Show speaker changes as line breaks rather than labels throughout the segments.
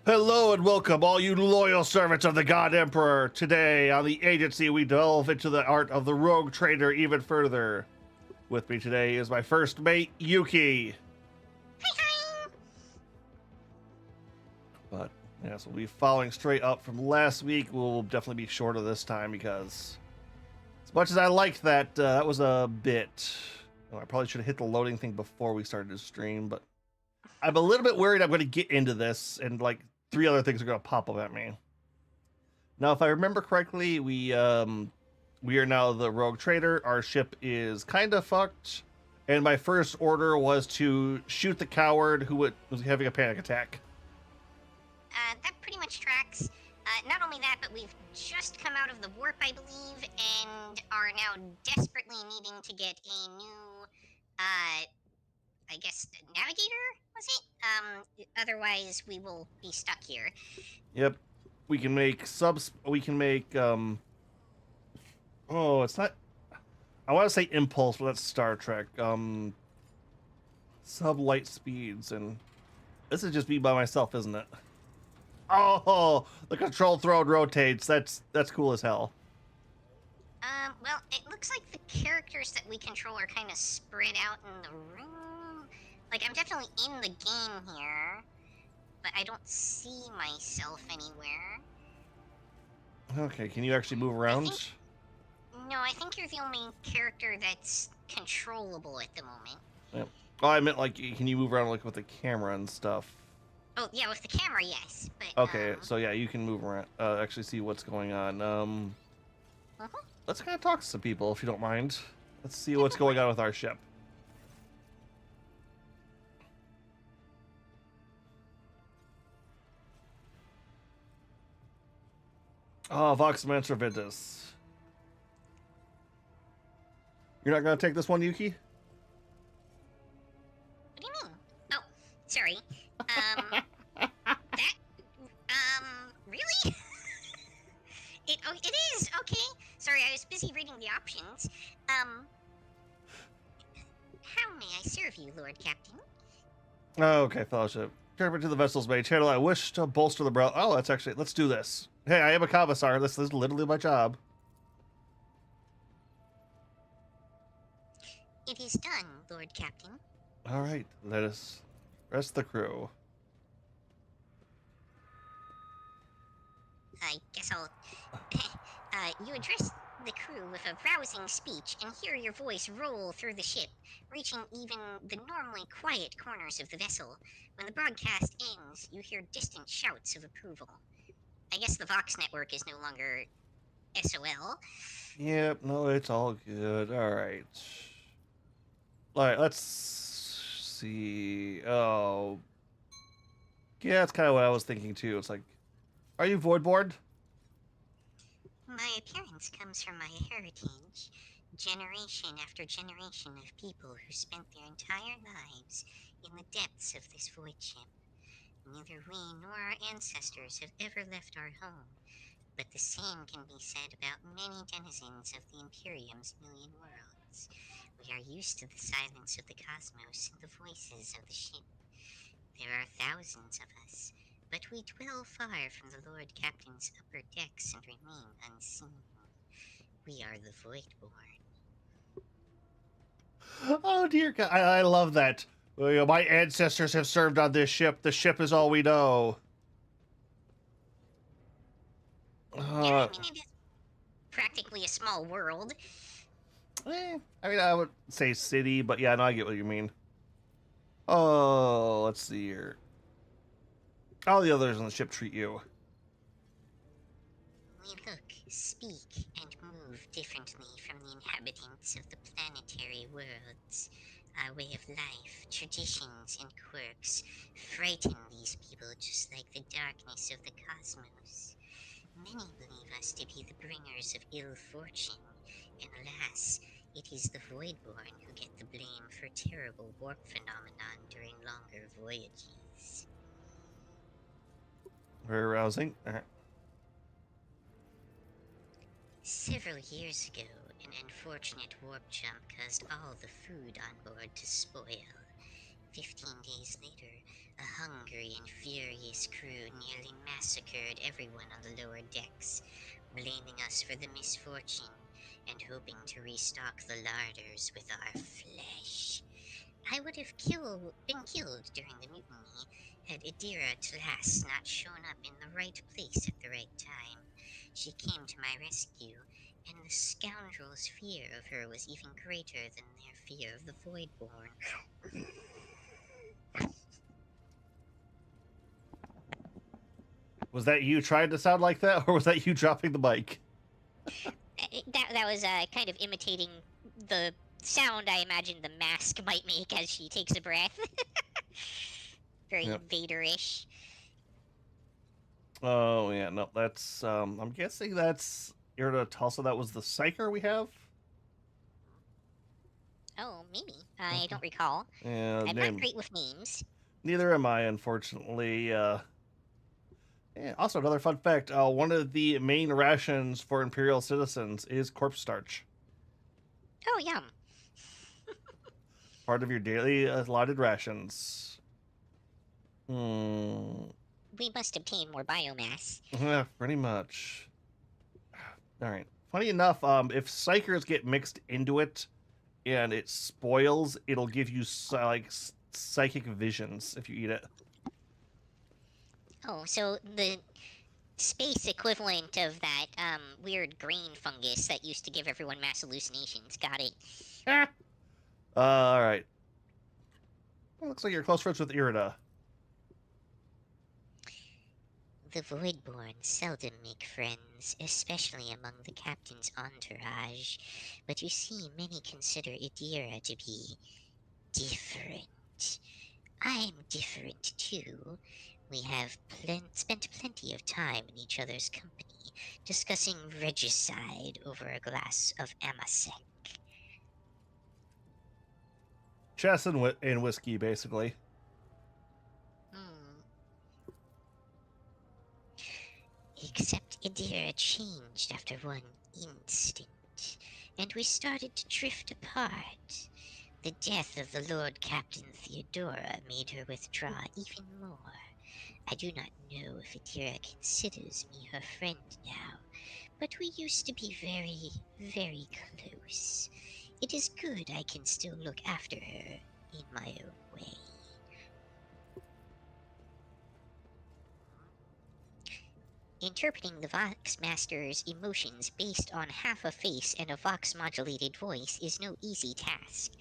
Hello and welcome, all you loyal servants of the God Emperor. Today on the Agency, we delve into the art of the rogue trader even further. With me today is my first mate, Yuki. But yes, we'll be following straight up from last week. We'll definitely be shorter this time because, as much as I liked that, that was a bit. I probably should have hit the loading thing before we started the stream, but I'm a little bit worried I'm going to get into this and like 3 other things are going to pop up at me. Now, if I remember correctly, we are now the rogue trader. Our ship is kind of fucked, and my first order was to shoot the coward who was having a panic attack.
that pretty much tracks. Not only that, but we've just come out of the warp, I believe, and are now desperately needing to get a new, I guess, navigator, was it? Otherwise, we will be stuck here.
Yep. We can make subs. We can make. Oh, it's not. I want to say impulse, but that's Star Trek. Sub light speeds, and this is just me by myself, isn't it? Oh, the control throw rotates. That's cool as hell.
Well, it looks like the characters that we control are kind of spread out in the room. Like, I'm definitely in the game here, but I don't see myself anywhere.
Okay, can you actually move around?
No, I think you're the only character that's controllable at the moment.
Yep. Oh, I meant like, can you move around like with the camera and stuff?
Oh, yeah, with the camera, yes, but,
Okay, so yeah, you can move around. Actually see what's going on. Let's kind of talk to some people if you don't mind. Let's see what's going on with our ship. Oh, Vox Mantra Vitus. You're not gonna take this one, Yuki?
What do you mean? Oh, sorry. Really? It is, okay. Sorry, I was busy reading the options. How may I serve you, Lord Captain?
Oh, okay, fellowship. Careful to the vessel's mate. Channel, I wish to bolster the brow. Oh, that's actually, let's do this. Hey, I am a commissar. This is literally my job.
It is done, Lord Captain.
All right, let us rest the crew.
I guess I'll... you address the crew with a rousing speech and hear your voice roll through the ship, reaching even the normally quiet corners of the vessel. When the broadcast ends, you hear distant shouts of approval. I guess the Vox network is no longer SOL.
Yep, no, it's all good. All right. All right, let's see. Oh, yeah, that's kind of what I was thinking too. It's like, are you Voidboard?
My appearance comes from my heritage. Generation after generation of people who spent their entire lives in the depths of this void ship. Neither we nor our ancestors have ever left our home, but the same can be said about many denizens of the Imperium's million worlds. We are used to the silence of the cosmos and the voices of the ship. There are thousands of us, but we dwell far from the Lord Captain's upper decks and remain unseen. We are the Voidborn.
Oh dear God, I love that. Well, you know, my ancestors have served on this ship. The ship is all we know.
Yeah, I mean, it is practically a small world.
I mean, I would say city, but yeah, no, I get what you mean. Oh, let's see here. How the others on the ship treat you?
We look, speak, and move differently from the inhabitants of the planetary worlds. Our way of life, traditions, and quirks frighten these people just like the darkness of the cosmos. Many believe us to be the bringers of ill fortune, and alas, it is the Voidborn who get the blame for terrible warp phenomenon during longer voyages.
Very arousing.
Several years ago, an unfortunate warp jump caused all the food on board to spoil. 15 days later, a hungry and furious crew nearly massacred everyone on the lower decks, blaming us for the misfortune and hoping to restock the larders with our flesh. I would have been killed during the mutiny had Adira Tlass not shown up in the right place at the right time. She came to my rescue, and the scoundrels' fear of her was even greater than their fear of the Voidborn.
Was that you trying to sound like that, or was that you dropping the mic?
That was kind of imitating the sound I imagine the mask might make as she takes a breath. Very
Yep.
Vader-ish.
Oh yeah, no, that's I'm guessing that's Irida Tulsa. That was the Psyker we have.
Oh, maybe. I
Okay.
don't recall.
Yeah,
I'm not
name.
great with names.
Neither am I, unfortunately. Yeah, also, another fun fact: one of the main rations for Imperial citizens is corpse starch.
Oh, yum.
Part of your daily allotted rations. Hmm.
We must obtain more biomass.
Yeah, pretty much. All right. Funny enough, if psychers get mixed into it and it spoils, it'll give you psychic visions if you eat it.
Oh, so the space equivalent of that weird green fungus that used to give everyone mass hallucinations. Got it.
All right. Well, looks like you're close friends with Irida.
The Voidborn seldom make friends, especially among the captain's entourage, but you see, many consider Idira to be different. I'm different too. We have spent plenty of time in each other's company, discussing regicide over a glass of amasec.
Chess and whiskey, basically.
Hmm. Except Idira changed after one instant, and we started to drift apart. The death of the Lord Captain Theodora made her withdraw even more. I do not know if Idira considers me her friend now, but we used to be very, very close. It is good I can still look after her in my own way. Interpreting the Vox Master's emotions based on half a face and a Vox modulated voice is no easy task.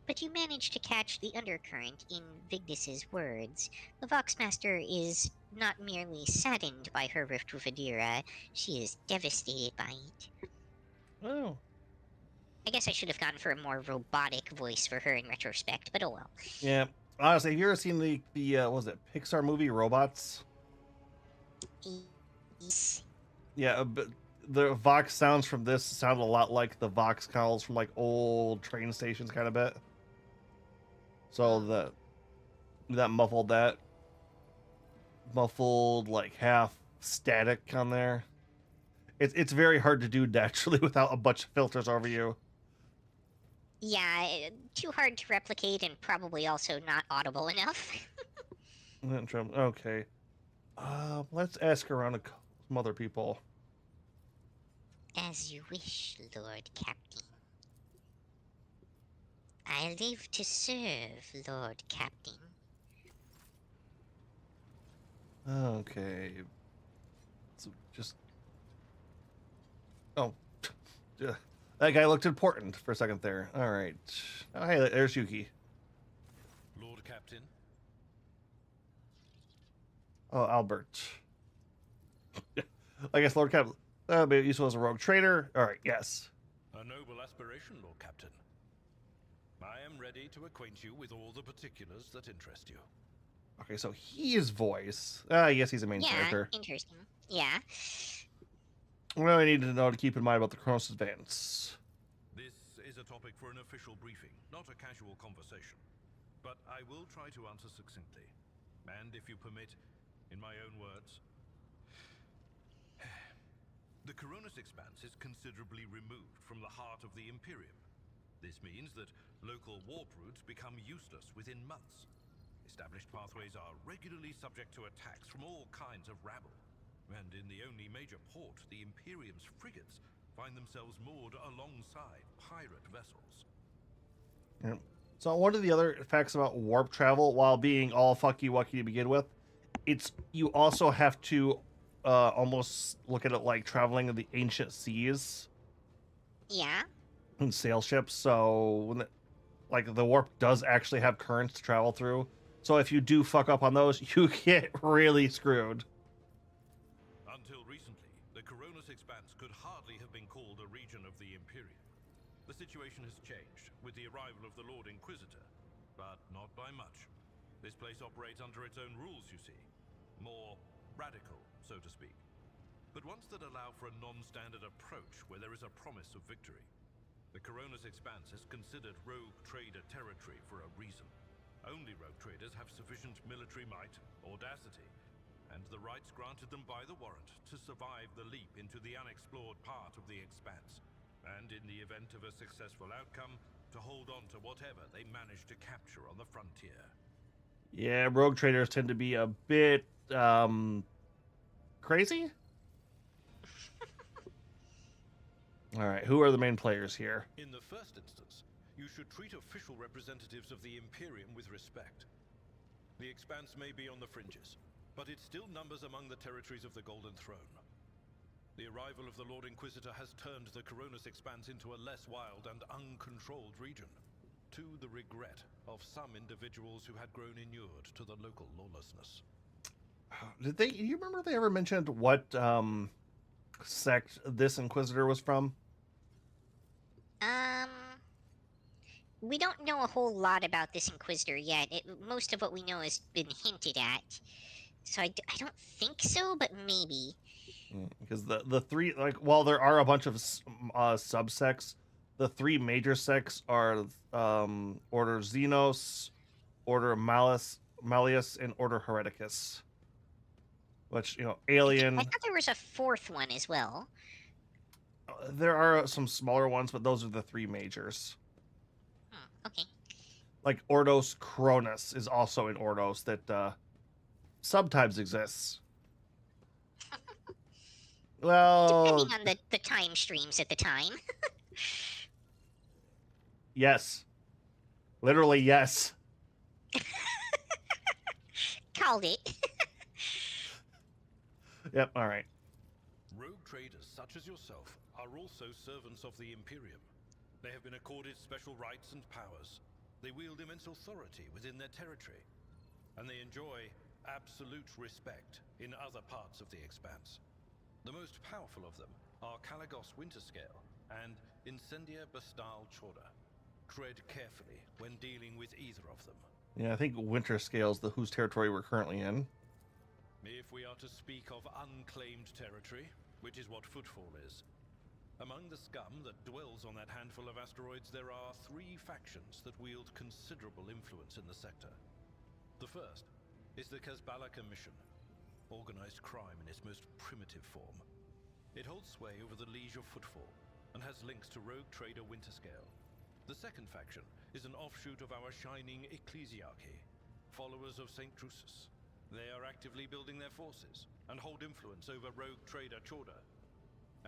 But you manage to catch the undercurrent in Vigdis's words. The Vox Master is not merely saddened by her rift with Adira, she is devastated by it.
Oh.
I guess I should have gone for a more robotic voice for her in retrospect, but oh well.
Yeah. Honestly, have you ever seen the what was it Pixar movie Robots?
Yes.
Yeah, but the Vox sounds from this sound a lot like the Vox calls from like old train stations, kind of bit. So that muffled like half static on there. It's very hard to do naturally without a bunch of filters over you.
Yeah, too hard to replicate and probably also not audible enough.
Okay. Let's ask around some other people.
As you wish, Lord Captain. I live to serve, Lord Captain.
Okay. So just oh, yeah. That guy looked important for a second there. All right. Oh, hey, there's Yuki.
Lord Captain,
Oh, Albert. I guess Lord Cap. Maybe useful as a rogue trader. All right. Yes.
a noble aspiration, Lord Captain. I am ready to acquaint you with all the particulars that interest you.
Okay, so he is voice. I guess he's a main
Yeah,
character.
interesting. Yeah.
What do I need to know to keep in mind about the Kronos Advance?
This is a topic for an official briefing, not a casual conversation. But I will try to answer succinctly. And if you permit, in my own words, the Coronis Expanse is considerably removed from the heart of the Imperium. This means that local warp routes become useless within months. Established pathways are regularly subject to attacks from all kinds of rabble. And in the only major port, the Imperium's frigates find themselves moored alongside pirate vessels.
Yeah. So one of the other facts about warp travel, while being all fucky wucky to begin with, it's you also have to almost look at it like traveling in the ancient seas
Yeah.
in sail ships. So when like the warp does actually have currents to travel through. So if you do fuck up on those, you get really screwed.
Until recently, the Coronis Expanse could hardly have been called a region of the Imperium. The situation has changed with the arrival of the Lord Inquisitor, but not by much. This place operates under its own rules, you see. More radical so to speak, but ones that allow for a non-standard approach where there is a promise of victory. The Corona's Expanse is considered rogue trader territory for a reason. Only rogue traders have sufficient military might, audacity, and the rights granted them by the warrant to survive the leap into the unexplored part of the Expanse, and in the event of a successful outcome, to hold on to whatever they manage to capture on the frontier.
Yeah, rogue traders tend to be a bit crazy. All right, who are the main players here?
In the first instance, you should treat official representatives of the Imperium with respect. The Expanse may be on the fringes, but it still numbers among the territories of the Golden Throne. The arrival of the Lord Inquisitor has turned the Corona's Expanse into a less wild and uncontrolled region, to the regret of some individuals who had grown inured to the local lawlessness.
You remember they ever mentioned what sect this Inquisitor was from?
We don't know a whole lot about this Inquisitor yet. Most of what we know has been hinted at. So I don't think so, but maybe.
Because the three, like, while there are a bunch of subsects, the three major sects are Order Xenos, Order Malleus, and Order Hereticus. Which, alien.
I thought there was a fourth one as well.
There are some smaller ones, but those are the three majors.
Okay.
Like Ordos Cronus is also an Ordos that sometimes exists. Well,
depending on the time streams at the time.
Yes. Literally, yes.
Called it.
Yep, all right.
Rogue traders such as yourself are also servants of the Imperium. They have been accorded special rights and powers. They wield immense authority within their territory, and they enjoy absolute respect in other parts of the Expanse. The most powerful of them are Kalagos Winterscale and Incendia Bastal Chorda. Tread carefully when dealing with either of them.
Yeah, I think Winterscale's whose territory we're currently in.
If we are to speak of unclaimed territory, which is what Footfall is, among the scum that dwells on that handful of asteroids, there are three factions that wield considerable influence in the sector. The first is the Kazbala Commission, organized crime in its most primitive form. It holds sway over the Liege of Footfall and has links to rogue trader Winterscale. The second faction is an offshoot of our shining ecclesiarchy, followers of St. Drusus. They are actively building their forces and hold influence over rogue trader Chorda.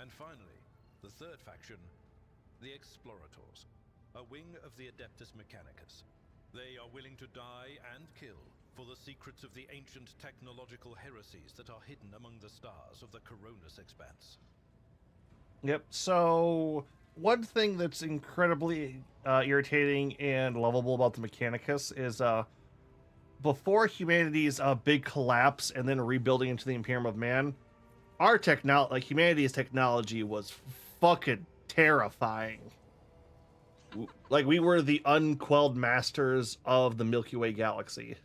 And finally, the third faction, the Explorators, a wing of the Adeptus Mechanicus. They are willing to die and kill for the secrets of the ancient technological heresies that are hidden among the stars of the Corona's Expanse.
Yep, so one thing that's incredibly irritating and lovable about the Mechanicus is before humanity's big collapse and then rebuilding into the Imperium of Man, our humanity's technology was fucking terrifying. Like, we were the unquelled masters of the Milky Way galaxy.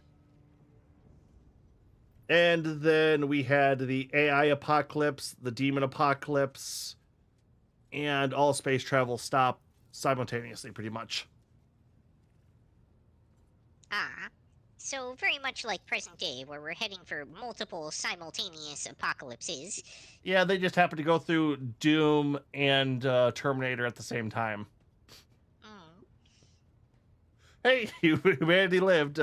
And then we had the AI apocalypse, the demon apocalypse, and all space travel stopped simultaneously, pretty much.
So very much like present day, where we're heading for multiple simultaneous apocalypses.
Yeah, they just happened to go through Doom and Terminator at the same time. Hey, humanity lived.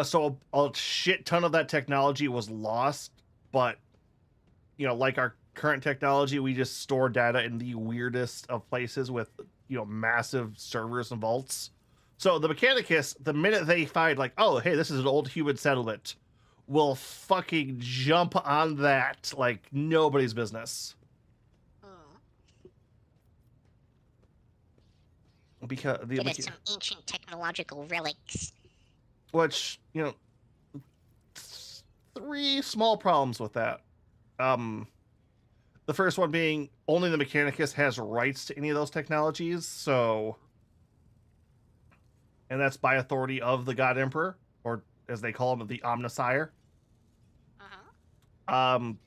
So a shit ton of that technology was lost, but, like our current technology, we just store data in the weirdest of places with, massive servers and vaults. So the Mechanicus, the minute they find, like, oh, hey, this is an old human settlement, will fucking jump on that like nobody's business. Because
get us some ancient technological relics.
Which, three small problems with that. The first one being only the Mechanicus has rights to any of those technologies, so... And that's by authority of the God Emperor, or as they call him, the Omnisire. Um,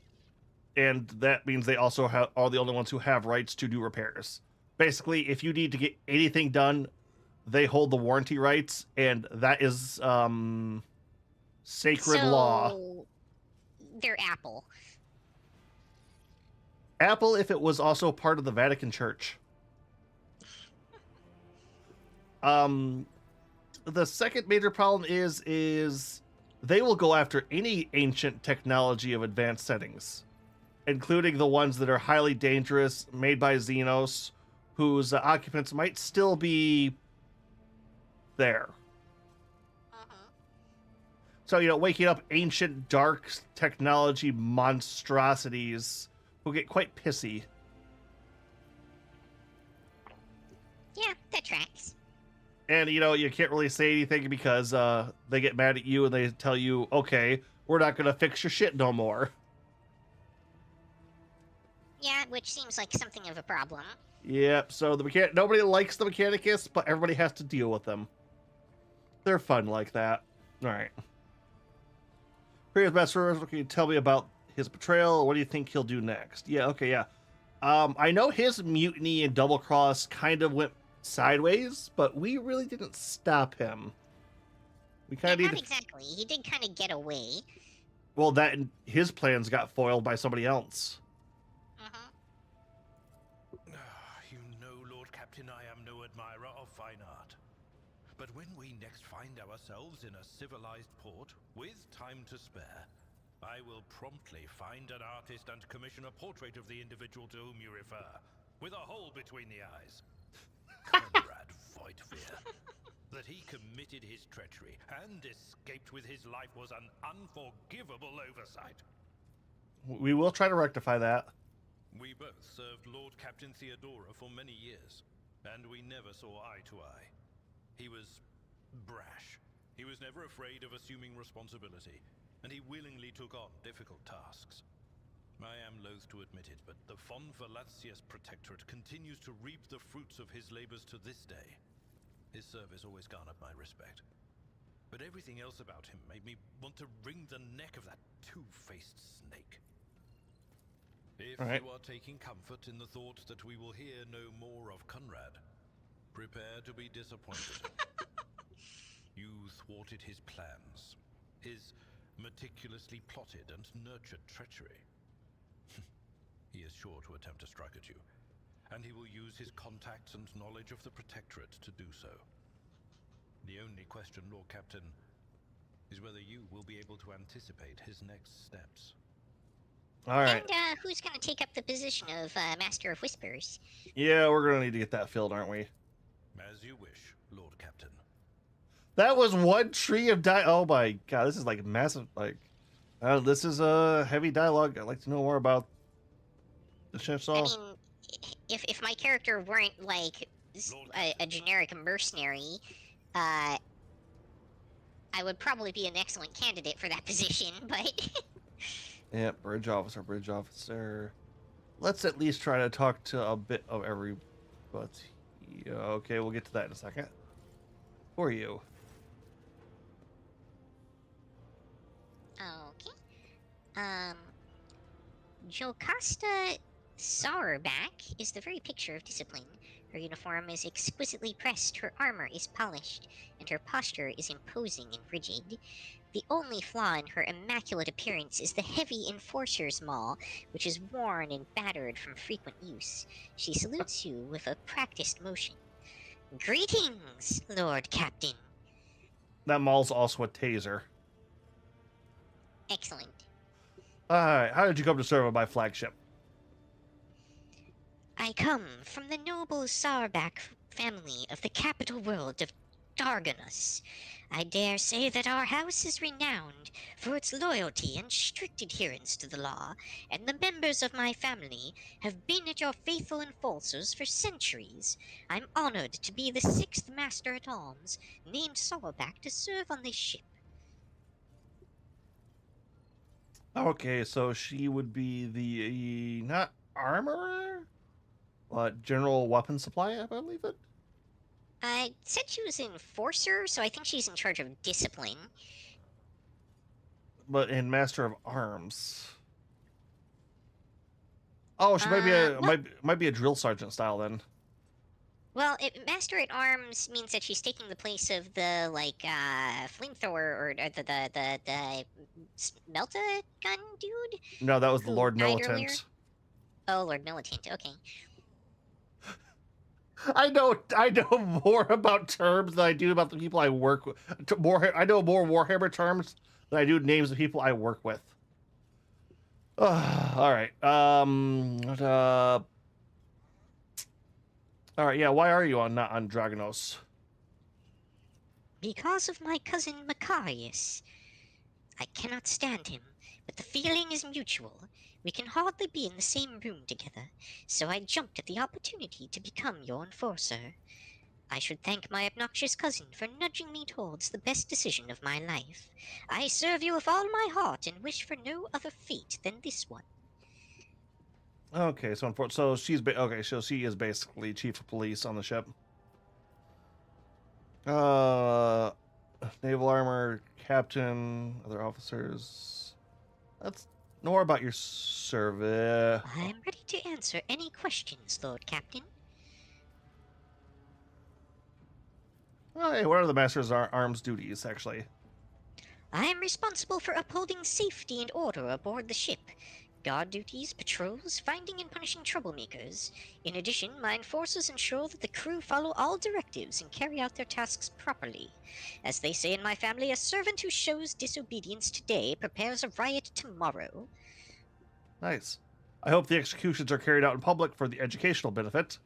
and that means they also are the only ones who have rights to do repairs. Basically, if you need to get anything done, they hold the warranty rights, and that is sacred law.
So they're Apple.
Apple, if it was also part of the Vatican Church. The second major problem is they will go after any ancient technology of advanced settings, including the ones that are highly dangerous, made by Xenos, whose occupants might still be there. So, waking up ancient, dark technology monstrosities will get quite pissy.
Yeah, that tracks.
And, you can't really say anything because they get mad at you and they tell you, okay, we're not going to fix your shit no more.
Yeah, which seems like something of a problem.
Yep, so nobody likes the Mechanicus, but everybody has to deal with them. They're fun like that. All right. Previous Master, can you tell me about his betrayal? What do you think he'll do next? Yeah, okay, yeah. I know his mutiny and double cross kind of went sideways, but we really didn't stop him. We kind of
Not exactly. He did kind of get away.
Well, that and his plans got foiled by somebody else.
You know, Lord Captain, I am no admirer of fine art. But when we next find ourselves in a civilized port with time to spare, I will promptly find an artist and commission a portrait of the individual to whom you refer, with a hole between the eyes. Conrad Voigtveer. That he committed his treachery and escaped with his life was an unforgivable oversight.
We will try to rectify that.
We both served Lord Captain Theodora for many years, and we never saw eye to eye. He was brash. He was never afraid of assuming responsibility, and he willingly took on difficult tasks. I am loath to admit it, but the Von Valatsius Protectorate continues to reap the fruits of his labors to this day. His service always garnered my respect. But everything else about him made me want to wring the neck of that two-faced snake. If you are taking comfort in the thought that we will hear no more of Conrad, prepare to be disappointed. You thwarted his plans, his meticulously plotted and nurtured treachery. He is sure to attempt to strike at you, and he will use his contacts and knowledge of the Protectorate to do so. The only question, Lord Captain, is whether you will be able to anticipate his next steps.
All right.
And who's going to take up the position of Master of Whispers?
Yeah, we're going to need to get that filled, aren't we?
As you wish, Lord Captain.
That was one tree of Oh my god, this is like massive. This is a heavy dialogue. I'd like to know more about the Chancellor.
I mean, if my character weren't like a generic mercenary, I would probably be an excellent candidate for that position, but...
Yeah, bridge officer. Let's at least try to talk to a bit of every... But, yeah, okay, we'll get to that in a second. Who are you?
Okay. Jocasta Sauerback is the very picture of discipline. Her uniform is exquisitely pressed, her armor is polished, and her posture is imposing and rigid. The only flaw in her immaculate appearance is the heavy enforcer's maul, which is worn and battered from frequent use. She salutes you with a practiced motion. Greetings, Lord Captain.
That maul's also a taser.
Excellent.
Alright, how did you come to serve on my flagship?
I come from the noble Sauerback family of the capital world of Darganus. I dare say that our house is renowned for its loyalty and strict adherence to the law, and the members of my family have been at your faithful enforcers for centuries. I'm honored to be the 6th Master-at-Arms, named Sauerback to serve on this ship.
Okay, so she would be the, not armorer? General weapon supply, I believe it?
I said she was an enforcer, so I think she's in charge of discipline.
But in Master of Arms. Oh, she might be a
Well,
might be a drill sergeant style then.
well, Master at Arms means that she's taking the place of the flamethrower or the melta gun dude
No, that was the
who
Lord
died earlier.
Militant.
Oh, Lord Militant. Okay.
I know more about terms than I do about the people I work with. I know more Warhammer terms than I do names of people I work with. All right. All right. Yeah. Why are you not on Dragonos?
Because of my cousin Macarius. I cannot stand him, but the feeling is mutual. We can hardly be in the same room together, so I jumped at the opportunity to become your enforcer. I should thank my obnoxious cousin for nudging me towards the best decision of my life. I serve you with all my heart and wish for no other fate than this one.
Okay. So okay. So she is basically chief of police on the ship. Naval armor, captain, other officers. Let's know more about your service.
I am ready to answer any questions, Lord Captain.
Oh, hey, what are the master's arms duties, actually?
I am responsible for upholding safety and order aboard the ship. Guard duties, patrols, finding and punishing troublemakers. In addition, my enforcers ensure that the crew follow all directives and carry out their tasks properly. As they say in my family, a servant who shows disobedience today prepares a riot tomorrow.
Nice. I hope the executions are carried out in public for the educational benefit.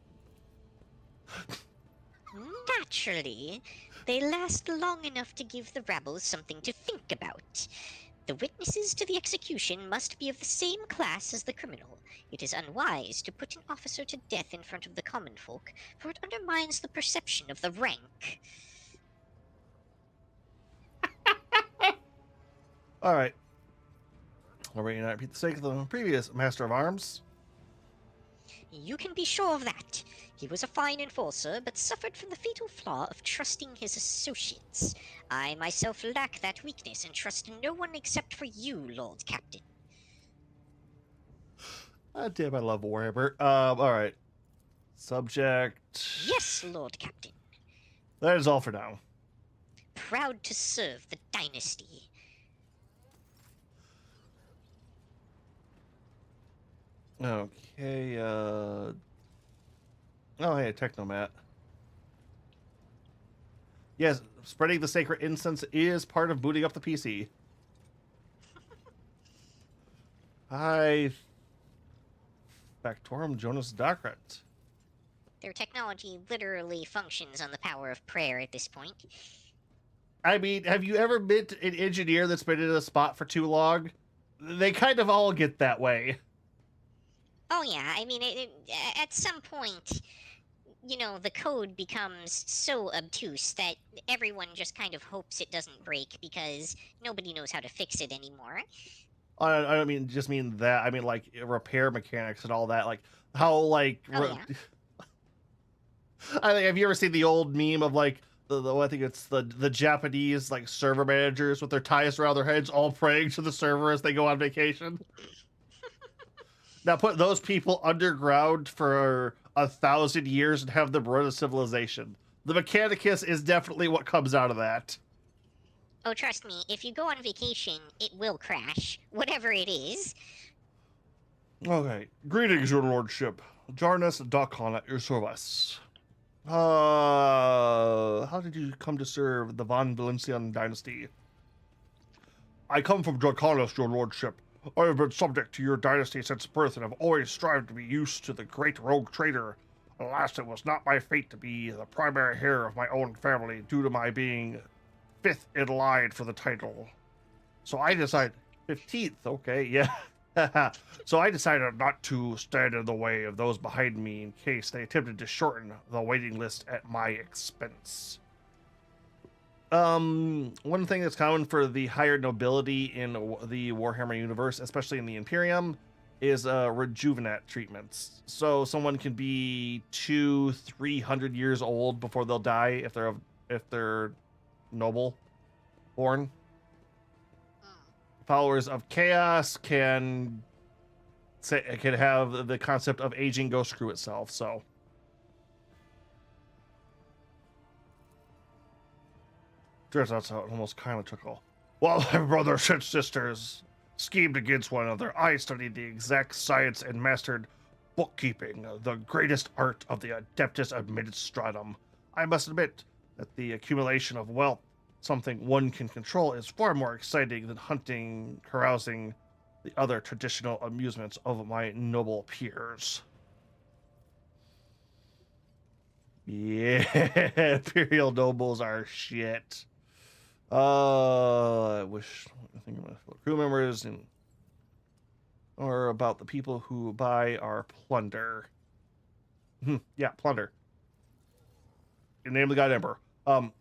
Naturally, they last long enough to give the rabble something to think about. The witnesses to the execution must be of the same class as the criminal. It is unwise to put an officer to death in front of the common folk, for it undermines the perception of the rank.
All right. I'll repeat the sake of the previous Master of Arms.
You can be sure of that. He was a fine enforcer, but suffered from the fatal flaw of trusting his associates. I myself lack that weakness and trust no one except for you, Lord Captain.
Ah, damn, I love Warhammer. All right. Subject.
Yes, Lord Captain.
That is all for now.
Proud to serve the dynasty.
Okay, oh, hey, Technomat. Yes, spreading the sacred incense is part of booting up the PC. Hi, Factorum Jonas Docret.
Their technology literally functions on the power of prayer at this point.
I mean, have you ever met an engineer that's been in a spot for too long? They kind of all get that way.
Oh yeah, I mean, at some point, you know, the code becomes so obtuse that everyone just kind of hopes it doesn't break because nobody knows how to fix it anymore.
I don't mean just mean that. I mean like repair mechanics and all that. Like how like.
Oh, yeah.
I think. Have you ever seen the old meme of like I think it's the Japanese like server managers with their ties around their heads, all praying to the server as they go on vacation? Now put those people underground for 1,000 years and have them run a civilization. The Mechanicus is definitely what comes out of that.
Oh, trust me, if you go on vacation, it will crash, whatever it is.
Okay. Greetings, your lordship. Jarnus Dakon at your service. How did you come to serve the Von Valencian dynasty? I come from Draconis, your lordship. I have been subject to your dynasty since birth and have always strived to be used to the great rogue trader. Alas, it was not my fate to be the primary heir of my own family due to my being 5th in line for the title. So I decided... 15th, okay, yeah. So I decided not to stand in the way of those behind me in case they attempted to shorten the waiting list at my expense. One thing that's common for the higher nobility in the Warhammer universe, especially in the Imperium, is rejuvenate treatments. So someone can be 200-300 years old before they'll die if they're noble born. Followers of chaos can say it could have the concept of aging go screw itself. So. Turns out it almost kind of took all. While my brothers and sisters schemed against one another, I studied the exact science and mastered bookkeeping, the greatest art of the adeptus administratum. I must admit that the accumulation of wealth, something one can control, is far more exciting than hunting, carousing, the other traditional amusements of my noble peers. Yeah, imperial nobles are shit. I wish I think about crew members and or about the people who buy our plunder. Yeah, plunder. In the name of the God Emperor. Of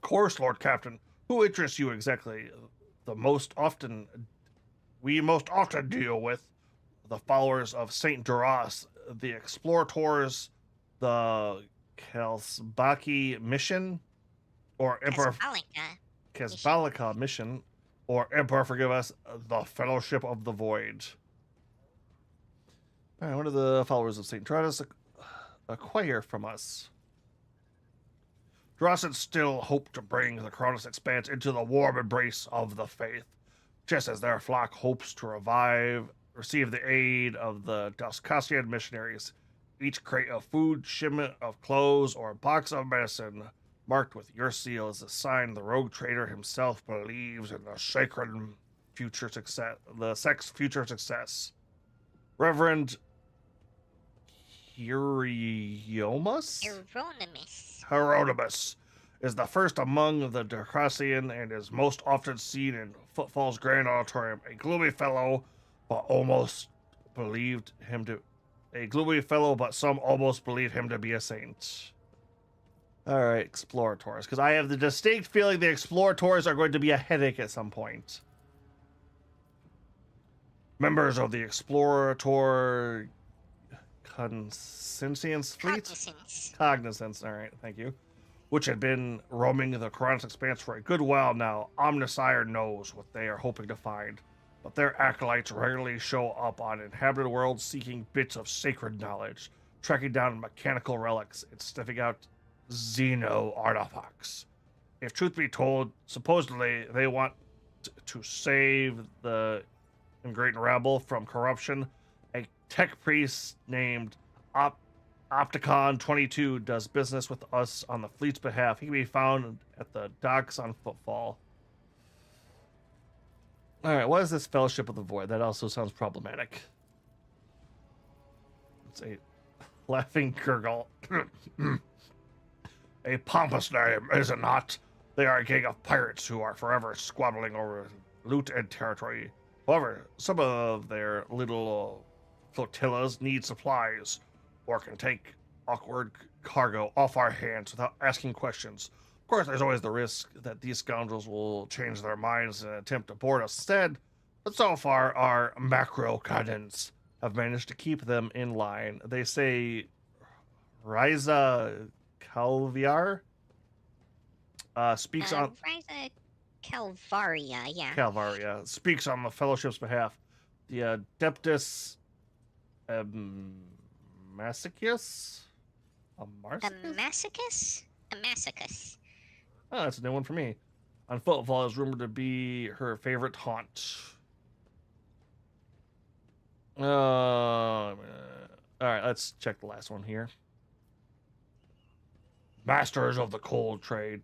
course, Lord Captain. Who interests you exactly? We most often deal with the followers of Saint Duras, the explorators, the Kelsbaki mission. Or Emperor Kasbalika mission, or Emperor forgive us, the Fellowship of the Void. All right, what do the followers of Saint Dradus acquire from us? Drossans still hope to bring the Cronus Expanse into the warm embrace of the faith, just as their flock hopes to receive the aid of the Duscasian missionaries. Each crate of food, shipment of clothes, or box of medicine marked with your seal is a sign the rogue trader himself believes in the sacred future success, future success. Reverend Hieronymus is the first among the Dyrcasian and is most often seen in Footfall's Grand Auditorium. A gloomy fellow, but some almost believe him to be a saint. All right, explorators, because I have the distinct feeling the explorators are going to be a headache at some point. Members of the explorator Conscience fleet? Cognizance, all right, thank you. Which had been roaming the Cronus Expanse for a good while now. Omnisire knows what they are hoping to find, but their acolytes regularly show up on inhabited worlds seeking bits of sacred knowledge, tracking down mechanical relics, and sniffing out Xeno artifacts. If truth be told, supposedly they want to save the ingrained rabble from corruption. A tech priest named Opticon 22 does business with us on the fleet's behalf. He can be found at the docks on Footfall. All right, what is this Fellowship of the Void? That also sounds problematic. It's a laughing gurgle. A pompous name, is it not? They are a gang of pirates who are forever squabbling over loot and territory. However, some of their little flotillas need supplies, or can take awkward cargo off our hands without asking questions. Of course, there's always the risk that these scoundrels will change their minds and attempt to board us instead, but so far our macro cannons have managed to keep them in line. They say Riza Calviar speaks on
Riza Calvaria, yeah.
Calvaria speaks on the Fellowship's behalf. The Adeptus Masochus? A
masochus?
Oh, that's a new one for me. On Footfall is rumored to be her favorite haunt. All right, let's check the last one here. Masters of the cold trade,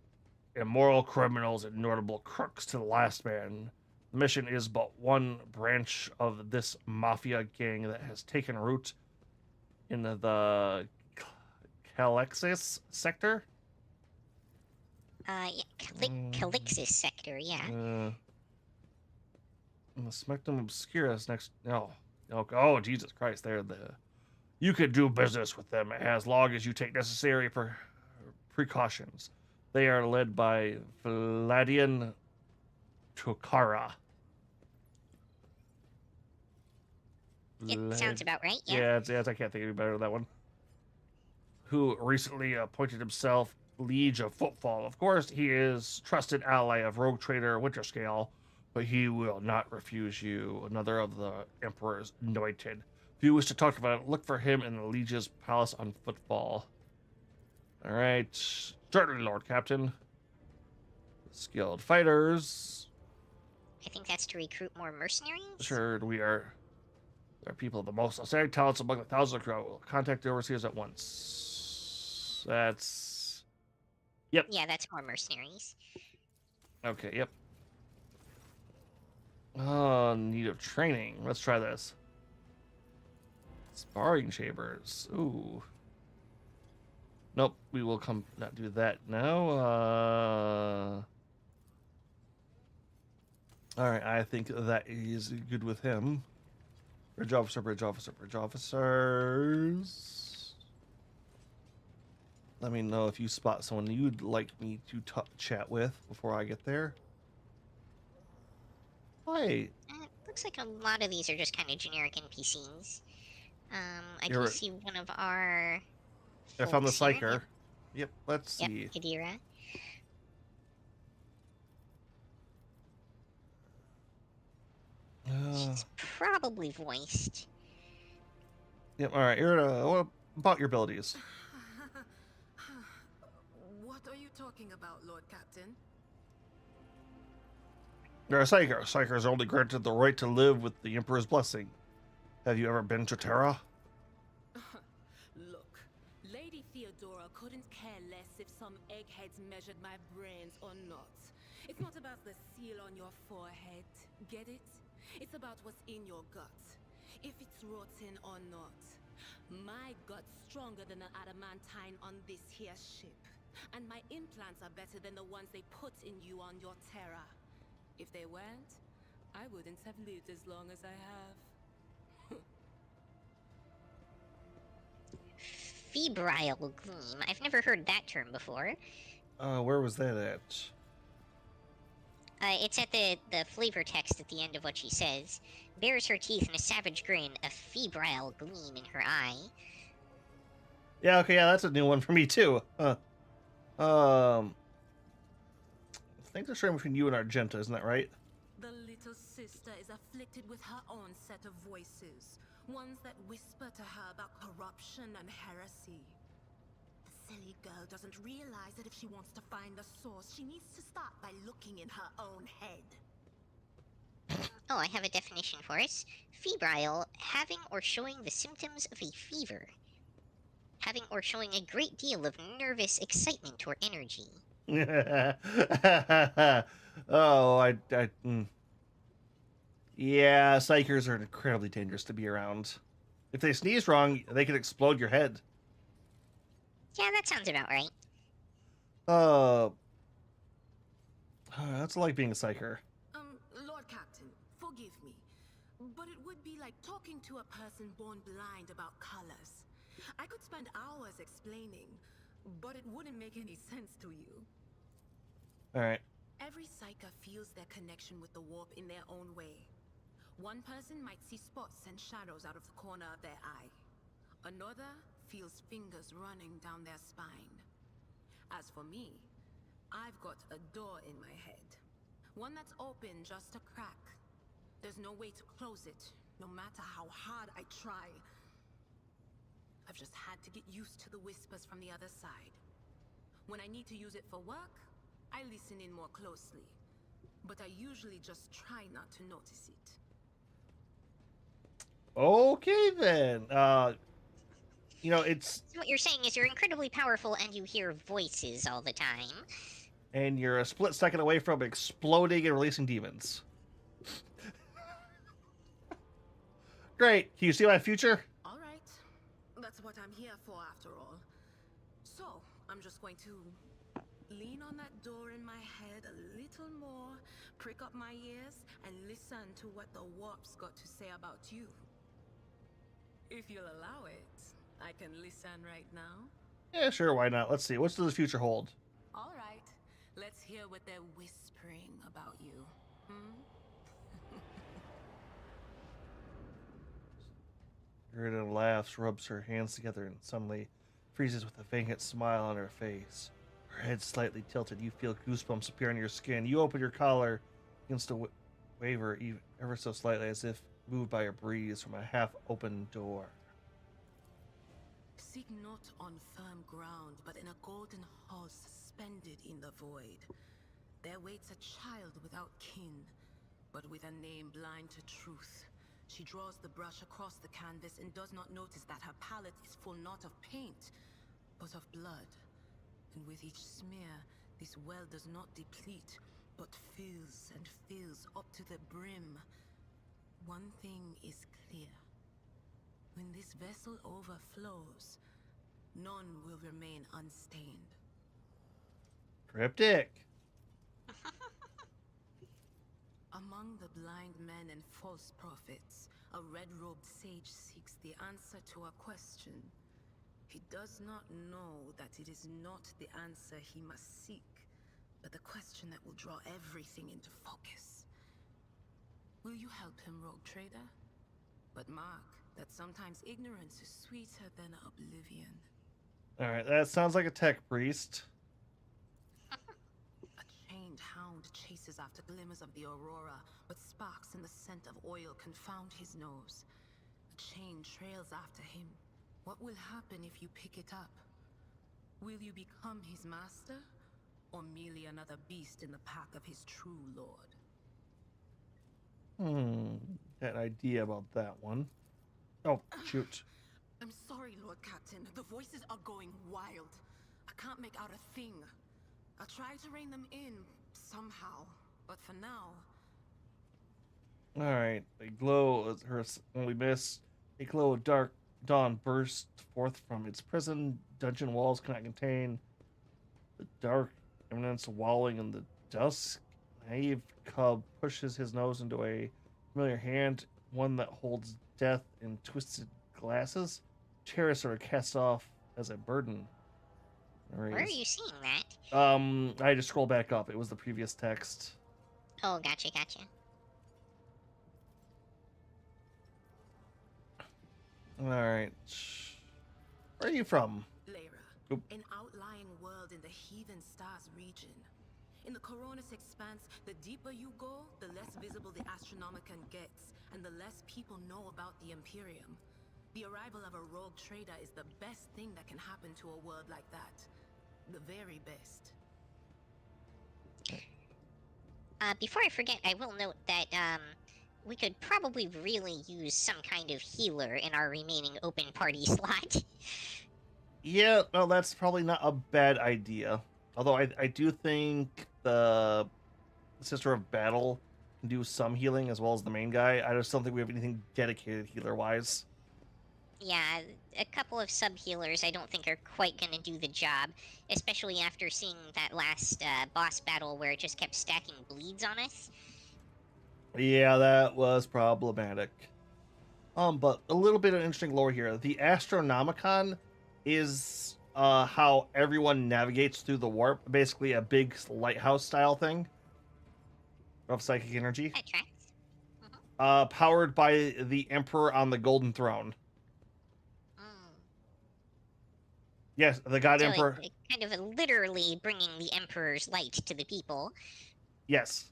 immoral criminals and notable crooks to the last man. The mission is but one branch of this mafia gang that has taken root in the Calixis sector.
Calixis sector, yeah.
The Smectum Obscurus next. Oh, Jesus Christ! You could do business with them as long as you take necessary precautions. They are led by Vladian Tukara.
It sounds about right, yeah.
Yeah, I can't think of any better than that one. Who recently appointed himself Liege of Footfall. Of course, he is trusted ally of rogue trader Winterscale, but he will not refuse you, another of the Emperor's anointed. If you wish to talk about it, look for him in the Liege's palace on footfall. All right. Certainly, Lord Captain. Skilled fighters.
I think that's to recruit more mercenaries?
Sure, we are people of the most outstanding talents among the thousands of crew. Contact the overseers at once. That's... Yep.
Yeah, that's more mercenaries.
Okay, yep. Oh, need of training. Let's try this. Sparring chambers. Ooh. Nope, we will not do that now. Alright, I think that is good with him. Bridge officer, bridge officer, bridge officers. Let me know if you spot someone you'd like me to chat with before I get there. Hey.
Looks like a lot of these are just kind of generic NPCs. I do
You're-
see one of our...
I found the
folks here.
psyker. Yep, let's see.
Yep, Kadira. She's probably voiced.
Yep, alright, what about your abilities?
What are you talking about, Lord Captain?
You're a psyker. Psykers are only granted the right to live with the Emperor's blessing. Have you ever been to Terra?
Look, Lady Theodora couldn't care less if some eggheads measured my brains or not. It's not about the seal on your forehead, get it? It's about what's in your gut, if it's rotten or not. My gut's stronger than an adamantine on this here ship, and my implants are better than the ones they put in you on your Terra. If they weren't, I wouldn't have lived as long as I have.
Febrile gleam. I've never heard that term before.
Where was that at?
It's at the flavor text at the end of what she says. Bares her teeth in a savage grin, a febrile gleam in her eye.
Yeah, okay, yeah, that's a new one for me too. I think the strain between you and Argenta, isn't that right?
The little sister is afflicted with her own set of voices, ones that whisper to her about corruption and heresy. The silly girl doesn't realize that if she wants to find the source, she needs to start by looking in her own head.
Oh, I have a definition for us. Febrile, having or showing the symptoms of a fever. Having or showing a great deal of nervous excitement or energy.
Yeah, psychers are incredibly dangerous to be around. If they sneeze wrong, they can explode your head.
Yeah, that sounds about right.
That's like being a psycher.
Lord Captain, forgive me, but it would be like talking to a person born blind about colors. I could spend hours explaining, but it wouldn't make any sense to you.
Alright.
Every psyker feels their connection with the warp in their own way. One person might see spots and shadows out of the corner of their eye. Another feels fingers running down their spine. As for me, I've got a door in my head. One that's open just a crack. There's no way to close it, no matter how hard I try. I've just had to get used to the whispers from the other side. When I need to use it for work, I listen in more closely. But I usually just try not to notice it.
Okay then. It's...
So what you're saying is you're incredibly powerful and you hear voices all the time.
And you're a split second away from exploding and releasing demons. Great. Can you see my future?
All right. That's what I'm here for after all. So, I'm just going to lean on that door in my head a little more, prick up my ears, and listen to what the warp's got to say about you. If you'll allow it, I can listen right now.
Yeah, sure, why not? Let's see. What does the future hold?
All right. Let's hear what they're whispering about you.
Gerda laughs, rubs her hands together, and suddenly freezes with a vacant smile on her face. Her head slightly tilted. You feel goosebumps appear on your skin. You open your collar against waver ever so slightly, as if moved by a breeze from a half-open door.
Seek not on firm ground, but in a golden hall suspended in the void. There waits a child without kin, but with a name blind to truth. She draws the brush across the canvas and does not notice that her palette is full not of paint, but of blood. And with each smear, this well does not deplete, but fills and fills up to the brim. One thing is clear. When this vessel overflows, none will remain unstained.
Cryptic.
Among the blind men and false prophets, a red-robed sage seeks the answer to a question. He does not know that it is not the answer he must seek, but the question that will draw everything into focus. Will you help him, rogue trader? But mark that sometimes ignorance is sweeter than oblivion.
Alright, that sounds like a tech priest.
A chained hound chases after glimmers of the aurora, but sparks in the scent of oil confound his nose. A chain trails after him. What will happen if you pick it up? Will you become his master, or merely another beast in the pack of his true lord?
Got an idea about that one. Oh, shoot.
I'm sorry, Lord Captain. The voices are going wild. I can't make out a thing. I'll try to rein them in somehow, but for now...
Alright, a glow as her only miss. A glow of dark dawn burst forth from its prison. Dungeon walls cannot contain the dark eminence wallowing in the dusk. Naive cub pushes his nose into a familiar hand, one that holds death in twisted glasses. Cherish are cast off as a burden.
Where are you seeing that?
I had to scroll back up. It was the previous text.
Oh, gotcha, gotcha.
Alright. Where are you from?
Lyra,
Oop.
an outlying world in the Heathen Stars region. In the Coronis expanse, the deeper you go, the less visible the Astronomicon gets, and the less people know about the Imperium. The arrival of a rogue trader is the best thing that can happen to a world like that. The very best.
Before I forget, I will note that, we could probably really use some kind of healer in our remaining open party slot.
Yeah, no, that's probably not a bad idea. Although I do think the Sister of Battle can do some healing as well as the main guy. I just don't think we have anything dedicated healer-wise.
Yeah, a couple of sub-healers I don't think are quite gonna do the job, especially after seeing that last boss battle where it just kept stacking bleeds on us.
Yeah, that was problematic. But a little bit of interesting lore here. The Astronomicon is how everyone navigates through the warp. Basically a big lighthouse style thing of psychic energy.
That tracks.
Powered by the Emperor on the Golden Throne. Yes, the God
So
Emperor.
kind of literally bringing the Emperor's light to the people.
Yes.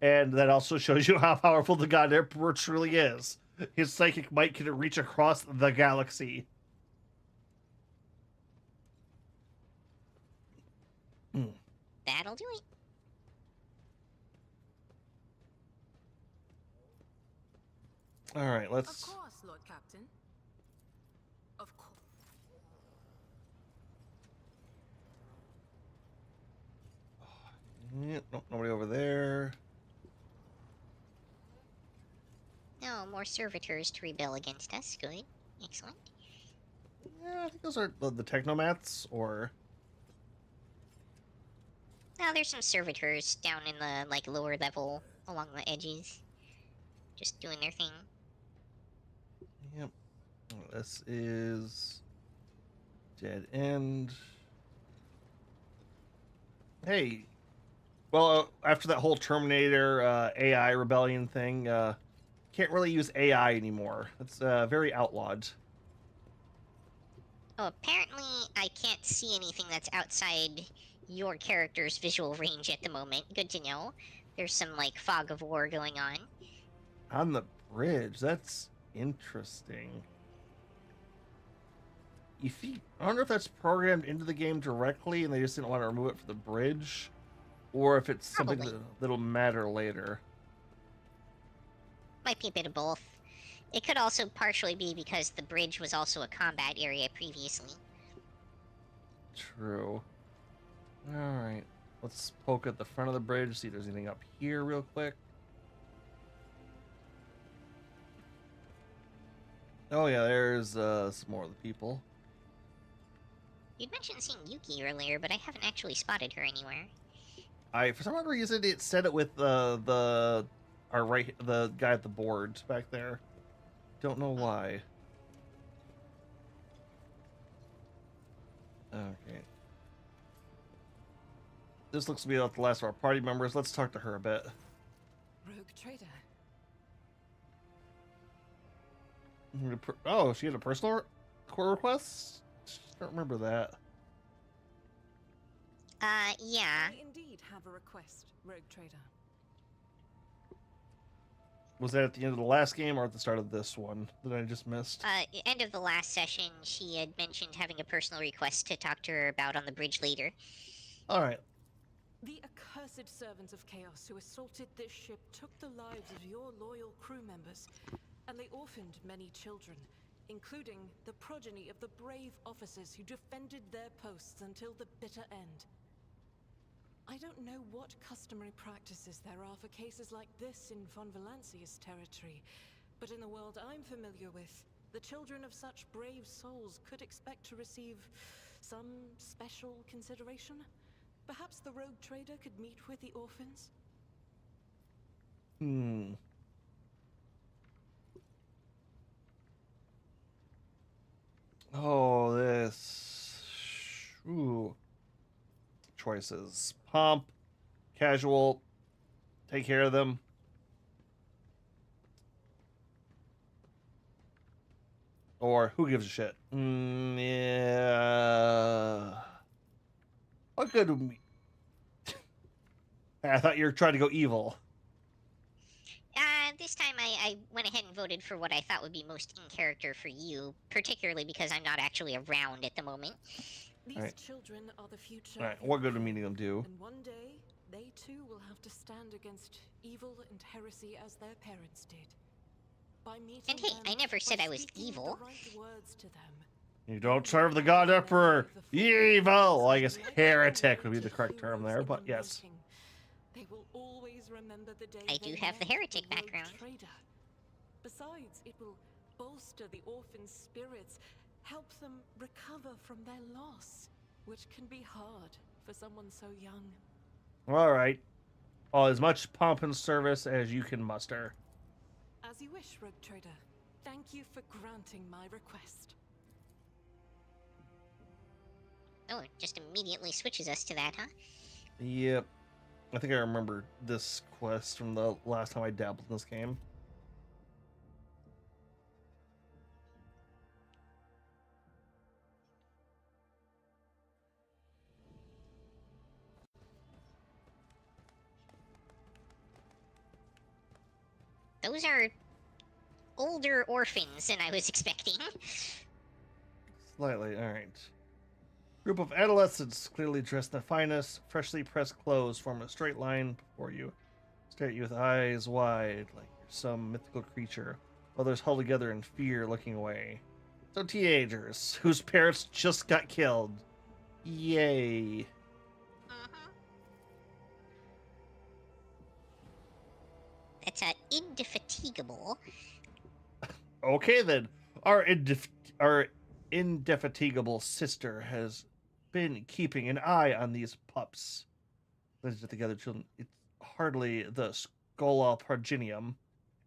And that also shows you how powerful the God Emperor truly is. His psychic might can reach across the galaxy.
That'll do it.
All right,
Of
let's...
course, Lord Captain. Of course.
Yeah, nope, nobody over there.
No, more servitors to rebel against us. Good. Excellent.
Yeah, I think those are the technomats, or...
Now there's some servitors down in the, like, lower level along the edges. Just doing their thing.
Yep. This is... Dead end. Hey. Well, after that whole Terminator AI rebellion thing, can't really use AI anymore. It's very outlawed.
Oh, apparently I can't see anything that's outside your character's visual range at the moment. Good to know. There's some, like, fog of war going on.
On the bridge. That's interesting. I wonder if that's programmed into the game directly and they just didn't want to remove it for the bridge, or if it's something
Probably.
that'll matter later.
Might be a bit of both. It could also partially be because the bridge was also a combat area previously.
True. Alright. Let's poke at the front of the bridge, see if there's anything up here real quick. Oh yeah, there's some more of the people.
You'd mentioned seeing Yuki earlier, but I haven't actually spotted her anywhere.
For some odd reason, it said it with the guy at the board back there. Don't know why. Okay. This looks to be like the last of our party members. Let's talk to her a bit.
Rogue trader.
Oh, she had a personal core request? I don't remember that.
Yeah.
I indeed have a request, Rogue trader.
Was that at the end of the last game or at the start of this one that I just missed?
End of the last session, she had mentioned having a personal request to talk to her about on the bridge later.
Alright.
The accursed servants of chaos who assaulted this ship took the lives of your loyal crew members, and they orphaned many children, including the progeny of the brave officers who defended their posts until the bitter end. I don't know what customary practices there are for cases like this in Von Valancia's territory, but in the world I'm familiar with, the children of such brave souls could expect to receive some special consideration. Perhaps the rogue trader could meet with the orphans?
Oh, this. Ooh. Choices. Pomp. Casual. Take care of them. Or who gives a shit? Yeah. What good would me? I thought you were trying to go evil.
This time I went ahead and voted for what I thought would be most in character for you, particularly because I'm not actually around at the moment.
These
Right.
children are the future.
Alright, what good would meeting them do?
And one day, they too will have to stand against evil and heresy as their parents did. By meeting
And hey,
them,
I never
by
said I was
speaking
evil.
the right words to them,
You don't serve the God Emperor. Evil. Well, I guess heretic would be the correct term there, but yes.
They will always remember the day
I
they
do have the
met
heretic
rogue
background.
trader. Besides, it will bolster the orphan's spirits, help them recover from their loss, which can be hard for someone so young.
Alright. As much pomp and service as you can muster.
As you wish, rogue trader. Thank you for granting my request.
Oh, it just immediately switches us to that, huh?
Yep. I think I remember this quest from the last time I dabbled in this game.
Those are older orphans than I was expecting.
Slightly, alright. Group of adolescents, clearly dressed in the finest, freshly pressed clothes, form a straight line before you. Stare at you with eyes wide, like you're some mythical creature. Others huddle together in fear, looking away. So teenagers, whose parents just got killed. Yay.
That's indefatigable.
Okay then. Our indefatigable sister has been keeping an eye on these pups. Let's get together, children. It's hardly the Scola Progenium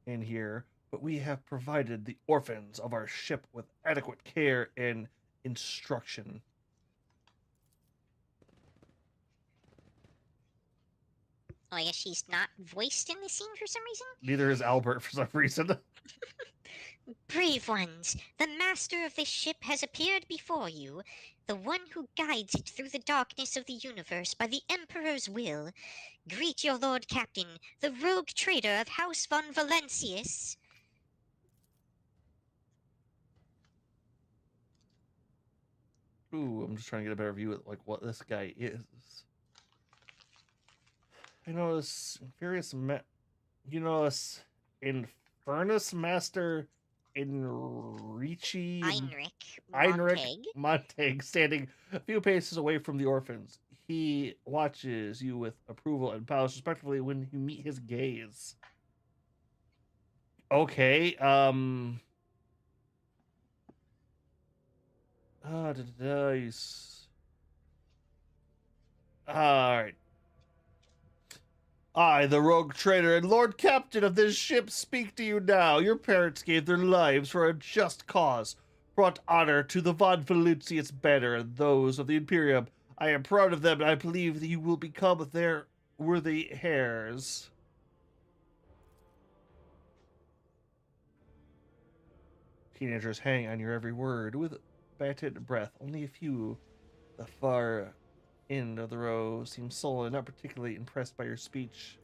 in here, but we have provided the orphans of our ship with adequate care and instruction.
Oh, I guess she's not voiced in this scene for some reason?
Neither is Albert for some reason.
Brave ones, the master of this ship has appeared before you, the one who guides it through the darkness of the universe by the Emperor's will. Greet your Lord Captain, the rogue trader of House von Valentius.
Ooh, I'm just trying to get a better view of like what this guy is. I notice you notice Infernus Master Enrici
Heinrich
Montag standing a few paces away from the orphans. He watches you with approval and bows respectfully when you meet his gaze. Okay, Alright. I, the rogue trader and Lord Captain of this ship, speak to you now. Your parents gave their lives for a just cause, brought honor to the Von Felicius banner and those of the Imperium. I am proud of them, and I believe that you will become their worthy heirs. Teenagers hang on your every word with bated breath. Only a few, the far end of the row, seem sullen, not particularly impressed by your speech.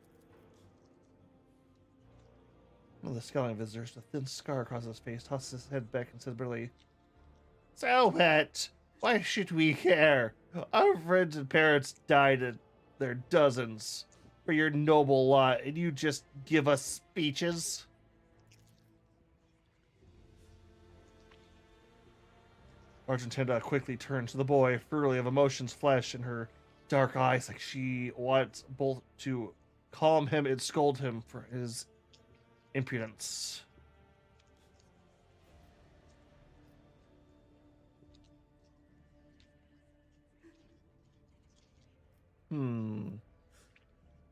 One of the scowling visitors, a thin scar across his face, tosses his head back and says bitterly, "So what? Why should we care? Our friends and parents died in their dozens for your noble lot, and you just give us speeches?" Argentenda quickly turns to the boy, furry of emotions flash in her dark eyes, like she wants both to calm him and scold him for his impudence.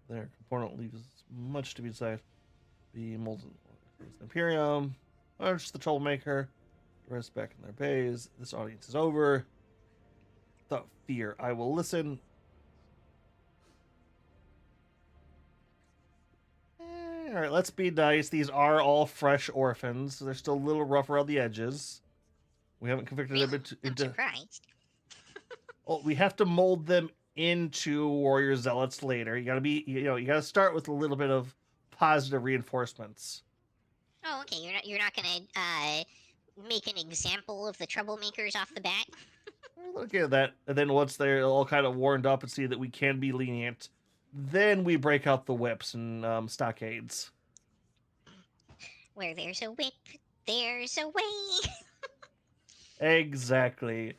Their component leaves much to be desired. The molten Imperium, Arch the troublemaker, the rest back in their bays. This audience is over. Without fear, I will listen. All right, let's be nice. These are all fresh orphans. They're still a little rough around the edges. We haven't convicted them
I'm
into.
surprised.
Oh, we have to mold them into warrior zealots later. You gotta be, you gotta start with a little bit of positive reinforcements.
Oh, okay. You're not gonna make an example of the troublemakers off the bat.
Look at that, and then once they're all kind of warmed up and see that we can be lenient, then we break out the whips and stockades.
Where there's a whip, there's a way.
Exactly.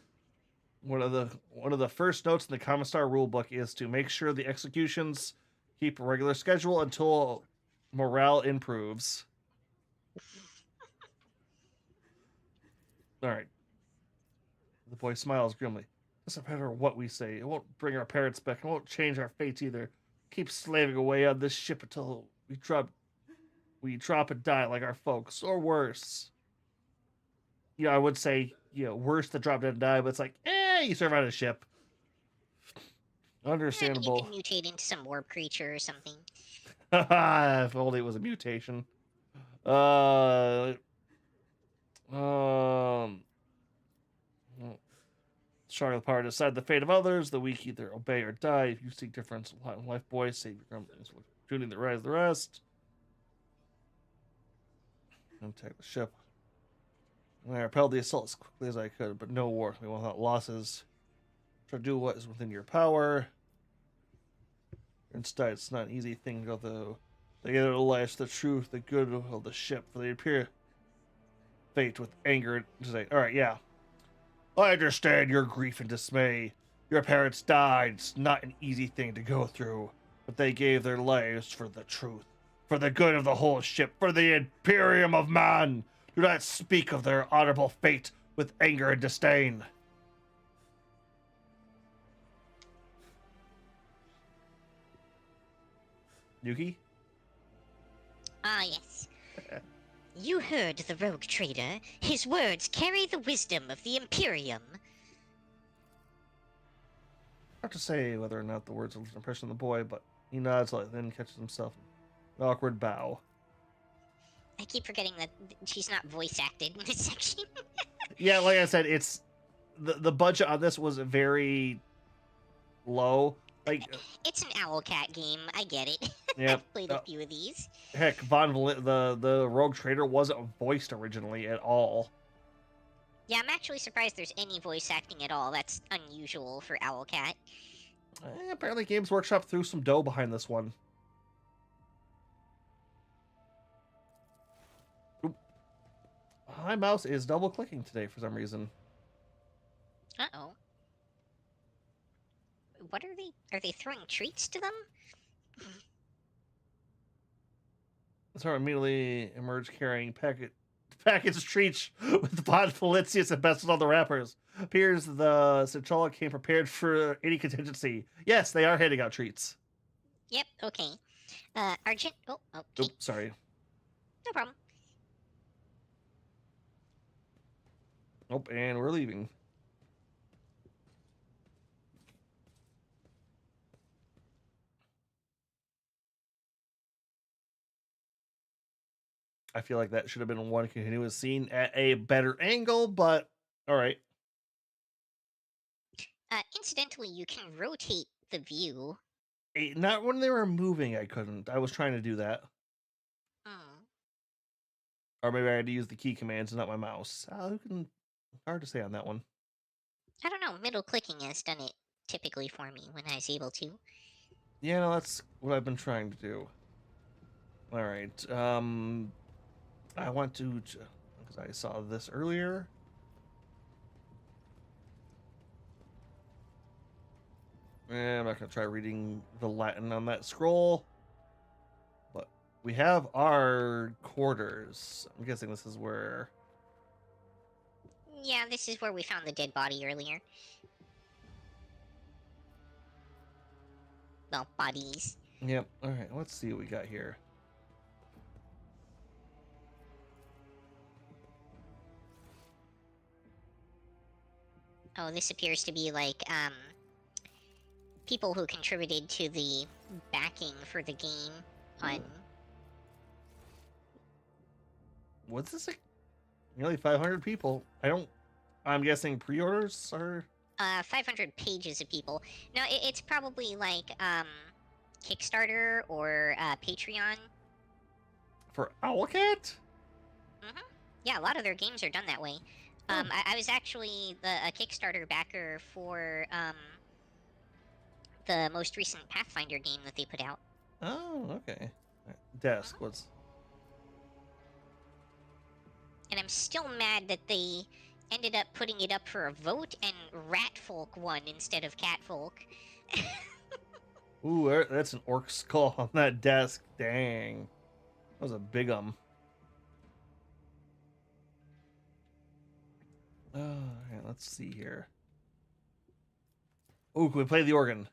One of the first notes in the Commissar rulebook is to make sure the executions keep a regular schedule until morale improves. All right. The boy smiles grimly. Doesn't matter what we say. It won't bring our parents back. It won't change our fates either. Keep slaving away on this ship until we drop and die like our folks, or worse. I would say, worse than drop dead and die, but it's like, you serve on a ship. Understandable.
You can mutate into some warp creature or something.
If only it was a mutation. Strong the power to decide the fate of others. The weak either obey or die. If you seek difference in life, boys, save your companies. Tuning the rise of the rest. And take the ship. I repelled the assault as quickly as I could, but no war. We won't have losses. Try to do what is within your power. Instead, it's not an easy thing to go through. They get to lash the truth, the good of the ship, for they appear fate with anger to say, all right, yeah. I understand your grief and dismay. Your parents died. It's not an easy thing to go through, but they gave their lives for the truth, for the good of the whole ship, for the Imperium of Man. Do not speak of their honorable fate with anger and disdain. Yuki?
Ah, yes. You heard the rogue trader. His words carry the wisdom of the Imperium.
Hard to say whether or not the words will leave an impression on the boy, but he nods, then catches himself an awkward bow.
I keep forgetting that she's not voice acted in this section.
Yeah, like I said, it's the budget on this was very low. Like,
It's an Owlcat game. I get it.
yeah,
I've played a few of these.
heck, the Rogue Trader wasn't voiced originally at all.
Yeah, I'm actually surprised there's any voice acting at all. That's unusual for Owlcat.
Apparently, Games Workshop threw some dough behind this one. Oop. My mouse is double clicking today for some reason.
Uh-oh. What are they? Are they throwing treats to them?
So immediately emerged carrying package treats with Von Felicius embedded on the wrappers. Appears the Centrala came prepared for any contingency. Yes, they are handing out treats.
Yep, okay. Argent... Oh, okay.
Oops, sorry.
No problem.
Nope, and we're leaving. I feel like that should have been one continuous scene at a better angle, but all right.
Incidentally, you can rotate the view.
Not when they were moving, I couldn't. I was trying to do that.
Hmm.
Or maybe I had to use the key commands and not my mouse. Who can... Hard to say on that one.
I don't know, middle clicking has done it typically for me when I was able to.
Yeah, no, that's what I've been trying to do. All right. I want to... Because I saw this earlier. I'm not going to try reading the Latin on that scroll. But we have our quarters. I'm guessing this is where...
Yeah, this is where we found the dead body earlier. Well, bodies.
Yep. All right, let's see what we got here.
Oh, this appears to be like, people who contributed to the backing for the game on...
What's this? Nearly 500 people. I'm guessing pre-orders are...
500 pages of people. No, it's probably like, Kickstarter or, Patreon.
For Owlcat?
Mm-hmm. Yeah, a lot of their games are done that way. I was actually a Kickstarter backer for, the most recent Pathfinder game that they put out.
Oh, okay. Desk was...
And I'm still mad that they ended up putting it up for a vote and Ratfolk won instead of Catfolk.
Ooh, that's an orc skull on that desk. Dang. That was a big All right, let's see here. Ooh, can we play the organ?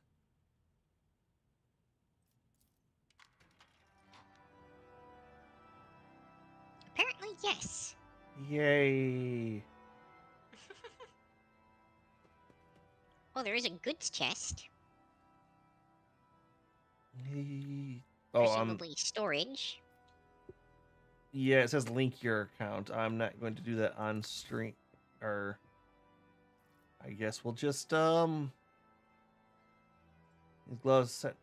Apparently, yes.
Yay.
Oh, there is a goods chest. Presumably storage.
Yeah, it says link your account. I'm not going to do that on stream. Or I guess we'll just these gloves set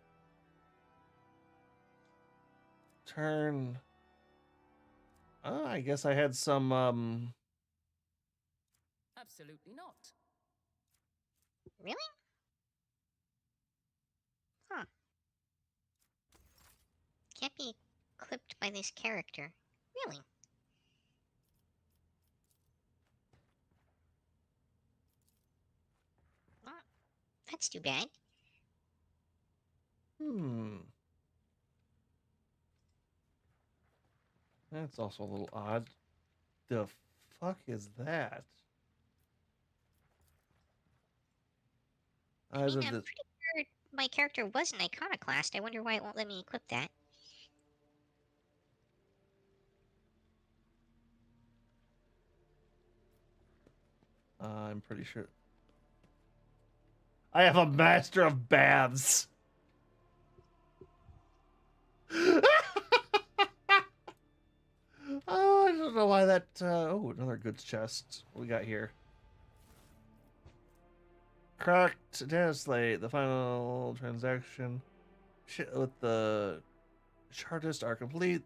turn. I guess I had some
Absolutely not.
Really? Huh. Can't be equipped by this character. Really? Well, that's too bad.
That's also a little odd. The fuck is that?
I mean, I'm pretty sure my character was an iconoclast. I wonder why it won't let me equip that.
I'm pretty sure. I have a master of baths. don't know why that. Oh, another goods chest. What we got here? Cracked translate. The final transaction with the chartist are complete.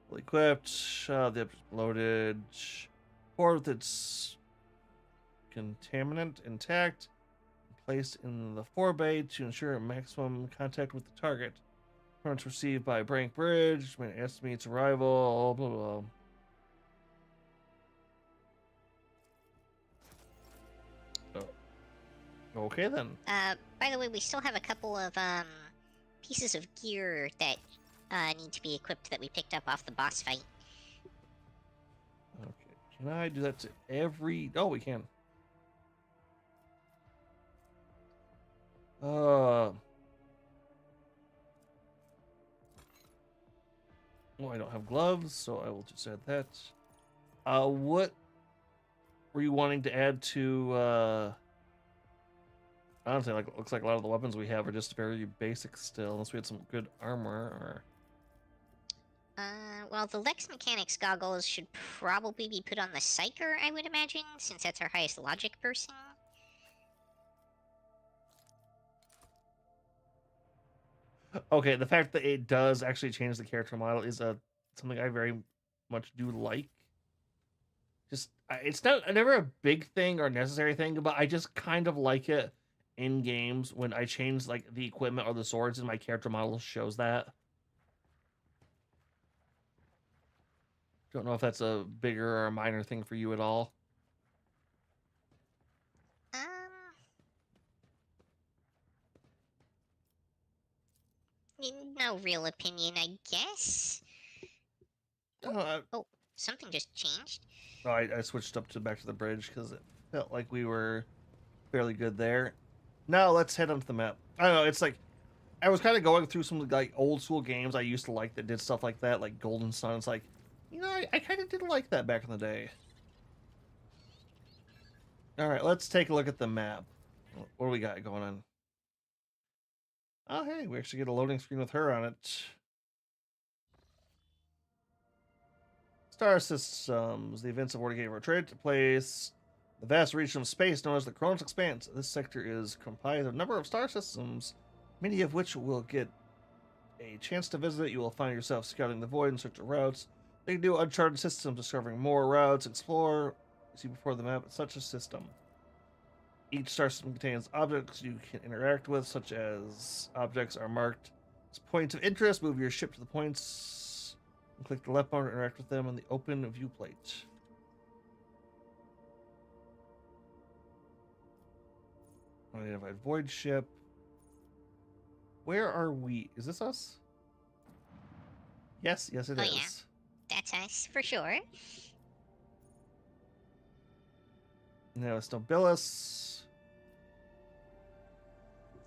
Fully equipped. The loaded. Port with its contaminant intact. Placed in the forebay to ensure maximum contact with the target. Currents received by Brank Bridge. When it estimates arrival. Blah, blah, blah. Oh. Okay then.
By the way, we still have a couple of pieces of gear that need to be equipped that we picked up off the boss fight.
Okay. Can I do that to every... Oh, we can. Oh, I don't have gloves, so I will just add that. What were you wanting to add to, honestly, like, looks like a lot of the weapons we have are just very basic still, unless we had some good armor, or...
Well, the Lex Mechanics goggles should probably be put on the Psyker, I would imagine, since that's our highest logic person.
Okay, the fact that it does actually change the character model is something I very much do like. Just, it's never a big thing or necessary thing, but I just kind of like it in games when I change like the equipment or the swords and my character model shows that. Don't know if that's a bigger or a minor thing for you at all.
No real opinion, I guess. Oh, something just changed.
Oh, I switched up to back to the bridge because it felt like we were fairly good there. Now let's head onto the map. I don't know, it's like I was kind of going through some like old school games I used to like that did stuff like that, like Golden Sun. It's like, you know, I kind of did like that back in the day. All right, let's take a look at the map. What do we got going on? Oh, hey, we actually get a loading screen with her on it. Star systems. The events of War Gate retreat to place. The vast region of space known as the Kronos Expanse. This sector is comprised of a number of star systems, many of which will get a chance to visit. You will find yourself scouting the void in search of routes. They can do uncharted systems, discovering more routes, explore. See before the map such a system. Each star system contains objects you can interact with, such as objects are marked as points of interest. Move your ship to the points and click the left button to interact with them on the open view plate. Unidentified void ship. Where are we? Is this us? Yes, it is.
Yeah. That's us, for sure.
No, it's Nobilis.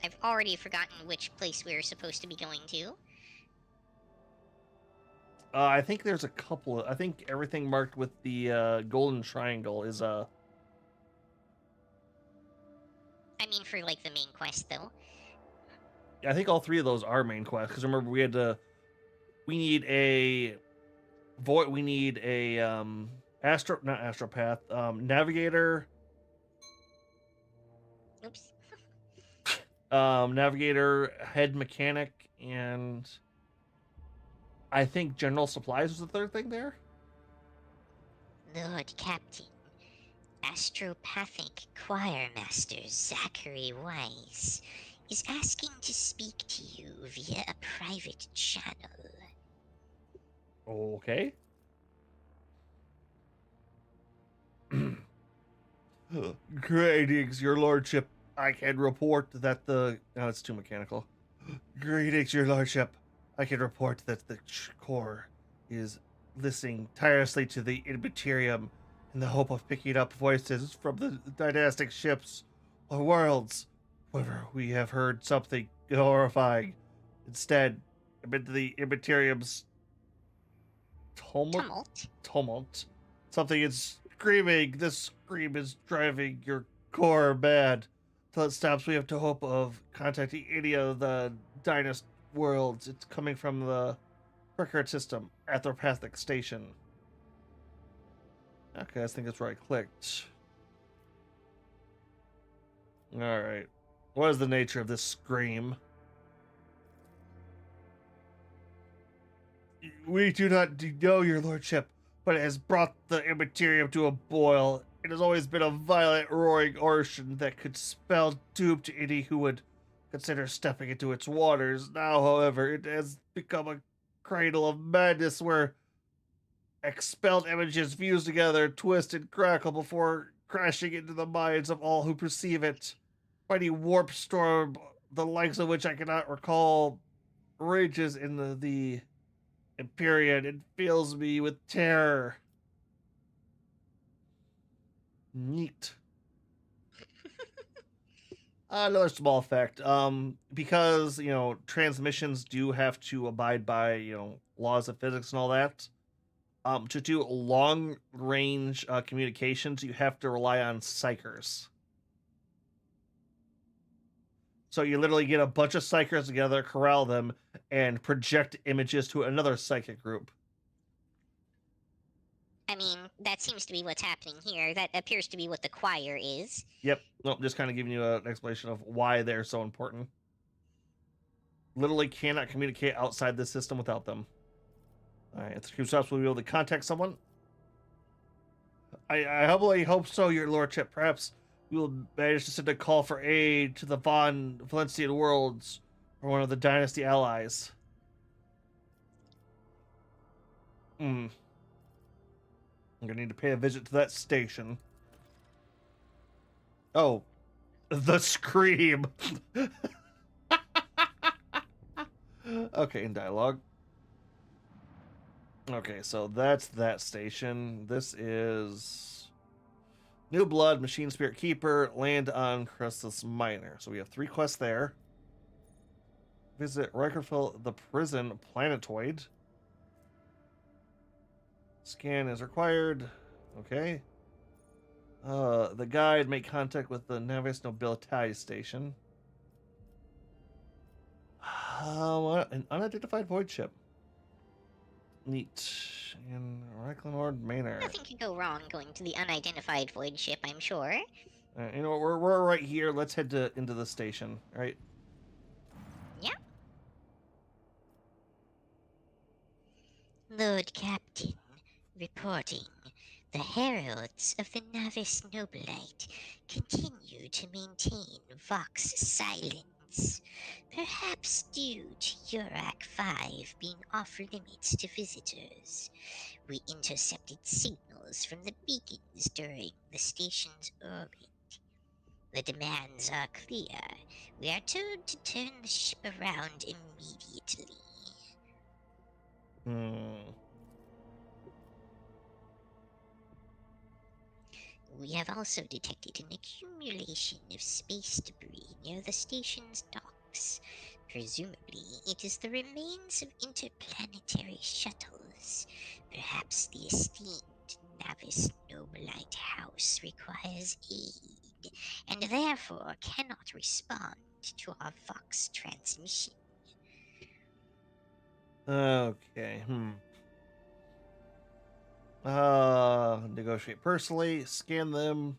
I've already forgotten which place we're supposed to be going to.
I think there's a couple. I think everything marked with the golden triangle is
I mean, for like the main quest, though.
I think all three of those are main quests. Because remember, we need a void. We need a not astropath. Navigator.
Oops.
Navigator, head mechanic, and I think general supplies was the third thing there.
Lord Captain, Astropathic Choir Master Zachary Weiss is asking to speak to you via a private channel.
Okay. Greetings, your lordship. I can report that the... No, it's too mechanical. Greetings, your lordship. I can report that the core is listening tirelessly to the Immaterium in the hope of picking up voices from the dynastic ships or worlds. However, we have heard something horrifying. Instead, amid the Immaterium's tumult, something is screaming. This scream is driving your core mad. Until it stops, we have to hope of contacting any of the dynasty worlds. It's coming from the record system, Anthropathic Station. Okay, I think that's where I clicked. Alright. What is the nature of this scream? We do not know, your lordship, but it has brought the immaterium to a boil. It has always been a violent, roaring ocean that could spell doom to any who would consider stepping into its waters. Now, however, it has become a cradle of madness where expelled images fuse together, twist and crackle before crashing into the minds of all who perceive it. Mighty warp storm, the likes of which I cannot recall, rages in the Empyrean. It fills me with terror. Neat. Another small fact. Because transmissions do have to abide by laws of physics and all that. To do long range communications, you have to rely on psychers. So you literally get a bunch of psychers together, corral them, and project images to another psychic group.
I mean, that seems to be what's happening here. That appears to be what the choir is.
Yep. Nope, just kind of giving you an explanation of why they're so important. Literally cannot communicate outside the system without them. Alright, if the crew stops, we'll be able to contact someone. I humbly hope so, your lordship. Perhaps we will manage to send a call for aid to the Von Valencian worlds or one of the dynasty allies. I'm gonna need to pay a visit to that station. Oh, the scream. Okay, in dialogue. Okay, so that's that station. This is New Blood, Machine Spirit Keeper, land on Crestus Minor. So we have 3 quests there. Visit Rikerville, the prison planetoid. Scan is required. Okay. The guide, make contact with the Navis Nobilitatis station. An unidentified void ship. Neat. In Reichenord Manor.
Nothing could go wrong going to the unidentified void ship, I'm sure.
You know what? We're right here. Let's head into the station, right?
Yeah. Lord Captain, reporting. The heralds of the Navis Nobilite continue to maintain Vox silence, perhaps due to Urak 5 being off limits to visitors. We intercepted signals from the beacons during the station's orbit. The demands are clear. We are told to turn the ship around immediately. We have also detected an accumulation of space debris near the station's docks. Presumably, it is the remains of interplanetary shuttles. Perhaps the esteemed Navis Nobilite House requires aid, and therefore cannot respond to our Vox transmission.
Okay. Negotiate personally, scan them.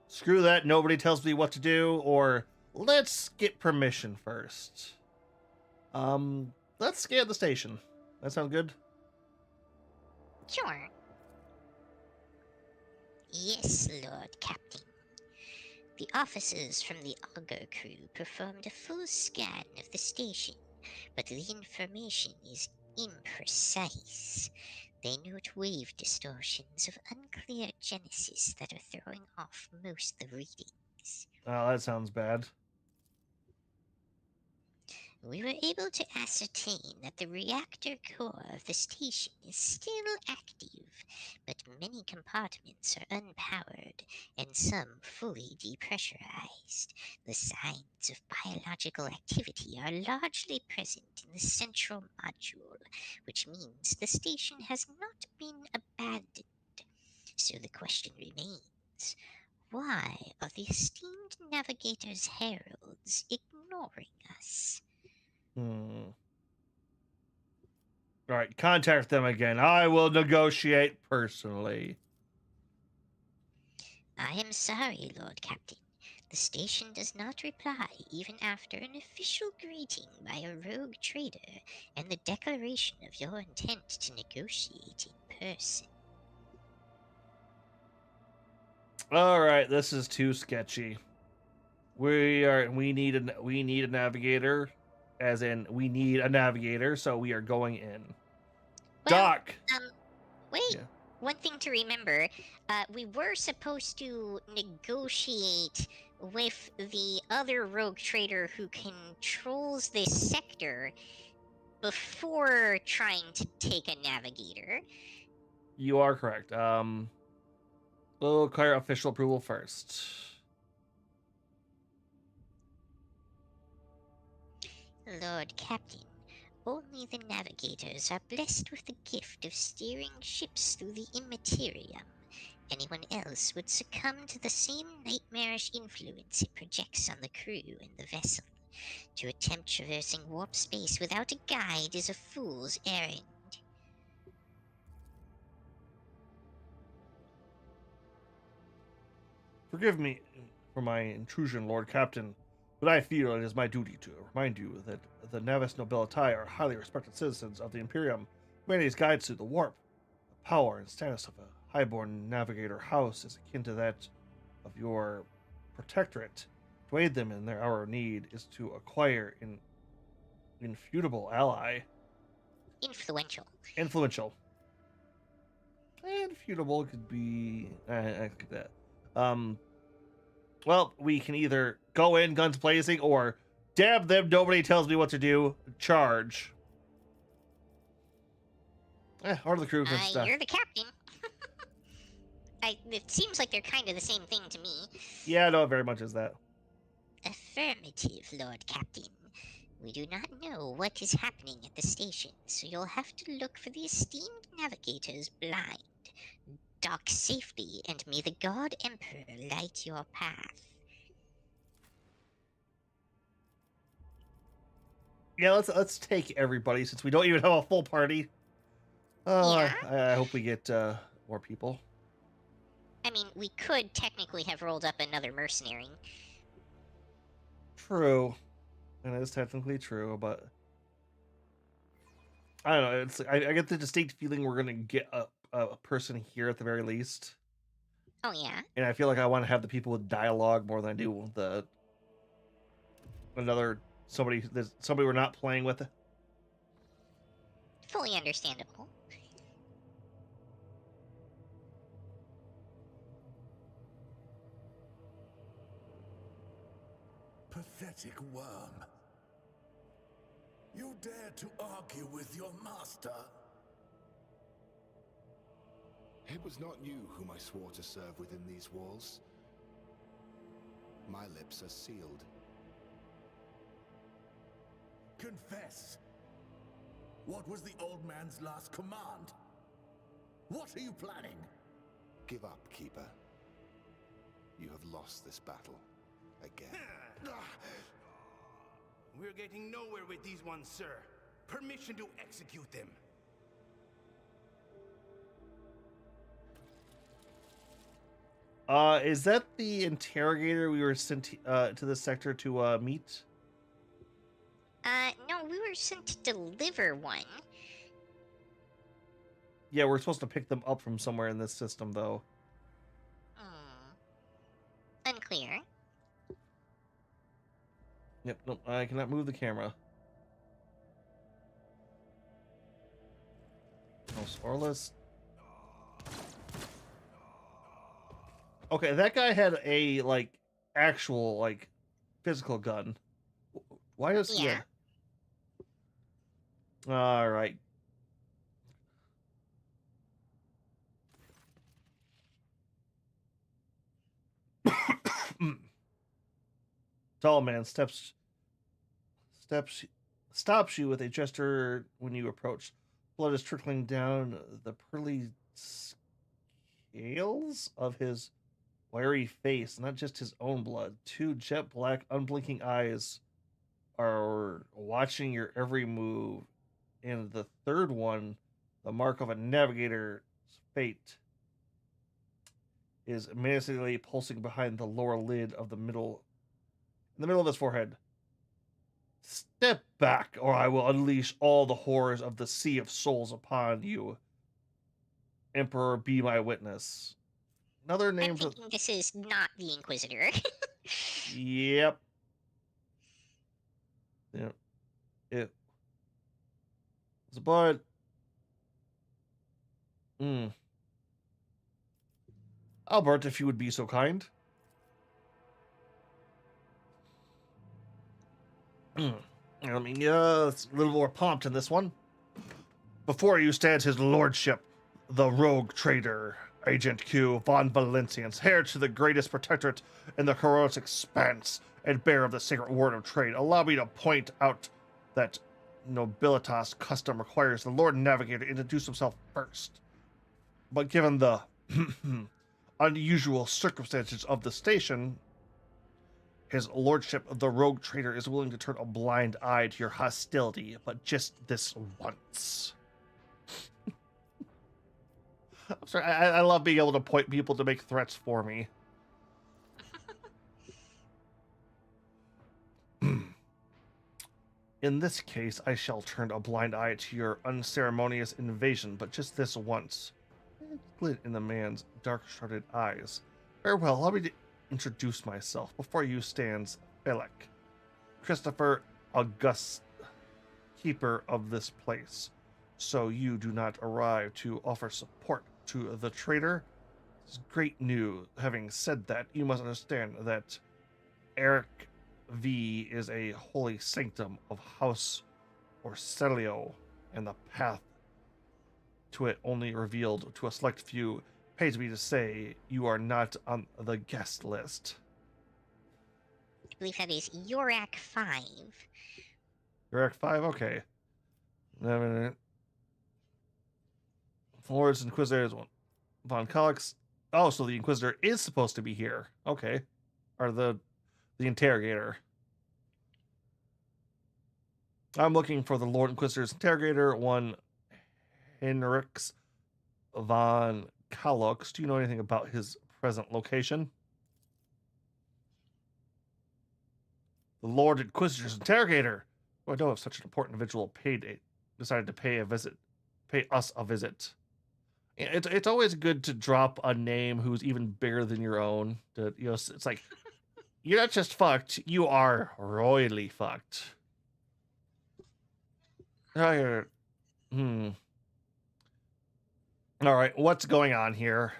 Screw that, nobody tells me what to do, or let's get permission first. Let's scan the station. That sound good?
Sure. Yes, Lord Captain. The officers from the Augur crew performed a full scan of the station, but the information is imprecise. They note wave distortions of unclear genesis that are throwing off most of the readings.
Oh, that sounds bad.
We were able to ascertain that the reactor core of the station is still active, but many compartments are unpowered and some fully depressurized. The signs of biological activity are largely present in the central module, which means the station has not been abandoned. So the question remains, why are the esteemed navigator's heralds ignoring us?
All right, contact them again. I will negotiate personally.
I am sorry, Lord Captain. The station does not reply even after an official greeting by a rogue trader and the declaration of your intent to negotiate in person.
All right, this is too sketchy. We need a navigator, as in we need a navigator, so we are going in.
Well,
Doc.
Wait.
Yeah.
One thing to remember, we were supposed to negotiate with the other rogue trader who controls this sector before trying to take a navigator.
You are correct. We'll require official approval first.
Lord Captain, only the navigators are blessed with the gift of steering ships through the immaterium. Anyone else would succumb to the same nightmarish influence it projects on the crew and the vessel. To attempt traversing warp space without a guide is a fool's errand.
Forgive me for my intrusion, Lord Captain, but I feel it is my duty to remind you that the Navis Nobilitae are highly respected citizens of the Imperium, humanity's guides through the warp. The power and status of a highborn navigator house is akin to that of your protectorate. To aid them in their hour of need is to acquire an infutable ally.
Influential.
Influential. Infutable could be I think that. Well, we can either go in guns blazing or damn them, nobody tells me what to do. Charge. Order the crew and stuff.
You're the captain. It seems like they're kind of the same thing to me.
Yeah, no, it very much is that.
Affirmative, Lord Captain. We do not know what is happening at the station, so you'll have to look for the esteemed navigators blind. Dock safely, and may the God Emperor light your path.
Yeah, let's take everybody since we don't even have a full party.
Yeah.
I hope we get more people.
I mean, we could technically have rolled up another mercenary.
True. And it is technically true, but I don't know. I get the distinct feeling we're gonna get a person here at the very least.
Oh yeah.
And I feel like I want to have the people with dialogue more than I do somebody we're not playing with.
Fully understandable.
Pathetic worm. You dare to argue with your master?
It was not you whom I swore to serve within these walls. My lips are sealed.
Confess. What was the old man's last command? What are you planning?
Give up, Keeper. You have lost this battle. Again.
We're getting nowhere with these ones, sir. Permission to execute them.
Is that the interrogator we were sent to this sector to meet?
No, we were sent to deliver one.
Yeah, we're supposed to pick them up from somewhere in this system, though.
Unclear.
Yep, nope, I cannot move the camera. Orless. Okay, that guy had a, like, actual, like, physical gun. Why does he...
Yeah.
Alright. Tall man stops you with a gesture when you approach. Blood is trickling down the pearly scales of his wiry face, not just his own blood. Two jet black, unblinking eyes are watching your every move. And the third one, the mark of a navigator's fate, is menacingly pulsing behind the lower lid of in the middle of his forehead. Step back, or I will unleash all the horrors of the Sea of Souls upon you. Emperor, be my witness. Another
I'm
name for...
thinking this is not the Inquisitor.
Yep. Yep. But... Albert, if you would be so kind. I mean, it's a little more prompt in this one. Before you stands his lordship, the rogue trader, Agent Q von Valencians, heir to the greatest protectorate in the Corollas expanse and bearer of the sacred word of trade. Allow me to point out that nobilitas custom requires the Lord Navigator to introduce himself first. But given the unusual circumstances of the station, his lordship, the rogue trader, is willing to turn a blind eye to your hostility, but just this once. I'm sorry, I love being able to point people to make threats for me. In this case, I shall turn a blind eye to your unceremonious invasion, but just this once. It glint in the man's dark-shrouded eyes. Very well, allow me to introduce myself. Before you stands Felix, Christopher August, keeper of this place. So you do not arrive to offer support to the traitor? It's great news. Having said that, you must understand that Eric V is a holy sanctum of House Orselio, and the path to it only revealed to a select few. Pays me to say you are not on the guest list.
I believe that is Yorak 5.
Yorak 5? Okay. Lords Inquisitors, Von Collix. Oh, so the Inquisitor is supposed to be here. Okay. Or the interrogator. I'm looking for the Lord Inquisitor's interrogator, one Henriks von Collix. Do you know anything about his present location? The Lord Inquisitor's interrogator. Oh, I know if such an important individual decided to pay us a visit. It's always good to drop a name who's even bigger than your own. It's like, you're not just fucked, you are royally fucked. All right, what's going on here?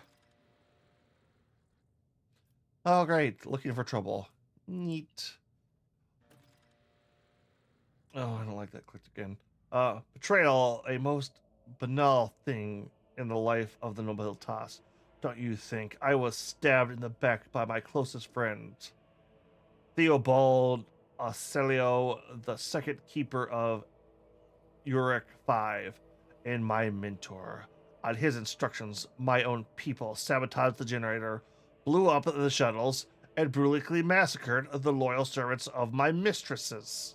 Oh, great, looking for trouble. Neat. Oh, I don't like that. Clicked again. Betrayal, a most banal thing in the life of the nobilitas. Don't you think? I was stabbed in the back by my closest friend, Theobald Arcelio, the second keeper of Uric 5, and my mentor. On his instructions, my own people sabotaged the generator, blew up the shuttles, and brutally massacred the loyal servants of my mistresses.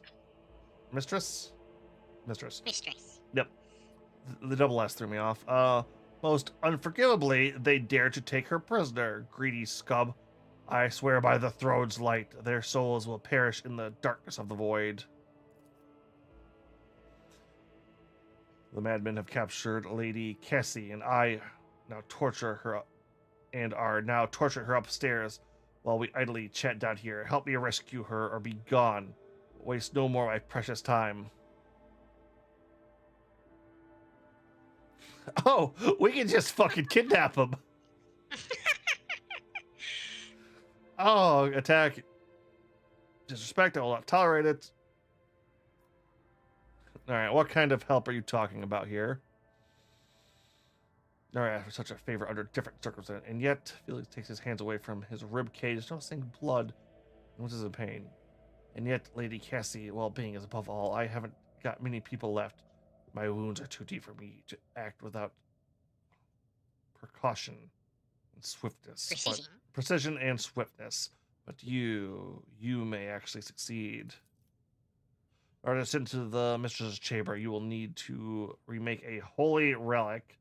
Mistress? Mistress.
Mistress.
Yep. The double S threw me off. Most unforgivably, they dared to take her prisoner, greedy scum. I swear by the throne's light, their souls will perish in the darkness of the void. The madmen have captured Lady Cassie, and I now torture her, and are now torturing her upstairs while we idly chat down here. Help me rescue her or be gone. Waste no more of my precious time. Oh, we can just fucking kidnap him. Oh, attack. Disrespect, I will not tolerate it. Alright, what kind of help are you talking about here? Alright, for such a favor under different circumstances. And yet, Felix takes his hands away from his rib cage, noticing blood, and which is in pain. And yet, Lady Cassie, well-being is above all. I haven't got many people left. My wounds are too deep for me to act without precaution and swiftness.
Precision.
Precision and swiftness. But you may actually succeed. or to into the mistress's chamber, you will need to remake a holy relic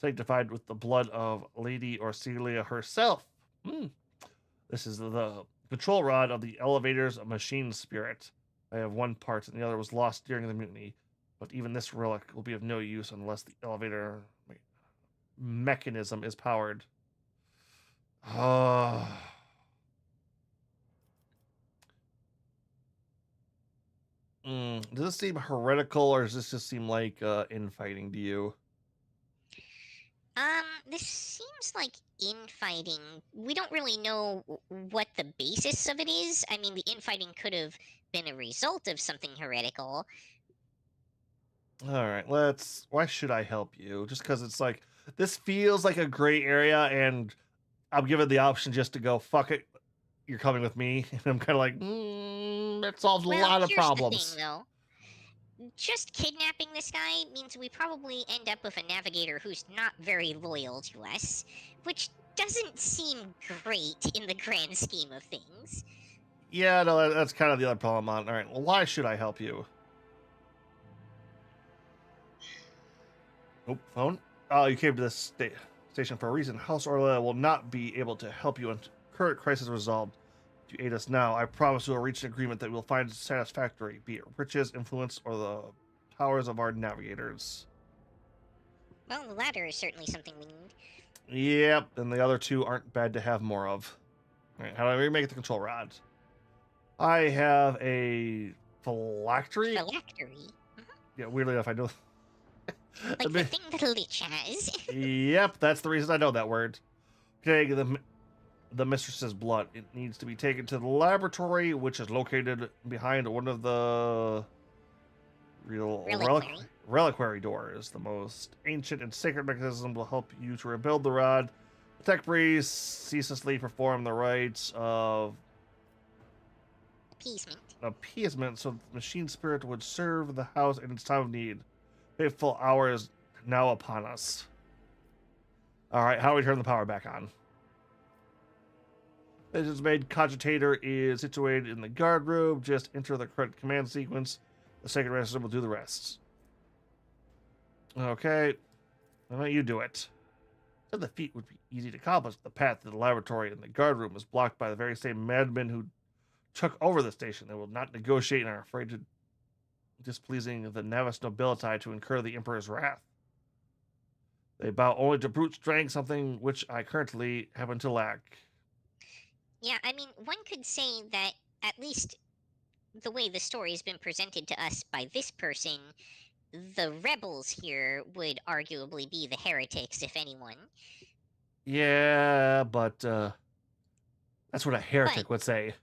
sanctified with the blood of Lady Orcelia herself. Hmm. This is the control rod of the elevator's machine spirit. I have one part, and the other was lost during the mutiny. But even this relic will be of no use unless the elevator mechanism is powered. Oh. Does this seem heretical, or does this just seem like infighting to you?
This seems like infighting. We don't really know what the basis of it is. I mean, the infighting could have been a result of something heretical.
All right, let's. Why should I help you? Just because it's like this feels like a gray area, and I'm given the option just to go fuck it. You're coming with me, and I'm kind of like, that solves a lot of
Here's
problems.
the thing, though. Just kidnapping this guy means we probably end up with a navigator who's not very loyal to us, which doesn't seem great in the grand scheme of things.
Yeah, no, that's kind of the other problem. All right, well, why should I help you? Nope, phone. You came to this station for a reason. House Orla will not be able to help you until current crisis resolved. If you aid us now, I promise we will reach an agreement that we'll find satisfactory, be it riches, influence, or the powers of our navigators.
Well, the latter is certainly something we need.
Yep, and the other two aren't bad to have more of. All right, how do I remake the control rod? I have a phylactery.
Phylactery?
Yeah, weirdly enough, I know.
Like the thing that a lich has.
Yep, that's the reason I know that word. Okay, the mistress's blood. It needs to be taken to the laboratory, which is located behind one of the reliquary doors. The most ancient and sacred mechanism will help you to rebuild the rod. The tech breeze ceaselessly perform the rites of appeasement, so the machine spirit would serve the house in its time of need. Fateful hour is now upon us. All right, how do we turn the power back on? Decisions made. Cogitator is situated in the guard room. Just enter the correct command sequence. The second resident will do the rest. Okay. Why don't you do it? So the feat would be easy to accomplish. The path to the laboratory and the guard room is blocked by the very same madmen who took over the station. They will not negotiate and are afraid to displeasing the Navis nobility to incur the Emperor's wrath. They bow only to brute strength, something which I currently happen to lack.
Yeah, I mean, one could say that at least the way the story has been presented to us by this person, the rebels here would arguably be the heretics, if anyone.
Yeah, but that's what a heretic would say.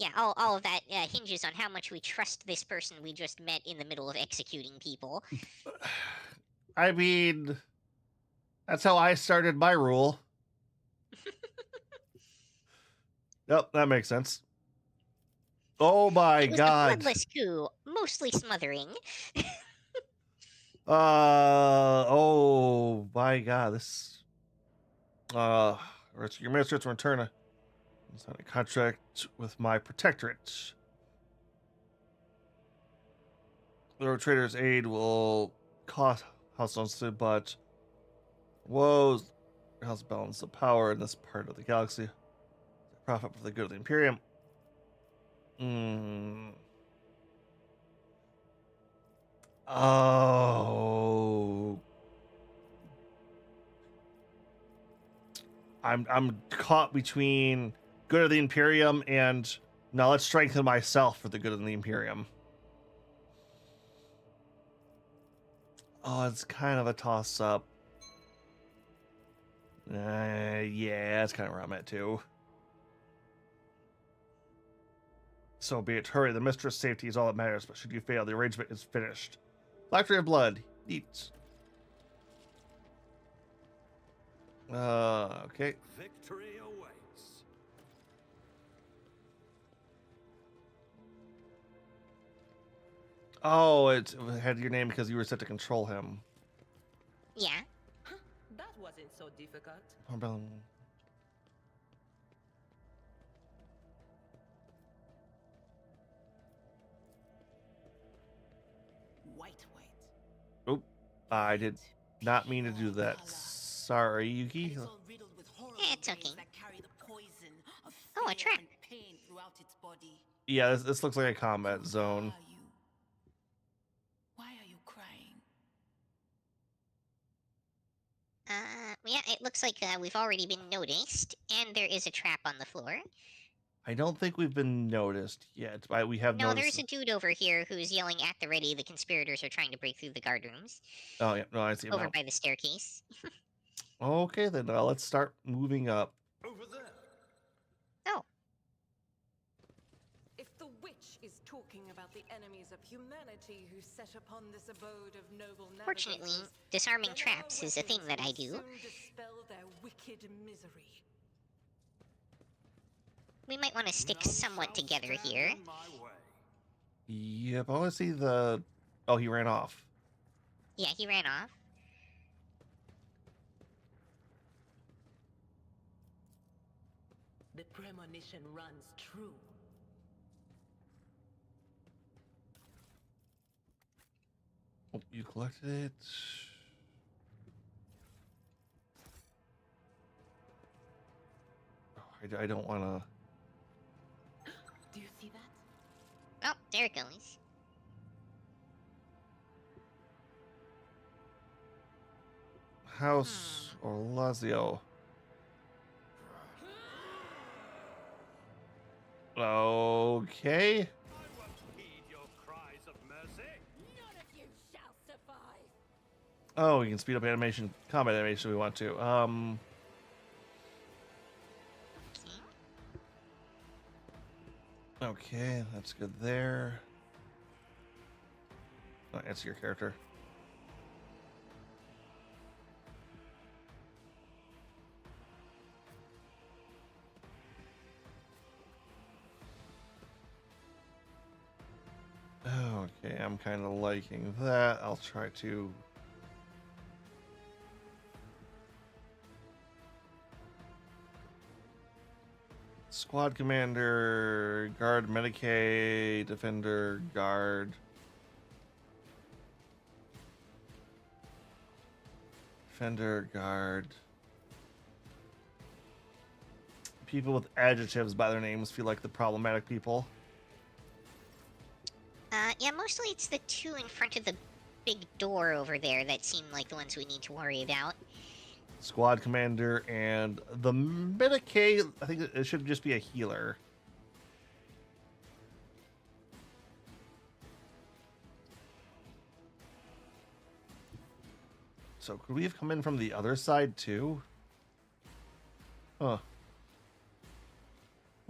Yeah, all of that hinges on how much we trust this person we just met in the middle of executing people.
I mean, that's how I started my rule. Yep, that makes sense. Oh my God.
It was a bloodless coup, mostly smothering.
Oh my God, this your minister to return a contract with my protectorate. The trader's aid will cost house, but woes house balance the power in this part of the galaxy. Profit for the good of the Imperium. Oh, I'm caught between good of the Imperium and now let's strengthen myself for the good of the Imperium. Oh, it's kind of a toss up. Yeah, that's kind of where I'm at too. So be it. Hurry, the mistress' safety is all that matters, but should you fail, the arrangement is finished. Factory of blood. Neat. Okay.
Victory awaits.
Oh, it had your name because you were set to control him.
Yeah.
That wasn't so difficult.
Oop. I did not mean to do that. Sorry, Yuki.
It's okay. Oh, a trap.
Yeah, this looks like a combat zone.
Why are you crying?
Yeah, it looks like we've already been noticed, and there is a trap on the floor.
I don't think we've been noticed yet. We have
No,
noticed.
there's a dude over here who's yelling at the ready. The conspirators are trying to break through the guard rooms.
Oh, yeah. No, I see him
Over
now.
by the staircase.
Okay, then let's start moving up.
Over there.
Oh,
If the witch is talking about the enemies of humanity who set upon this abode of noble
fortunately,
navigators,
disarming
then
traps
our
is a thing that
weapons
I
will
do.
soon dispel their wicked misery.
We might want to stick somewhat together here.
Yep, I want to see the... Oh, he ran off.
Yeah, he ran off.
The premonition runs true.
Oh, you collected it. Oh, I don't want to...
Do you see that?
Oh, there it goes.
House Orlazio. Okay.
I won't heed your cries of mercy.
None of you shall survive.
Oh, we can speed up animation, combat animation if we want to. Okay, that's good there. Oh, answer your character. Okay, I'm kind of liking that. I'll try to... Squad commander, guard, Medicaid, defender, guard. Defender, guard. People with adjectives by their names feel like the problematic people.
Yeah, mostly it's the two in front of the big door over there that seem like the ones we need to worry about.
Squad commander and the Medicaid, I think it should just be a healer. So could we have come in from the other side too? Huh.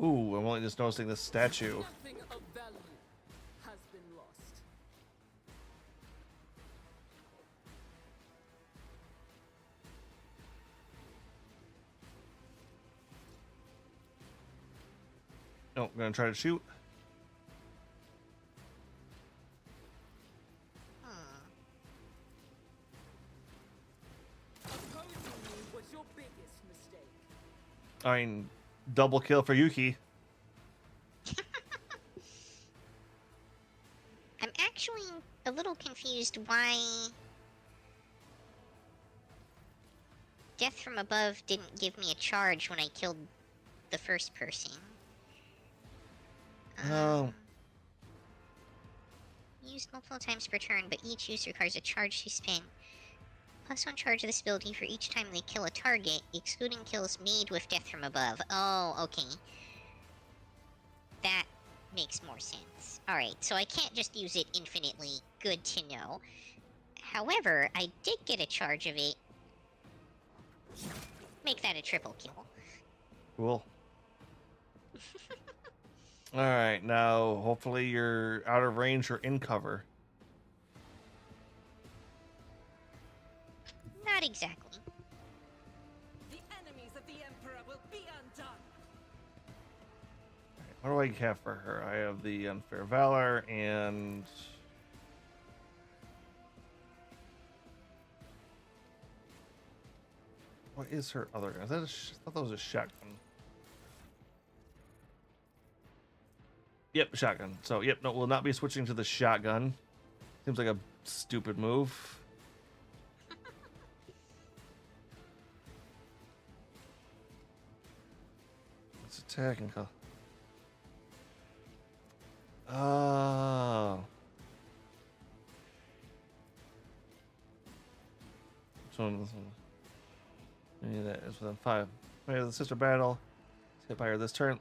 Ooh, I'm only just noticing this statue.
Nothing of value has been lost.
Oh, I'm gonna try to shoot.
Opposing you was your biggest mistake.
I mean, double kill for Yuki.
I'm actually a little confused why Death from Above didn't give me a charge when I killed the first person.
Oh.
Used multiple times per turn, but each use requires a charge to spend. +1 charge of this ability for each time they kill a target, excluding kills made with Death from Above. Oh, okay. That makes more sense. Alright, so I can't just use it infinitely. Good to know. However, I did get a charge of it. Make that a triple kill.
Cool. Alright, now hopefully you're out of range or in cover.
Not exactly.
The enemies of the Emperor will be undone.
What do I have for her? I have the Unfair Valor and... What is her other gun? Is that I thought that was a shotgun. Yep, shotgun. So, yep, no, we'll not be switching to the shotgun. Seems like a stupid move. Let's attack and call. Oh. This one. Maybe that is within 5. Maybe the sister battle. Let's hit by her this turn.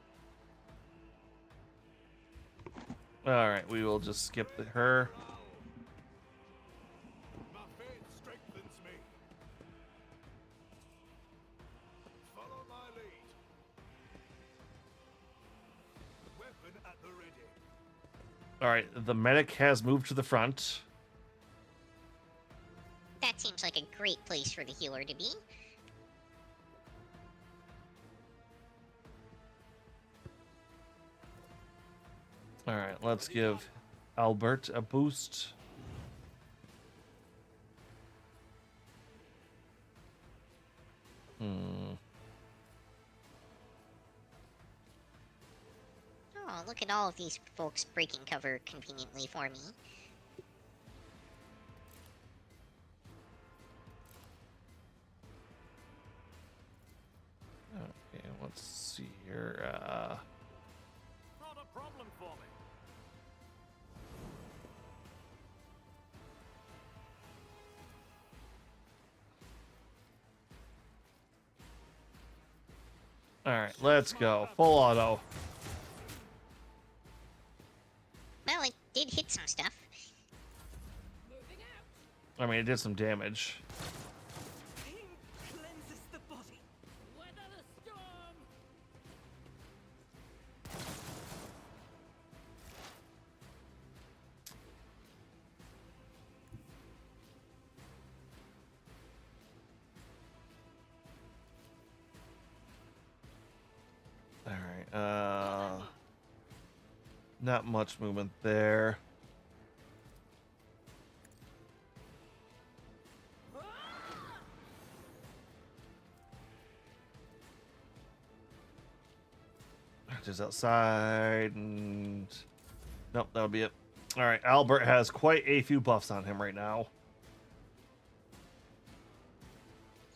Alright, we will just skip her.
My faith strengthens me. Follow my lead. Weapon at the ready.
Alright, the medic has moved to the front.
That seems like a great place for the healer to be.
Alright, let's give Albert a boost.
Oh, look at all of these folks breaking cover conveniently for me.
Okay, let's see here.
Not a problem for me.
Alright, let's go. Full auto.
Well, it did hit some stuff.
I mean, it did some damage.
Cleanses the body. Weather the storm.
Alright, not much movement there. Just outside, and nope, that'll be it. All right, Albert has quite a few buffs on him right now.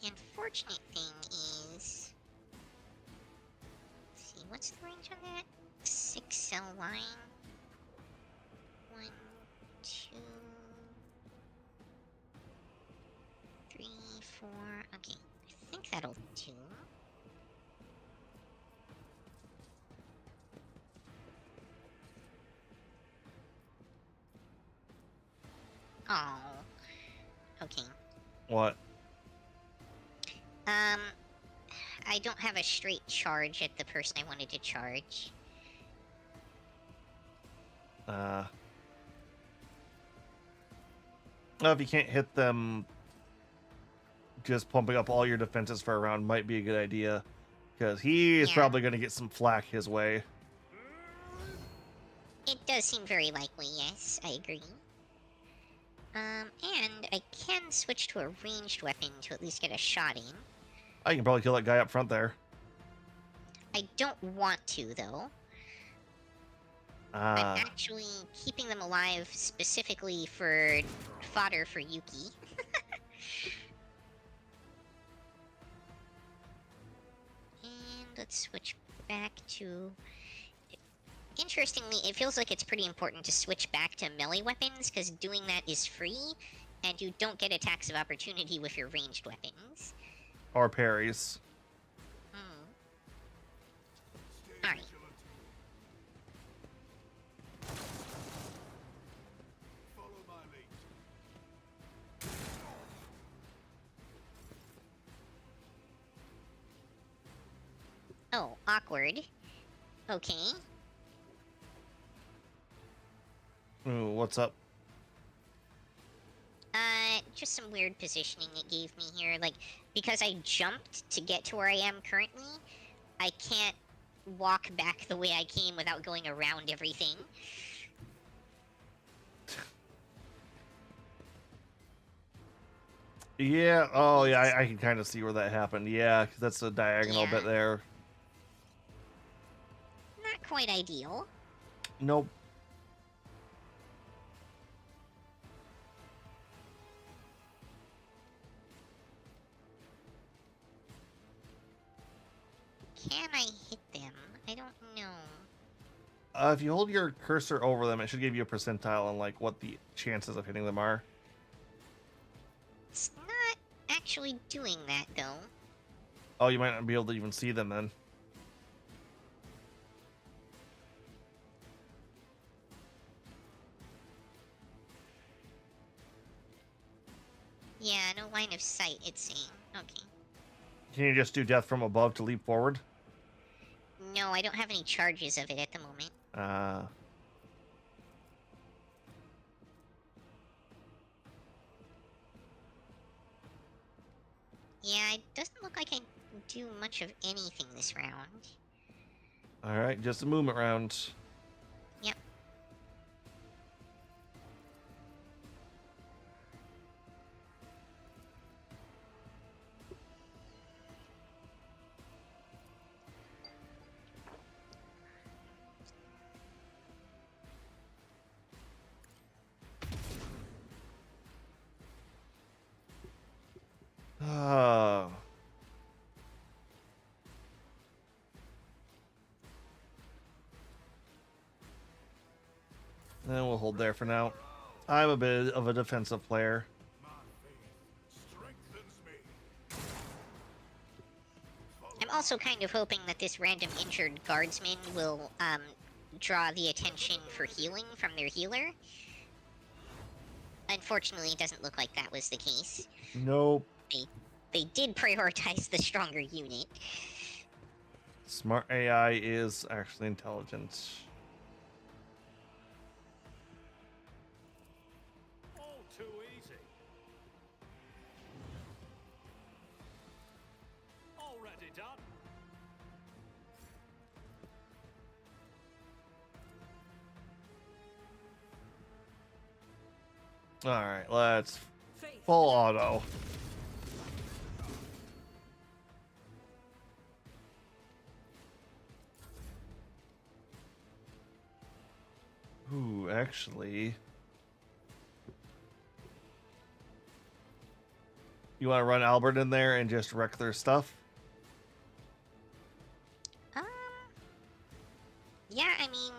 The unfortunate thing is, let's see, what's the range on that? 6 cell line. 1, 2, 3, 4. Okay, I think that'll do. Oh. Okay.
What?
I don't have a straight charge at the person I wanted to charge.
Well, if you can't hit them, just pumping up all your defenses for a round might be a good idea. Because he is
Yeah.
probably going to get some flack his way.
It does seem very likely, yes, I agree. And I can switch to a ranged weapon to at least get a shot in.
I can probably kill that guy up front there.
I don't want to, though. I'm actually keeping them alive specifically for fodder for Yuki. And let's switch back to... Interestingly, it feels like it's pretty important to switch back to melee weapons, because doing that is free, and you don't get attacks of opportunity with your ranged weapons.
Or parries.
Alright.
Follow my lead.
Oh, awkward. Okay.
Ooh, what's up?
Just some weird positioning it gave me here. Like, because I jumped to get to where I am currently, I can't walk back the way I came without going around everything.
Yeah, oh yeah, I can kind of see where that happened. Yeah, 'cause that's a diagonal
Yeah.
bit there.
Not quite ideal.
Nope.
can I hit them? I don't know.
If you hold your cursor over them, it should give you a percentile on like what the chances of hitting them are.
It's not actually doing that, though.
Oh, you might not be able to even see them then.
Yeah, no line of sight, it's saying. Okay.
Can you just do death from above to leap forward?
No, I don't have any charges of it at the moment. Yeah, it doesn't look like I do much of anything this round.
Alright, just a movement round.
Yep.
Then we'll hold there for now. I'm a bit of a defensive player.
I'm also kind of hoping that this random injured guardsman will draw the attention for healing from their healer. Unfortunately, it doesn't look like that was the case.
Nope.
They did prioritize the stronger unit.
Smart AI is actually intelligent.
All too easy. Already done.
Alright, let's
Faith.
full auto. Ooh, actually. You want to run Albert in there and just wreck their stuff?
Yeah, I mean,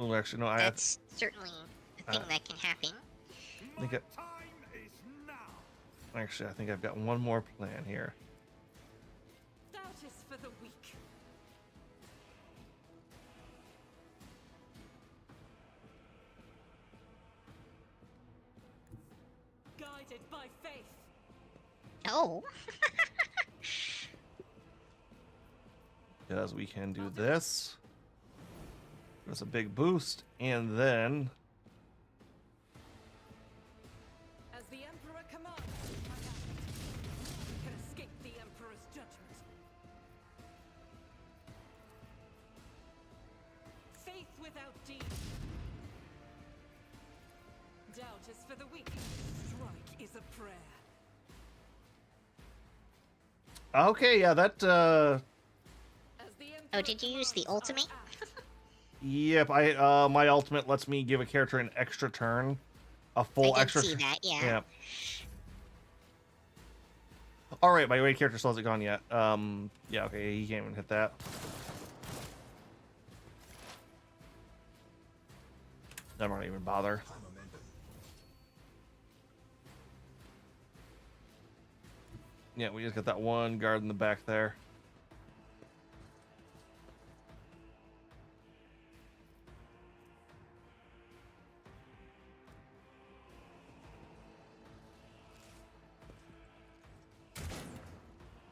Oh, actually, no.
that's certainly a thing that can happen.
I think
Time is now.
actually, I think I've got one more plan here.
Doubt is for the weak. Guided by faith.
Oh.
Because we can do this. That's a big boost, and then
As the Emperor commands, can escape the Emperor's judgment. Faith without deed. Doubt is for the weak. Strike is a prayer.
okay, yeah, that
As the
Oh,
Emperor
did you use the
commands, I
ultimate?
act.
yep, I my ultimate lets me give a character an extra turn, a full
I did
extra.
see that, yeah.
Yep. All right, my raid character still hasn't gone yet. Yeah, okay, he can't even hit that. I'm not even bother. Yeah, we just got that one guard in the back there.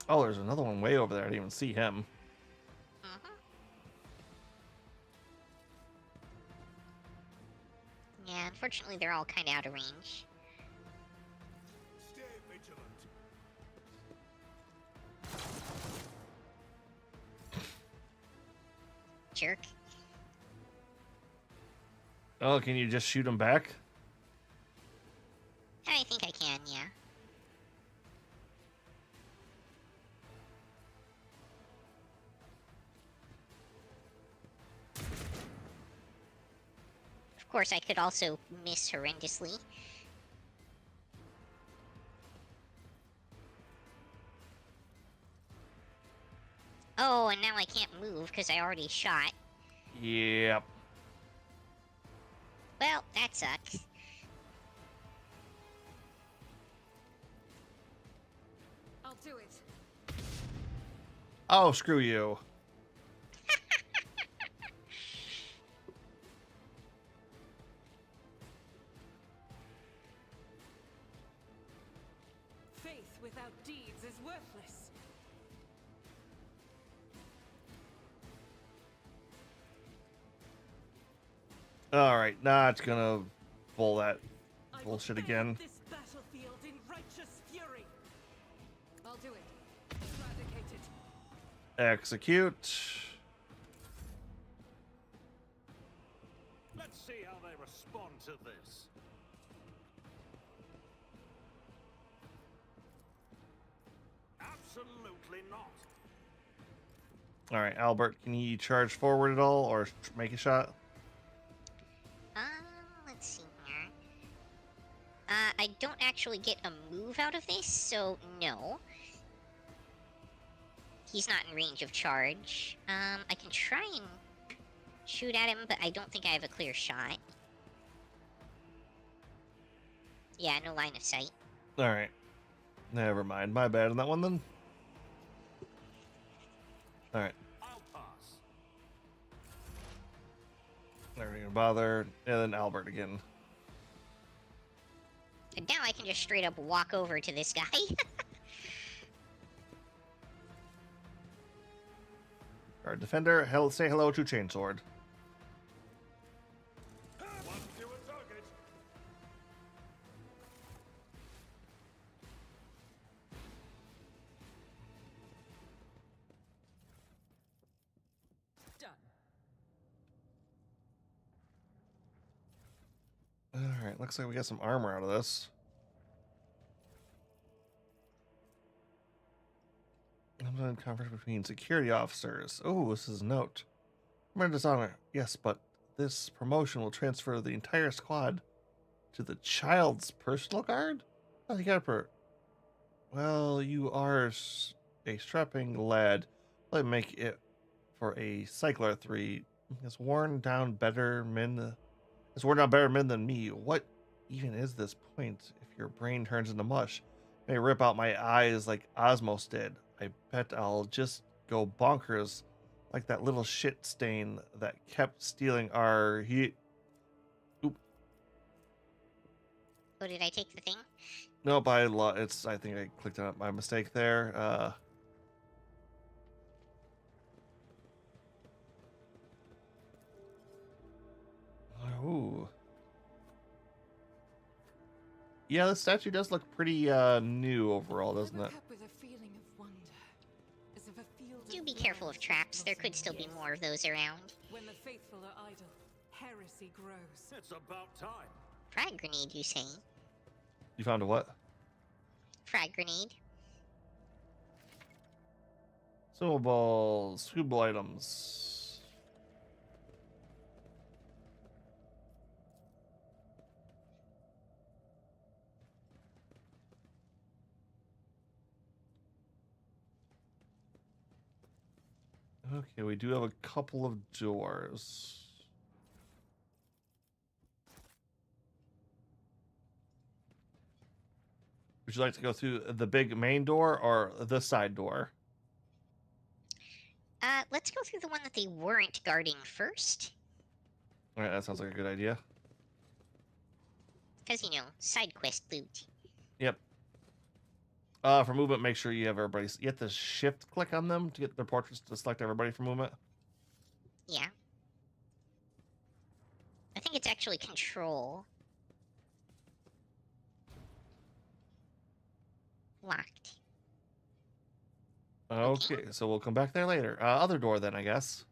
Oh, there's another one way over there. I didn't even see him.
Yeah, unfortunately, they're all kind of out of range.
Stay vigilant.
Jerk.
Oh, can you just shoot him back?
I think I can, yeah. Of course, I could also miss horrendously. Oh, Oh, and now I can't move because I already shot.
Yep.
Well, that sucks.
I'll do it.
Oh, screw you.
Faith without deeds is worthless.
Alright, not gonna pull that
I will
bullshit
bathe
again.
This battlefield in righteous fury.
I'll do it.
Eradicate it.
Execute.
Let's see how they respond to this. Absolutely not.
Alright, Albert, can you charge forward at all or make a shot?
Let's see here. I don't actually get a move out of this, so no. He's not in range of charge. I can try and shoot at him, but I don't think I have a clear shot. Yeah, no line of sight.
Alright. Never mind. My bad on that one then. Alright.
I'll pass.
Never gonna bother. And then Albert again.
And now I can just straight up walk over to this guy.
Our defender, say hello to Chainsword.
One fewer target.
Done.
Alright, looks like we got some armor out of this. I'm in conference between security officers. Oh, this is a note. Tremendous honor. Yes, but this promotion will transfer the entire squad to the child's personal guard? Oh, you got a Well, you are a strapping lad. Let me make it for a cycler 3. It's worn down better men. It's worn down better men than me. What even is this point if your brain turns into mush? It may rip out my eyes like Osmos did. I bet I'll just go bonkers like that little shit stain that kept stealing our heat. Oop.
Oh, did I take the thing?
Nope, I think I clicked on it by mistake there. Ooh. Yeah, the statue does look pretty new overall, doesn't
I
it?
woke up with a feeling of wonder, as if a field
Do
of
be careful of
roses
traps. There could still be
blossomed.
more of those around.
When the faithful are idle, heresy grows.
It's about time.
Frag grenade, you say?
You found a what?
Frag grenade.
Snowballs, scuba items. Okay, we do have a couple of doors. Would you like to go through the big main door or the side door?
Let's go through the one that they weren't guarding first.
All right, that sounds like a good idea.
Because, you know, side quest loot.
Yep. For movement, make sure you have everybody's. You have to shift click on them to get their portraits to select everybody for movement.
Yeah. I think it's actually control. Locked.
Okay, so we'll come back there later. Other door then, I guess.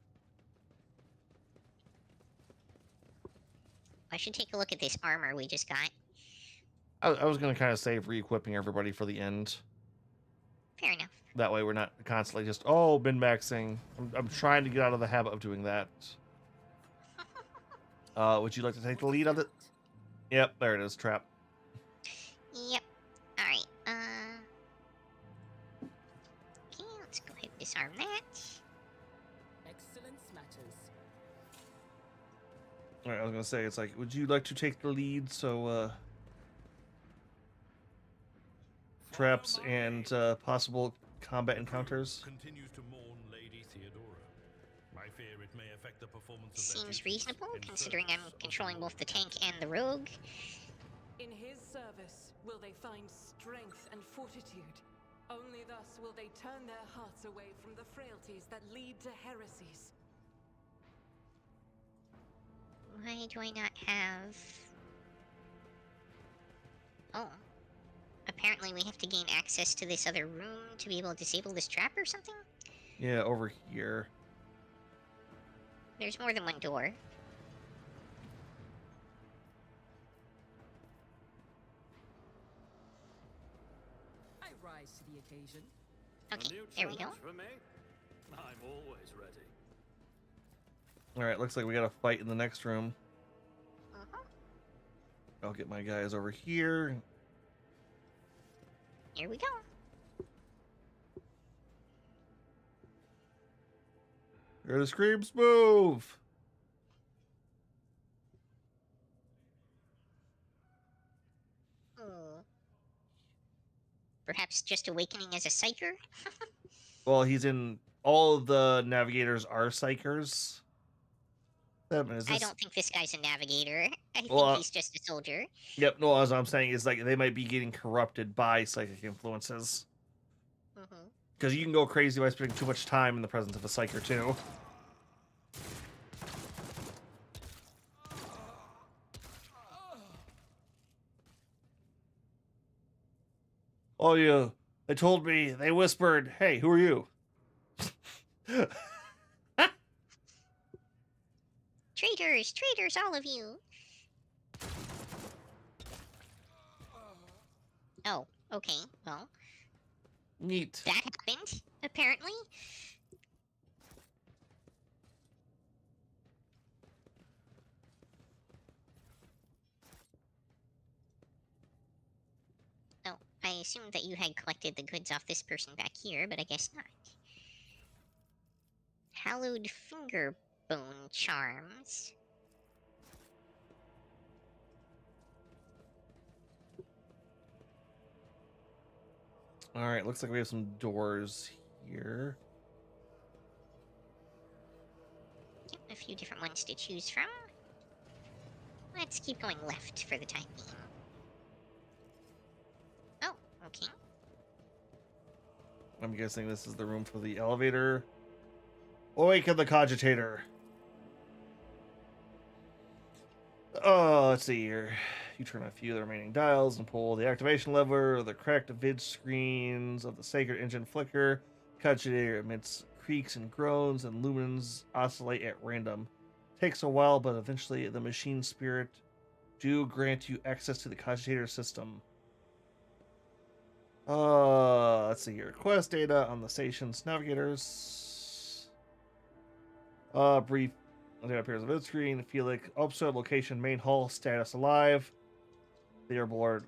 I should take a look at this armor we just got.
I was going to kind of save re-equipping everybody for the end.
Fair enough.
That way we're not constantly just, oh, min-maxing. I'm trying to get out of the habit of doing that. Would you like to take the lead on it? Yep, there it is, trap.
Yep. Alright, okay, let's go ahead and disarm that.
All right, I was gonna say, it's like, would you like to take the lead? So, traps and possible combat encounters.
Continues to mourn Lady Theodora. I fear it may affect the performance of their
Seems
duties
reasonable,
in
considering I'm
service of the
controlling both the
royal
tank and the rogue.
In his service will they find strength and fortitude. Only thus will they turn their hearts away from the frailties that lead to heresies.
Why do I not have... Oh. Apparently we have to gain access to this other room to be able to disable this trap or something?
Yeah, over here.
There's more than one door.
I rise to the occasion.
Okay, there we go.
For me? I'm always ready.
All right, looks like we got a fight in the next room.
Uh-huh.
I'll get my guys over here.
Here we go.
Here the screams move.
Hmm. Perhaps just awakening as a psyker?
Well, he's in. All of the navigators are psychers.
I don't think this guy's a navigator. I think
Well,
he's just a soldier.
Yep. No, as I'm saying is like they might be getting corrupted by psychic influences.
Mm-hmm.
Because you can go crazy by spending too much time in the presence of a psyker too. Oh yeah, they told me. They whispered, "Hey, who are you?"
Traitors! Traitors, all of you! Oh, okay, well,
Neat.
that happened, apparently. Oh, I assumed that you had collected the goods off this person back here, but I guess not. Hallowed finger bone charms.
All right, looks like we have some doors here.
Yep, a few different ones to choose from. Let's keep going left for the time being. Oh, okay.
I'm guessing this is the room for the elevator. Awaken the cogitator. Oh, let's see here. You turn a few of the remaining dials and pull the activation lever. The cracked vid screens of the sacred engine flicker. Cogitator emits creaks and groans, and lumens oscillate at random. Takes a while, but eventually the machine spirit do grant you access to the cogitator system. Let's see here. Quest data on the station's navigators. Brief. There appears on the screen. Felix, Upside, location, main hall, status alive. Leaderboard.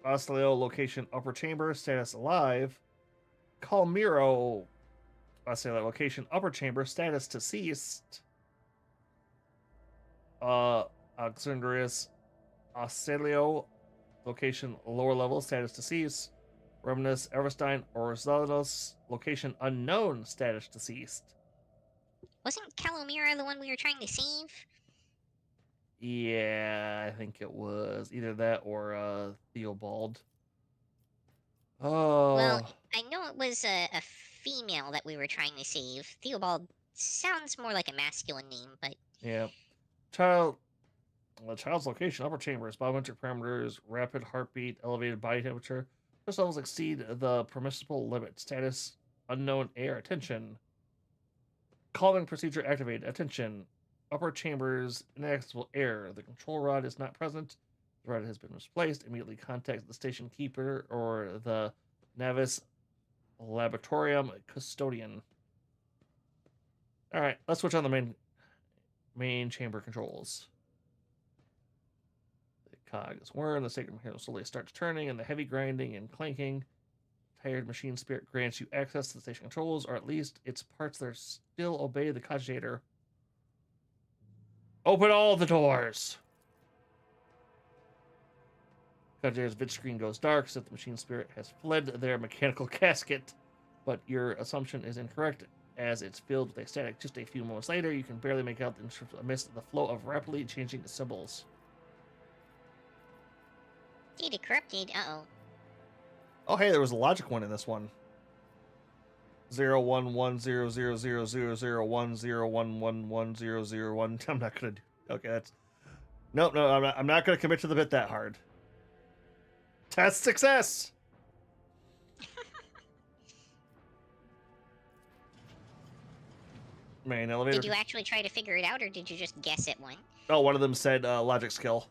Oscilleo, location, upper chamber, status alive. Calmiro, Oscilleo, location, upper chamber, status deceased. Oxandrius, Oscilleo, location, lower level, status deceased. Remnus, Everstein, Orzanos, location, unknown, status deceased.
Wasn't Calomira the one we were trying to save?
Yeah, I think it was either that or Theobald. Oh.
Well, I know it was a female that we were trying to save. Theobald sounds more like a masculine name, but...
Yeah. Child's location, upper chambers, biometric parameters, rapid heartbeat, elevated body temperature. Those levels exceed the permissible limit. Status, unknown air. Attention. Calming procedure activated. Attention. Upper chambers, inaccessible air. The control rod is not present. The rod has been misplaced. Immediately contact the station keeper or the Navis Laboratorium custodian. All right, let's switch on the main chamber controls. The cog is worn. The sacred material slowly starts turning, and the heavy grinding and clanking. Tired machine spirit grants you access to the station controls, or at least its parts that still obey the cogitator. Open all the doors. Kajar's vid screen goes dark, so that the machine spirit has fled their mechanical casket. But your assumption is incorrect, as it's filled with a static. Just a few moments later, you can barely make out the inscription amidst the flow of rapidly changing symbols.
Data corrupted. Uh-oh.
Oh, hey, there was a logic one in this one. 011000001010101. I'm not gonna do. Okay, that's. Nope, no, I'm not gonna commit to the bit that hard. Test success. Main elevator.
Did you actually try to figure it out, or did you just guess at one?
Oh, one of them said logic skill.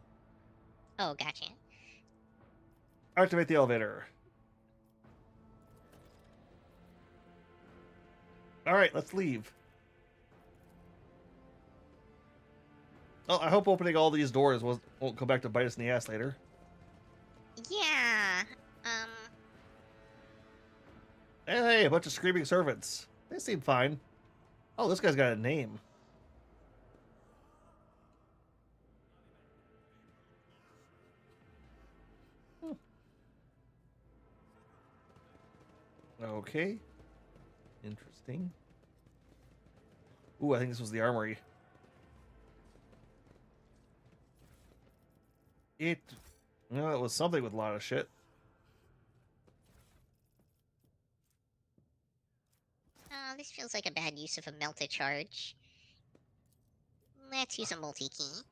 Oh, gotcha.
Activate the elevator. All right, let's leave. Oh, I hope opening all these doors won't come back to bite us in the ass later.
Yeah.
Hey, a bunch of screaming servants. They seem fine. Oh, this guy's got a name. Okay. Interesting. Ooh, I think this was the armory. It was something with a lot of shit.
Oh, this feels like a bad use of a melta-charge. Let's use a multi-key.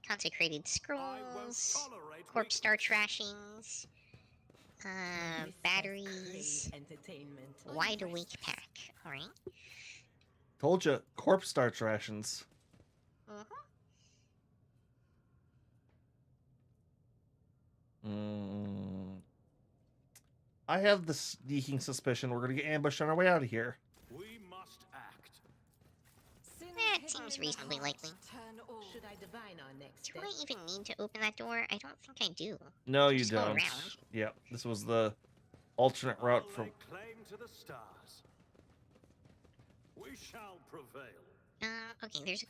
Consecrated scrolls, corpse starch rations, batteries, wide awake pack. All right.
Told you, corpse starch rations. I have the sneaking suspicion we're gonna get ambushed on our way out of here.
We must act.
That seems reasonably likely.
Should I divine our next
Do I even need to open that door? I don't think I do.
No, you
Just go
don't.
around.
Yep, this was the alternate route from.
Claim to the stars. We shall prevail.
Okay, there's.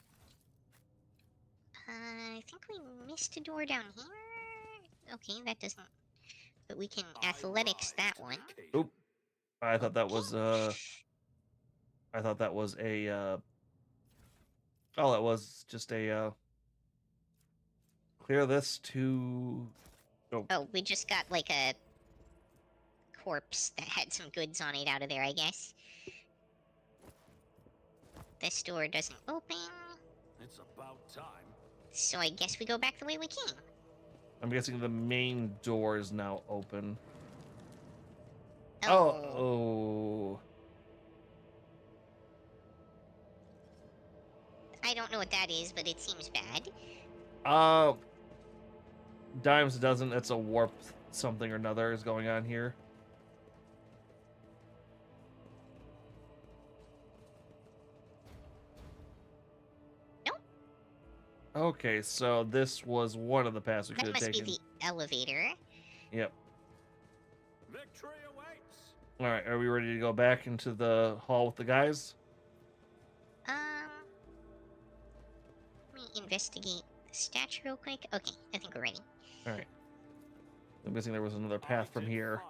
I think we missed a door down here. Okay, that doesn't. But we can athletics that one.
Oop! I thought that was I thought that was a. Oh, that was just a. Clear this to.
Oh, we just got like a corpse that had some goods on it out of there, I guess. This door doesn't open.
It's about time.
So I guess we go back the way we came.
I'm guessing the main door is now open.
Oh.
Oh.
I don't know what that is, but it seems bad.
Dimes doesn't. It's a warp something or another is going on here.
Nope.
Okay, so this was one of the paths we could
That
have
must
taken.
be the elevator.
Yep.
Victory awaits.
All right, are we ready to go back into the hall with the guys?
Let me investigate the statue real quick. Okay, I think we're ready.
All right. I'm guessing there was another path from here.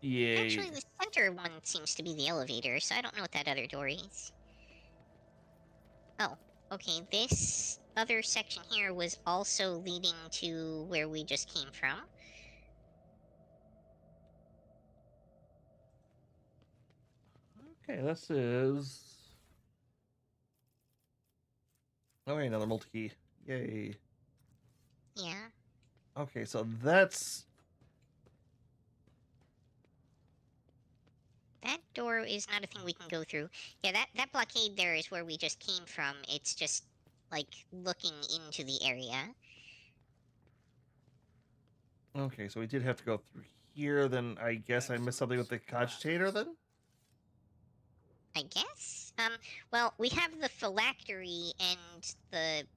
Yay.
Actually, the center one seems to be the elevator, so I don't know what that other door is. Oh, okay, this other section here was also leading to where we just came from.
Okay, this is. Oh, wait, another multi-key. Yay.
Yeah.
Okay, so that's.
That door is not a thing we can go through. Yeah, that blockade there is where we just came from. It's just, like, looking into the area.
Okay, so we did have to go through here. Then I guess I missed something with the cogitator then?
I guess? Well, we have the phylactery and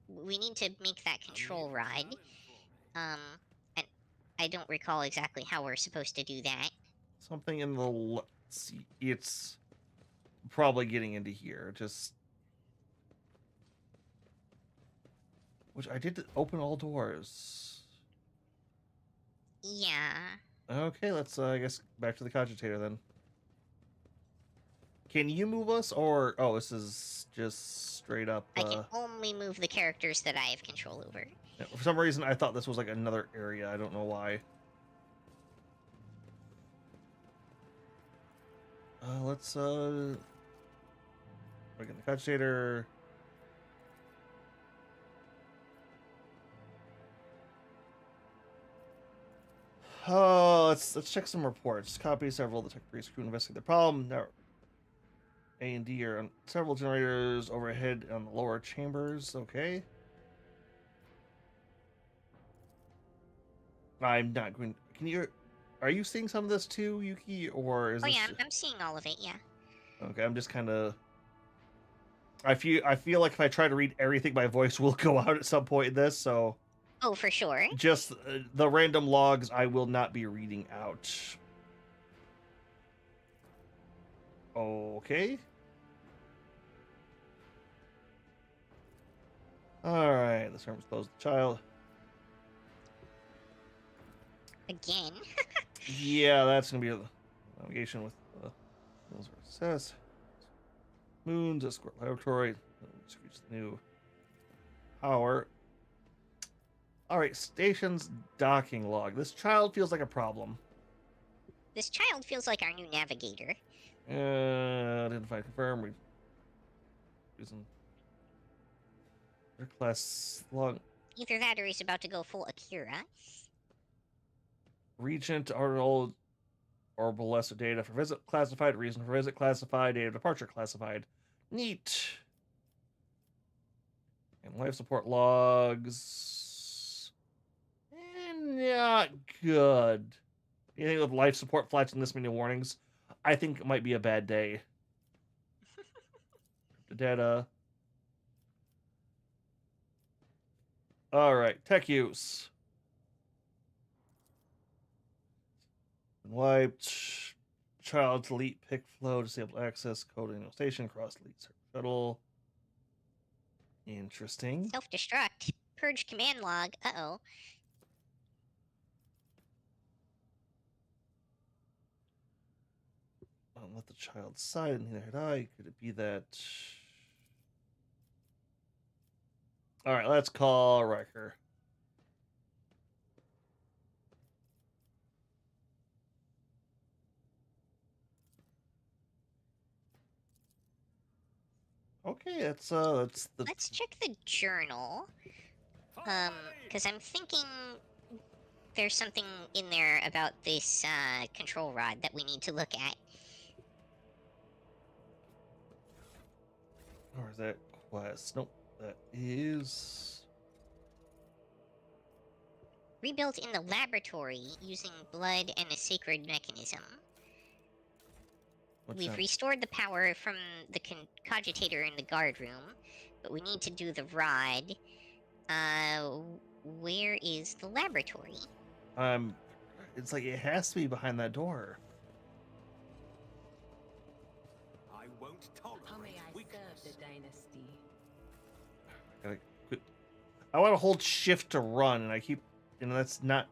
we need to make that control rod. And I don't recall exactly how we're supposed to do that.
Something in the... Let's see. It's probably getting into here. Just... Which I did open all doors.
Yeah.
Okay, let's, I guess, back to the cogitator then. Can you move us, or... Oh, this is just straight up...
I can only move the characters that I have control over.
Yeah, for some reason, I thought this was like another area. I don't know why. Let's, look at the cogitator. Let's check some reports. Copy several of the tech priest crew investigate the problem. Now, A and D are on several generators overhead on the lower chambers. Okay. I'm not going. Can you? Are you seeing some of this too, Yuki, or is
Oh
this...
yeah, I'm seeing all of it. Yeah.
Okay, I'm just kind of... I feel like if I try to read everything, my voice will go out at some point in this, so...
Oh, for sure.
Just the random logs I will not be reading out. Okay. Alright, this room is closed. Child.
Again.
Yeah, that's going to be a navigation with success. Moons, escort laboratory. Let's reach the new power. Alright, station's docking log. This child feels like a problem.
This child feels like our new navigator.
Identify, confirm. Using their class log.
Either that or he's about to go full Akira.
Regent, orbital lesser data for visit classified. Reason for visit classified. Date of departure classified. Neat. And life support logs. Not good. Anything with life support flights and this many warnings, I think it might be a bad day. The data. Alright, tech use. Wiped. Child delete pick flow, disable access, coding no station, cross delete shuttle. Interesting.
Self-destruct. Purge command log. Uh-oh.
Let the child side, neither had I. Could it be that? Alright, let's call Riker. Okay, that's the...
Let's check the journal. Because I'm thinking there's something in there about this, control rod that we need to look at.
Or is that quest? Nope, that is...
Rebuilt in the laboratory using blood and a sacred mechanism. We've restored the power from the cogitator in the guard room, but we need to do the rod. Where is the laboratory?
It's like it has to be behind that door.
I won't tolerate
How may I
weakness.
serve the dynasty?
I want to hold shift to run, and I keep... that's not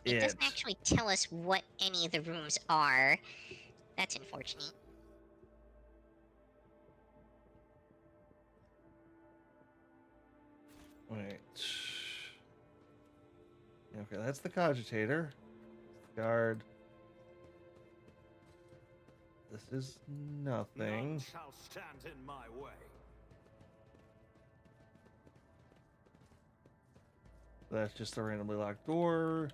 It doesn't actually tell us what any of the rooms are. That's unfortunate.
Wait. Okay, that's the cogitator. Guard. This is nothing.
None shall stand in my way.
That's just a randomly locked door.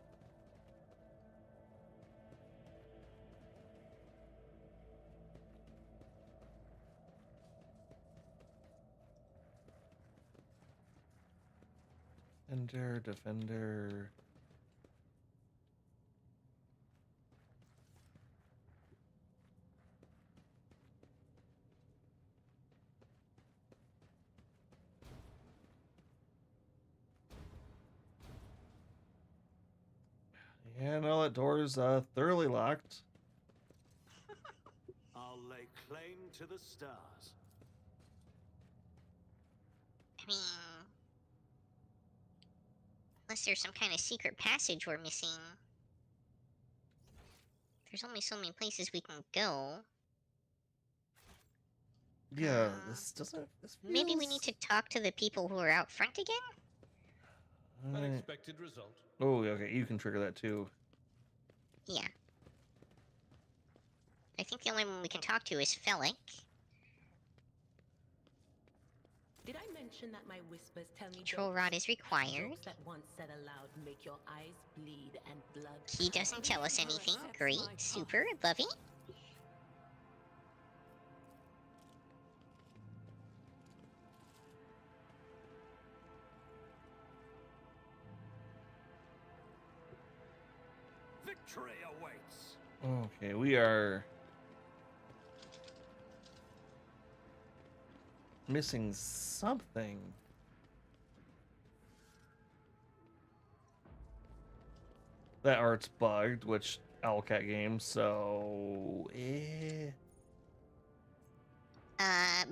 Defender. Yeah, no, that door's thoroughly locked.
I'll lay claim to the stars.
I mean, unless there's some kind of secret passage we're missing. There's only so many places we can go.
Yeah, this doesn't. This
Maybe we
feels-
need to talk to the people who are out front again?
Unexpected result.
Oh, okay, you can trigger that too.
Yeah. I think the only one we can talk to is Felic.
Did I mention that my whispers tell me
Control
jokes?
rod is required.
Jokes that once said aloud make your eyes bleed and blood.
He doesn't tell us anything. Great. Super. Love it.
Victory awaits.
Okay, we are missing something. That art's bugged, which Owlcat game, so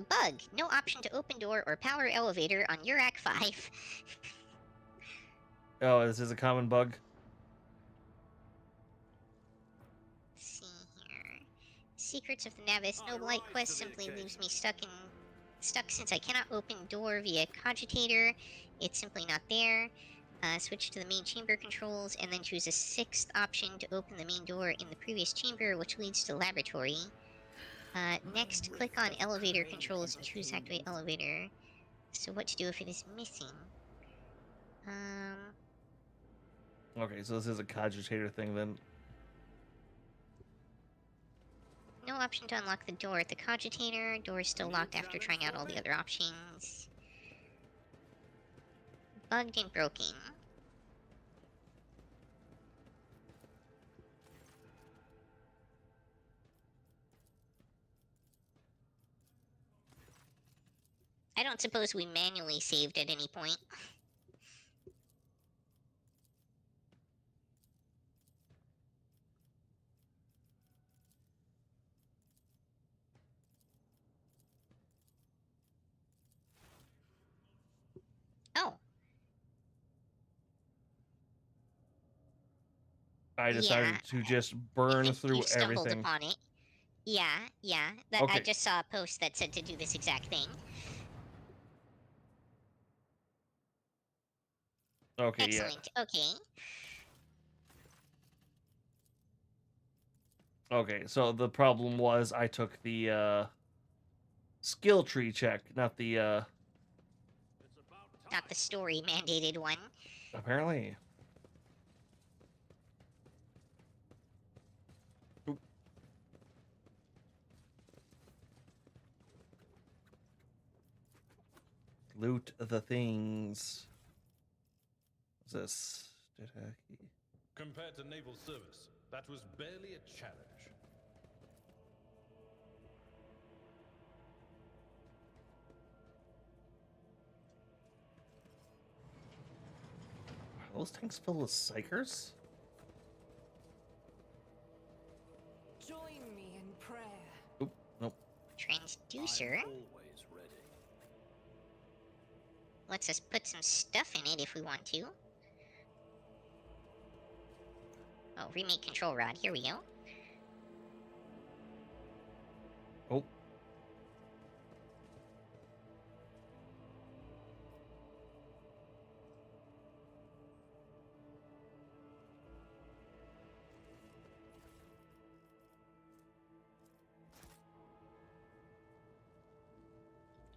Bug. No option to open door or power elevator on Urak 5.
Oh, this is a common bug.
See here. Secrets of the Navis. No light quest simply leaves me stuck since I cannot open door via cogitator. It's simply not there. Switch to the main chamber controls and then choose a 6th option to open the main door in the previous chamber, which leads to laboratory. Next, click on elevator controls and choose activate elevator. So what to do if it is missing?
Okay, so this is a cogitator thing then.
No option to unlock the door at the cogitator. Door is still locked after trying out all the other options. Bugged and broken. I don't suppose we manually saved at any point. Oh.
I decided to just burn through
You stumbled
everything.
upon it. Yeah. I
Okay.
just saw a post that said to do this exact thing.
Okay,
Excellent. Okay.
yeah. Okay, so the problem was I took the skill tree check, not the
Not the story mandated one.
apparently. Oop. Loot the things. What's this?
Compared to naval service, that was barely a challenge.
Are those tanks filled with psychers?
Join me in prayer.
Oop, nope.
Transducer.
I'm always ready.
Lets us put some stuff in it if we want to. Oh, remake control rod. Here we go.
Oh.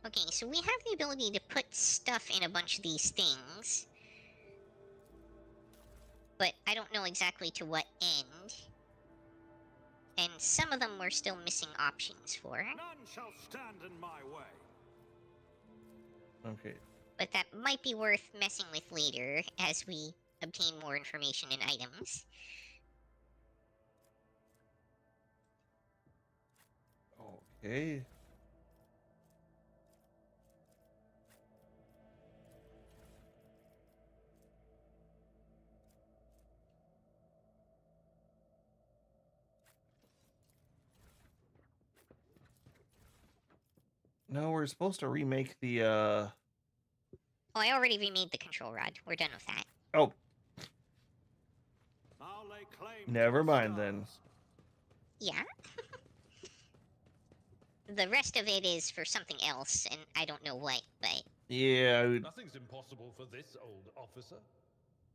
Okay, so we have the ability to put stuff in a bunch of these things. But I don't know exactly to what end. And some of them we're still missing options for.
None shall stand in my way.
Okay.
But that might be worth messing with later as we obtain more information and items.
Okay. No, we're supposed to remake the,
Oh, I already remade the control rod. We're done with that.
Oh,
I'll lay claim to
never
the
mind then.
stars.
Yeah. The rest of it is for something else, and I don't know what, but...
Yeah,
Nothing's impossible for this old officer.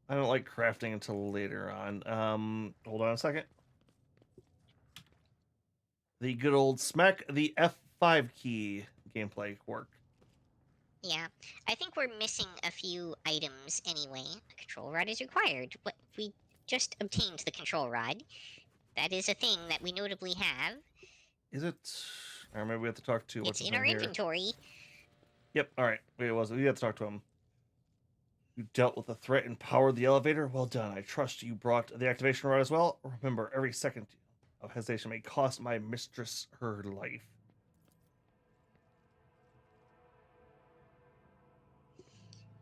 I don't like crafting until later on. Hold on a second. The good old smack the F5 key gameplay work.
Yeah, I think we're missing a few items anyway. A control rod is required. What we just obtained the control rod. That is a thing that we notably have.
Is it? Or maybe we have to talk to what's
It's
his
in our
name here.
inventory.
Yep. All right. Wait, it was. We have to talk to him. You dealt with the threat and powered the elevator. Well done. I trust you brought the activation rod as well. Remember, every second of hesitation may cost my mistress her life.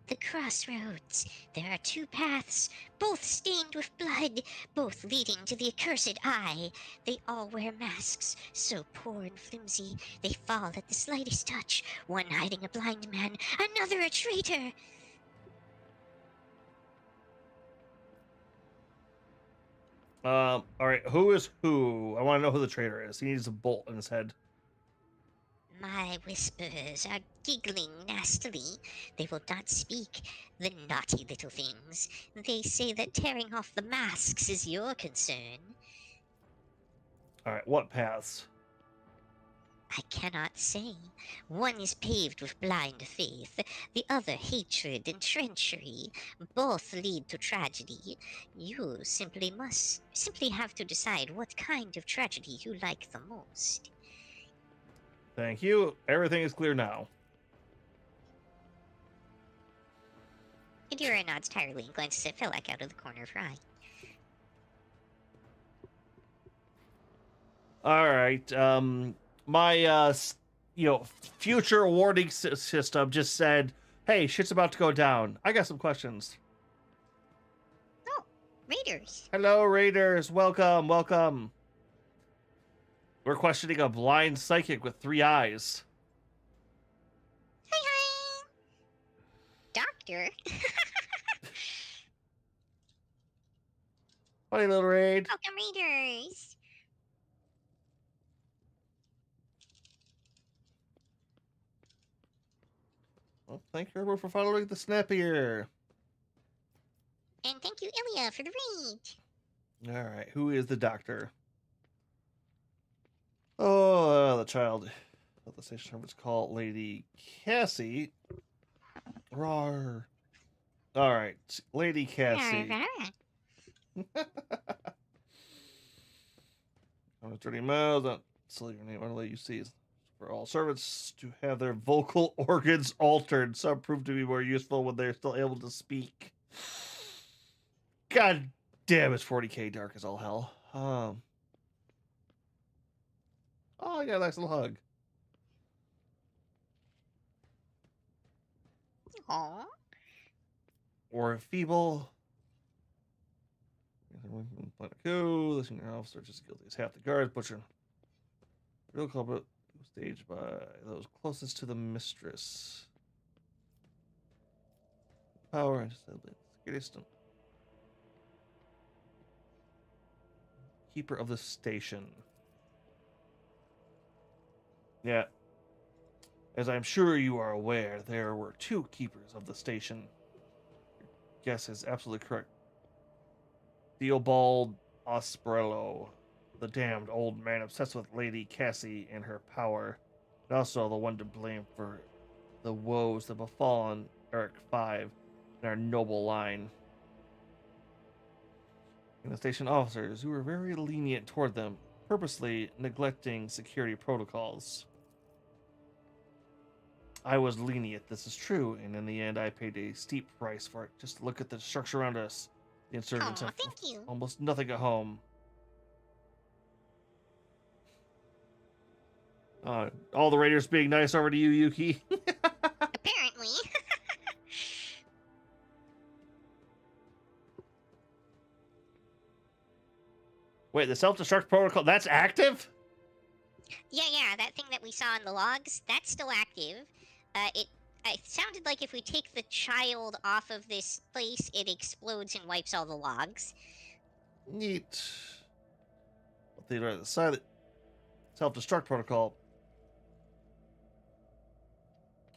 The crossroads. There are two paths, both stained with blood, both leading to the accursed eye. They all wear masks, so poor and flimsy, they fall at the slightest touch, one hiding a blind man, another a traitor.
All right. Who is who? I want to know who the traitor is. He needs a bolt in his head.
My whispers are giggling nastily. They will not speak, the naughty little things. They say that tearing off the masks is your concern.
All right. What paths?
I cannot say. One is paved with blind faith, the other hatred and treachery. Both lead to tragedy. You simply have to decide what kind of tragedy you like the most.
Thank you. Everything is clear now.
Adira nods tiredly and glances at Felak out of the corner of her eye.
All right. My future warning system just said, "Hey, shit's about to go down." I got some questions.
Oh, Raiders.
Hello, Raiders. Welcome, welcome. We're questioning a blind psychic with 3 eyes.
Hi. Doctor.
Funny little raid.
Welcome, Raiders.
Well, thank you everyone for following the Snappier.
And thank you, Ilya, for the raid.
All right, who is the doctor? Oh, the child of the station service called Lady Cassie. Rawr. All right, Lady Cassie. On 30 miles, don't silly your name. I'll let you see. For all servants to have their vocal organs altered. Some prove to be more useful when they're still able to speak. God damn, it's 40k dark as all hell. Oh, I got a nice little hug.
Aww.
Or feeble. Go. The senior officer just guilty as half the guards. Butcher. Real culprit was staged by those closest to the mistress. Power and distant. Keeper of the station. Yeah. As I'm sure you are aware, there were 2 keepers of the station. Your guess is absolutely correct. Theobald Osprello, the damned old man obsessed with Lady Cassie and her power, and also the one to blame for the woes that befallen Eric V and our noble line. And the station officers who were very lenient toward them, purposely neglecting security protocols. I was lenient, this is true, and in the end I paid a steep price for it. Just look at the structure around us. The insurgents have
Thank you.
almost nothing at home. All the raiders being nice over to you, Yuki.
Apparently.
Wait, the self-destruct protocol, that's active?
Yeah, yeah, that thing that we saw in the logs, that's still active. It sounded like if we take the child off of this place, it explodes and wipes all the logs.
Neat. But they right decided self-destruct protocol,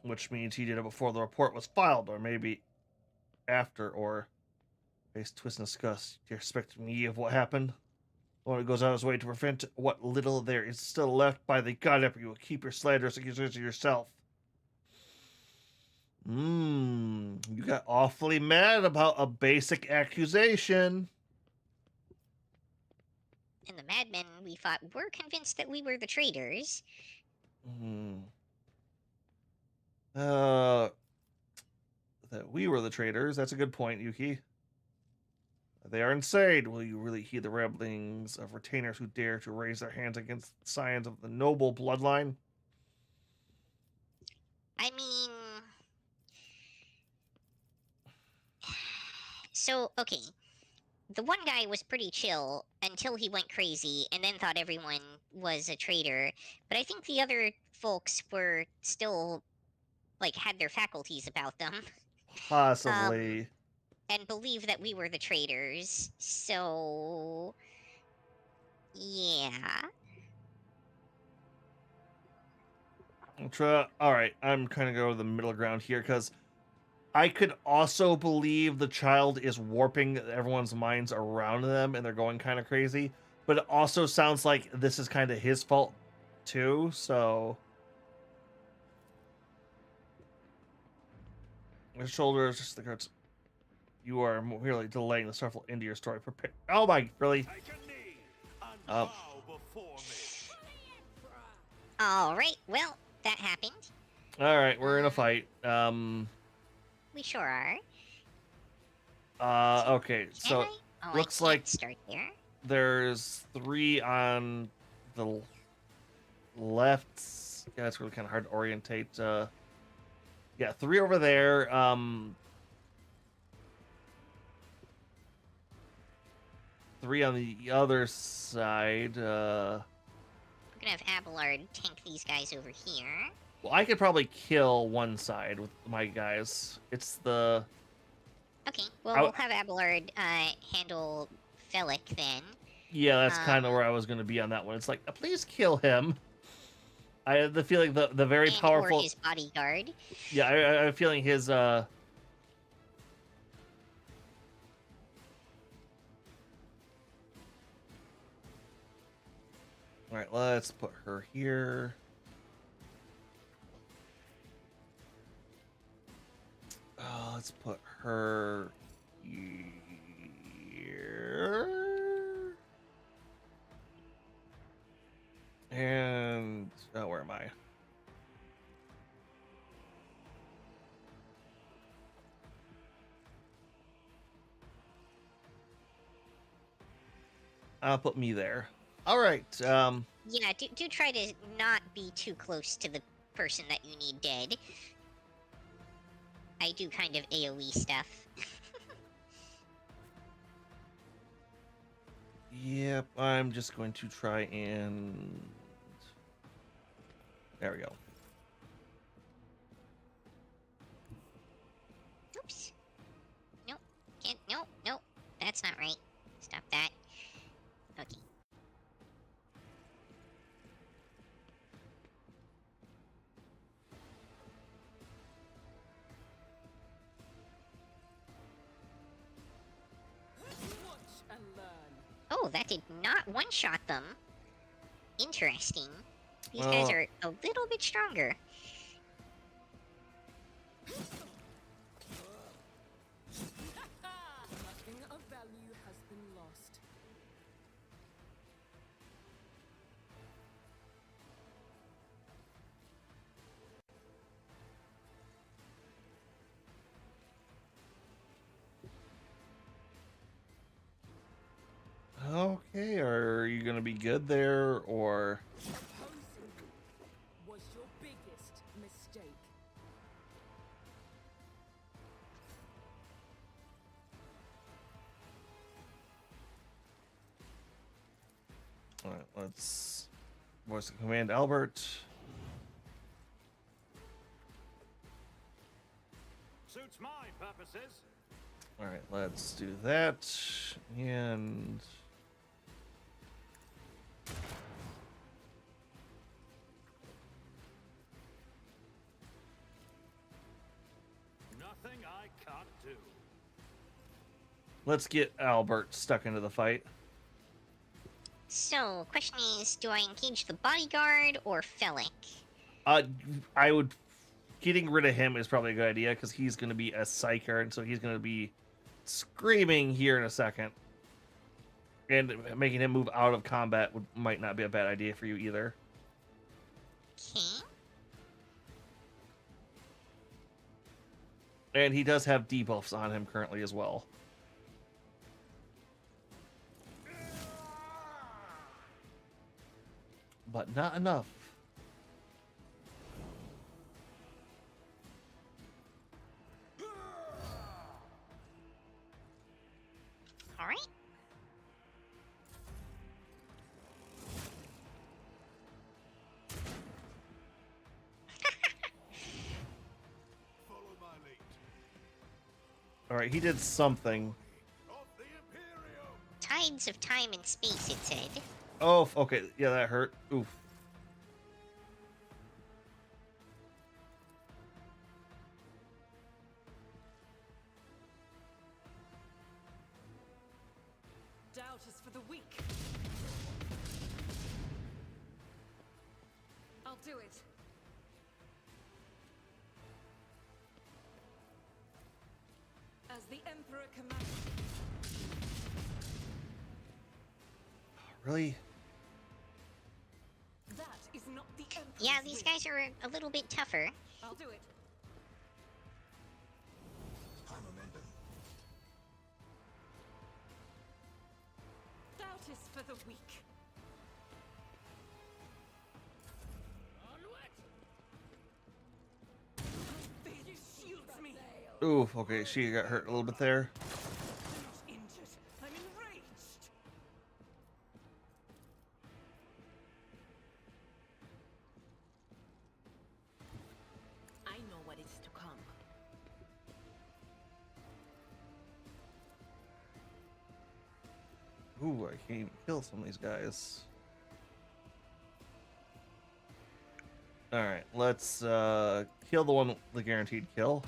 which means he did it before the report was filed, or maybe after, or face twist and discuss. Do you expect me of what happened? One who goes out of his way to prevent what little there is still left by the God Emperor. You will keep your slanderous accusations to yourself. You got awfully mad about a basic accusation.
And the madmen we fought were convinced that we were the traitors.
That we were the traitors. That's a good point, Yuki. They are insane. Will you really heed the ramblings of retainers who dare to raise their hands against the scions of the noble bloodline?
I mean... So, okay. The one guy was pretty chill until he went crazy and then thought everyone was a traitor. But I think the other folks were still, like, had their faculties about them.
Possibly.
And believed that we were the traitors. So... yeah.
Alright, I'm kind of going to the middle ground here, because I could also believe the child is warping everyone's minds around them and they're going kind of crazy. But it also sounds like this is kind of his fault, too, so... His shoulders, just the hurts. You are merely delaying the starful end of your story. Prepare. Oh my, really?
Alright, well, that happened.
Alright, we're in a fight.
We sure
are. Okay, so looks like
start there.
There's 3 on the left. Yeah, it's really kind of hard to orientate. Yeah, 3 over there. 3 on the other side.
We're gonna have Abelard tank these guys over here.
Well, I could probably kill one side with my guys. It's the...
Okay, well, we'll have Abelard handle Felic then.
Yeah, that's kind of where I was going to be on that one. It's like, please kill him. I have the feeling the very powerful...
Or his bodyguard.
Yeah, I have a feeling his... Alright, let's put her here. Let's put her here. And where am I? I'll put me there. All right.
Yeah, do try to not be too close to the person that you need dead. I do kind of AoE stuff.
Yep, I'm just going to try and... There we go.
Oops. Nope. Can't. Nope. Nope. That's not right. Stop that. Okay. Oh, that did not one-shot them. Interesting. These guys are a little bit stronger.
Nothing of value has been lost.
Okay, are you gonna be good there, or...
Was your biggest mistake.
Alright, let's Voice of command, Albert.
Suits my purposes.
All right, let's do that. And
Nothing I can't do.
let's get Albert stuck into the fight.
So, question is, do I engage the bodyguard or Felic?
I would getting rid of him is probably a good idea because he's going to be a psyker, and so he's going to be screaming here in a second. And making him move out of combat might not be a bad idea for you either.
Okay.
And he does have debuffs on him currently as well. But not enough.
All right.
Follow my lead.
All right, he did something.
Of the Imperium!
Tides of time and space, it said.
Oh, okay. Yeah, that hurt. Oof.
Doubt is for the weak. I'll do it. As the Emperor commands.
Really?
That is not the Emperor's
Yeah, these
will.
guys are a little bit tougher.
I'll do it. Doubt is for the weak. It shields me.
Oof. Okay, she got hurt a little bit there.
Not injured. I'm enraged.
I know what is to come.
Ooh, I can't even kill some of these guys. Alright, let's kill the one with the guaranteed kill.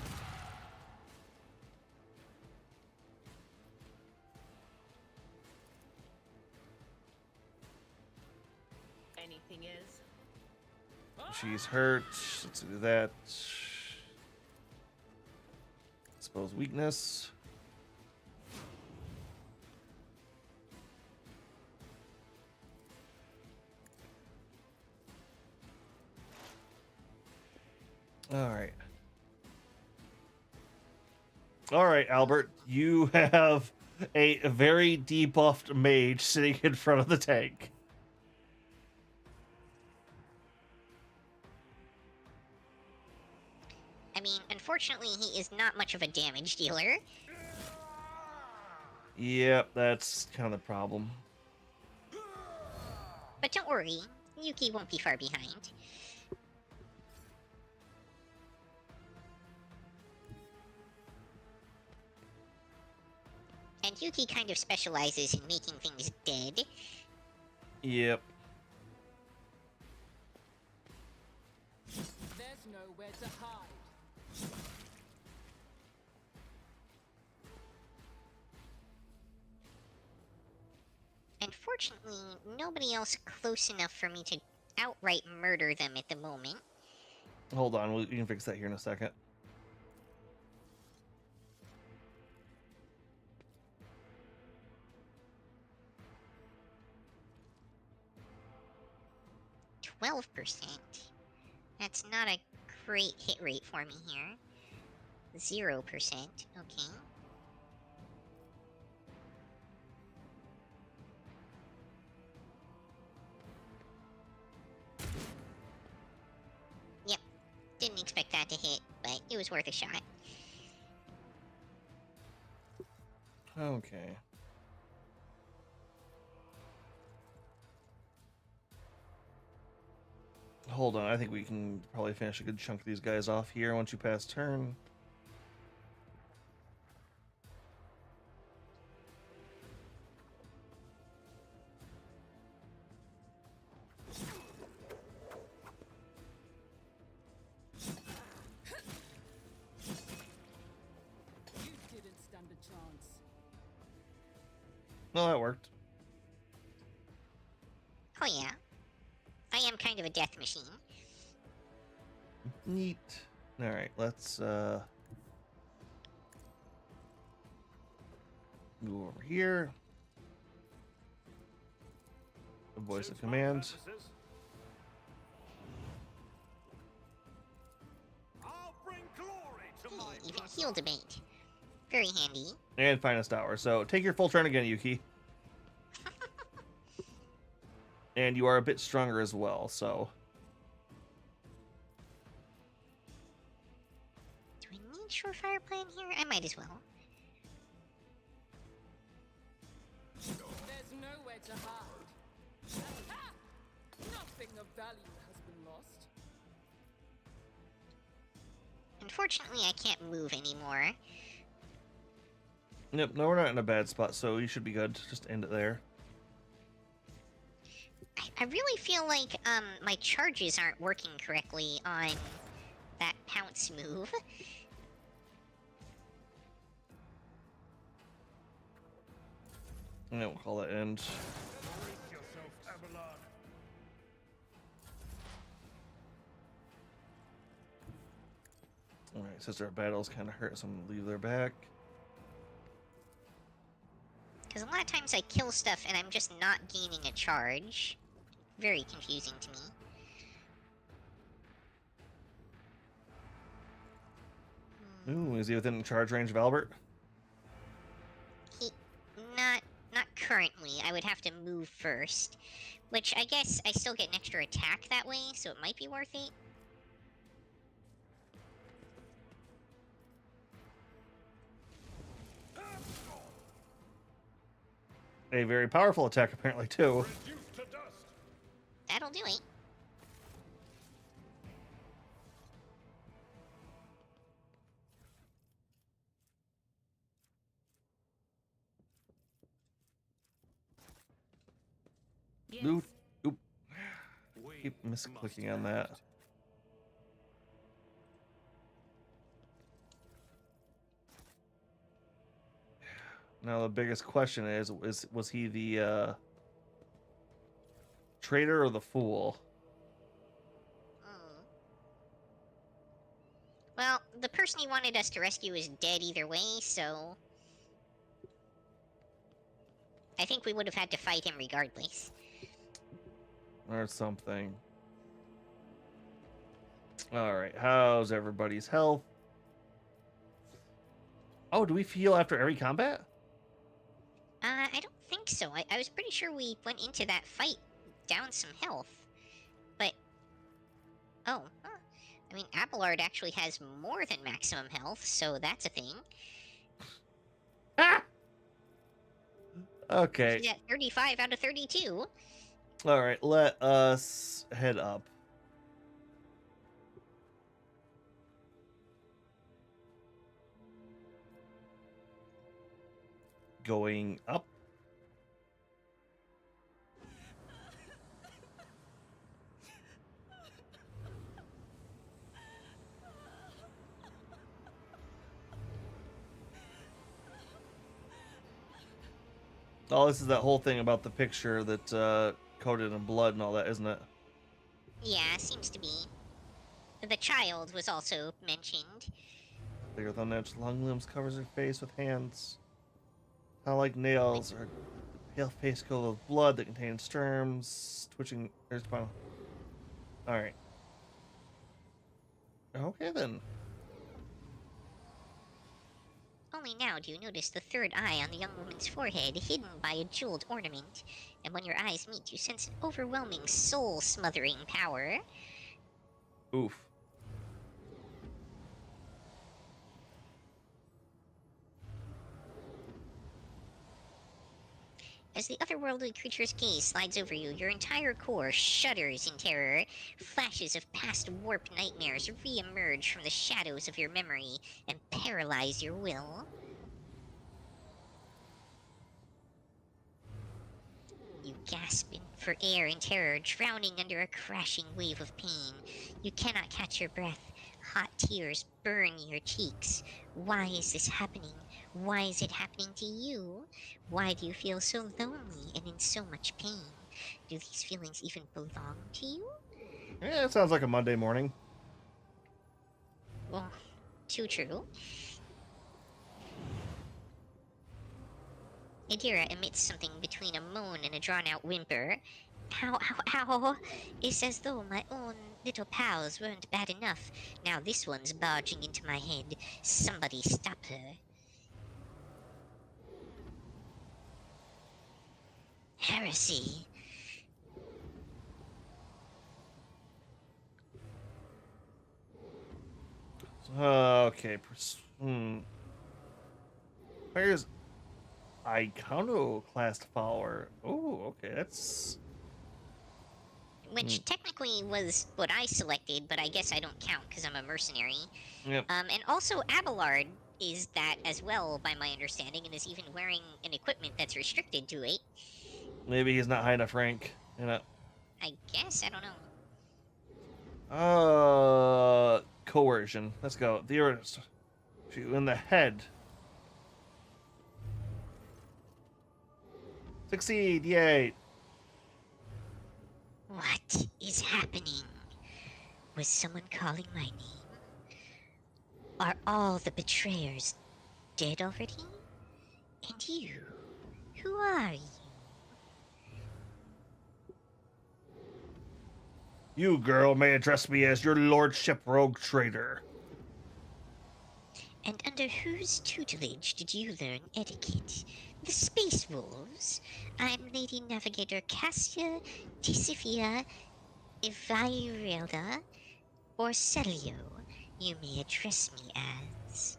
Anything is?
She's hurt. Let's do that. Expose weakness. Alright. Alright, Albert. You have a very debuffed mage sitting in front of the tank.
I mean, unfortunately, he is not much of a damage dealer.
Yep, that's kind of the problem.
But don't worry, Yuki won't be far behind. And Yuki kind of specializes in making things dead.
Yep.
There's nowhere to hide.
Unfortunately, nobody else close enough for me to outright murder them at the moment.
Hold on, we can fix that here in a second.
%. That's not a great hit rate for me here. 0%, okay. Yep, didn't expect that to hit, but it was worth a shot.
Okay. Hold on, I think we can probably finish a good chunk of these guys off here once you pass turn.
You didn't stand a chance.
Well, that worked.
Oh yeah. I am kind of a death machine.
Neat. Alright, let's move over here. The voice of command.
I'll bring glory to my
Even heal debate. Very handy.
And finest hour. So take your full turn again, Yuki. And you are a bit stronger as well, so.
Do I need Surefire Plan here? I might as well.
There's nowhere to hide. Ha! Nothing of value has been lost.
Unfortunately, I can't move anymore.
Nope, no, we're not in a bad spot, so you should be good. Just end it there.
I really feel like my charges aren't working correctly on that pounce move.
And we'll call that end.
Brace yourself, Abelard.
Alright, since our battles kind of hurt, so I'm going to leave their back.
Because a lot of times I kill stuff and I'm just not gaining a charge. Very confusing to me.
Ooh, is he within charge range of Albert?
Not currently. I would have to move first. Which I guess I still get an extra attack that way, so it might be worth it.
A very powerful attack, apparently, too.
Reduced to dust.
That'll do it.
Yes.
Oop. Oop.
We
Keep misclicking
must
on that.
act.
Now the biggest question is was he the traitor or the fool?
Hmm. Well, the person he wanted us to rescue is dead either way, so... I think we would have had to fight him regardless.
Or something. Alright, how's everybody's health? Oh, do we heal after every combat?
I don't think so. I was pretty sure we went into that fight down some health. But... Oh, huh. I mean, Abelard actually has more than maximum health, so that's a thing.
Ah! Okay.
He's at 35 out of 32.
Alright, let us head up. Going up. Oh, this is that whole thing about the picture that coated in blood and all that, isn't it?
Yeah, seems to be. The child was also mentioned.
Bigger than that, long limbs covers her face with hands. Kind of like nails, or pale face coated with blood that contains germs. Twitching. There's the final. Alright. Okay then.
Only now do you notice the third eye on the young woman's forehead, hidden by a jeweled ornament. And when your eyes meet, you sense an overwhelming, soul-smothering power.
Oof.
As the otherworldly creature's gaze slides over you, your entire core shudders in terror. Flashes of past warp nightmares re-emerge from the shadows of your memory and paralyze your will. You gasp for air in terror, drowning under a crashing wave of pain. You cannot catch your breath. Hot tears burn your cheeks. Why is this happening? Why is it happening to you? Why do you feel so lonely and in so much pain? Do these feelings even belong to you?
Yeah, it sounds like a Monday morning.
Well, too true. Adira emits something between a moan and a drawn-out whimper. Ow, ow, ow! It's as though my own little pals weren't bad enough. Now this one's barging into my head. Somebody stop her. Heresy.
Okay. Where's Iconoclast follower? Oh, okay. That's...
Which technically was what I selected, but I guess I don't count because I'm a mercenary.
Yep.
And also Abelard is that as well, by my understanding, and is even wearing an equipment that's restricted to it.
Maybe he's not high enough rank. You know.
I guess, I don't know.
Coercion. Let's go. Shoot you in the head. Succeed! Yay!
What is happening? Was someone calling my name? Are all the betrayers dead already? And you? Who are you?
You, girl, may address me as your lordship rogue trader.
And under whose tutelage did you learn etiquette? The Space Wolves? I'm Lady Navigator Cassia, Tisifia, Evairelda, or Celio. You may address me as...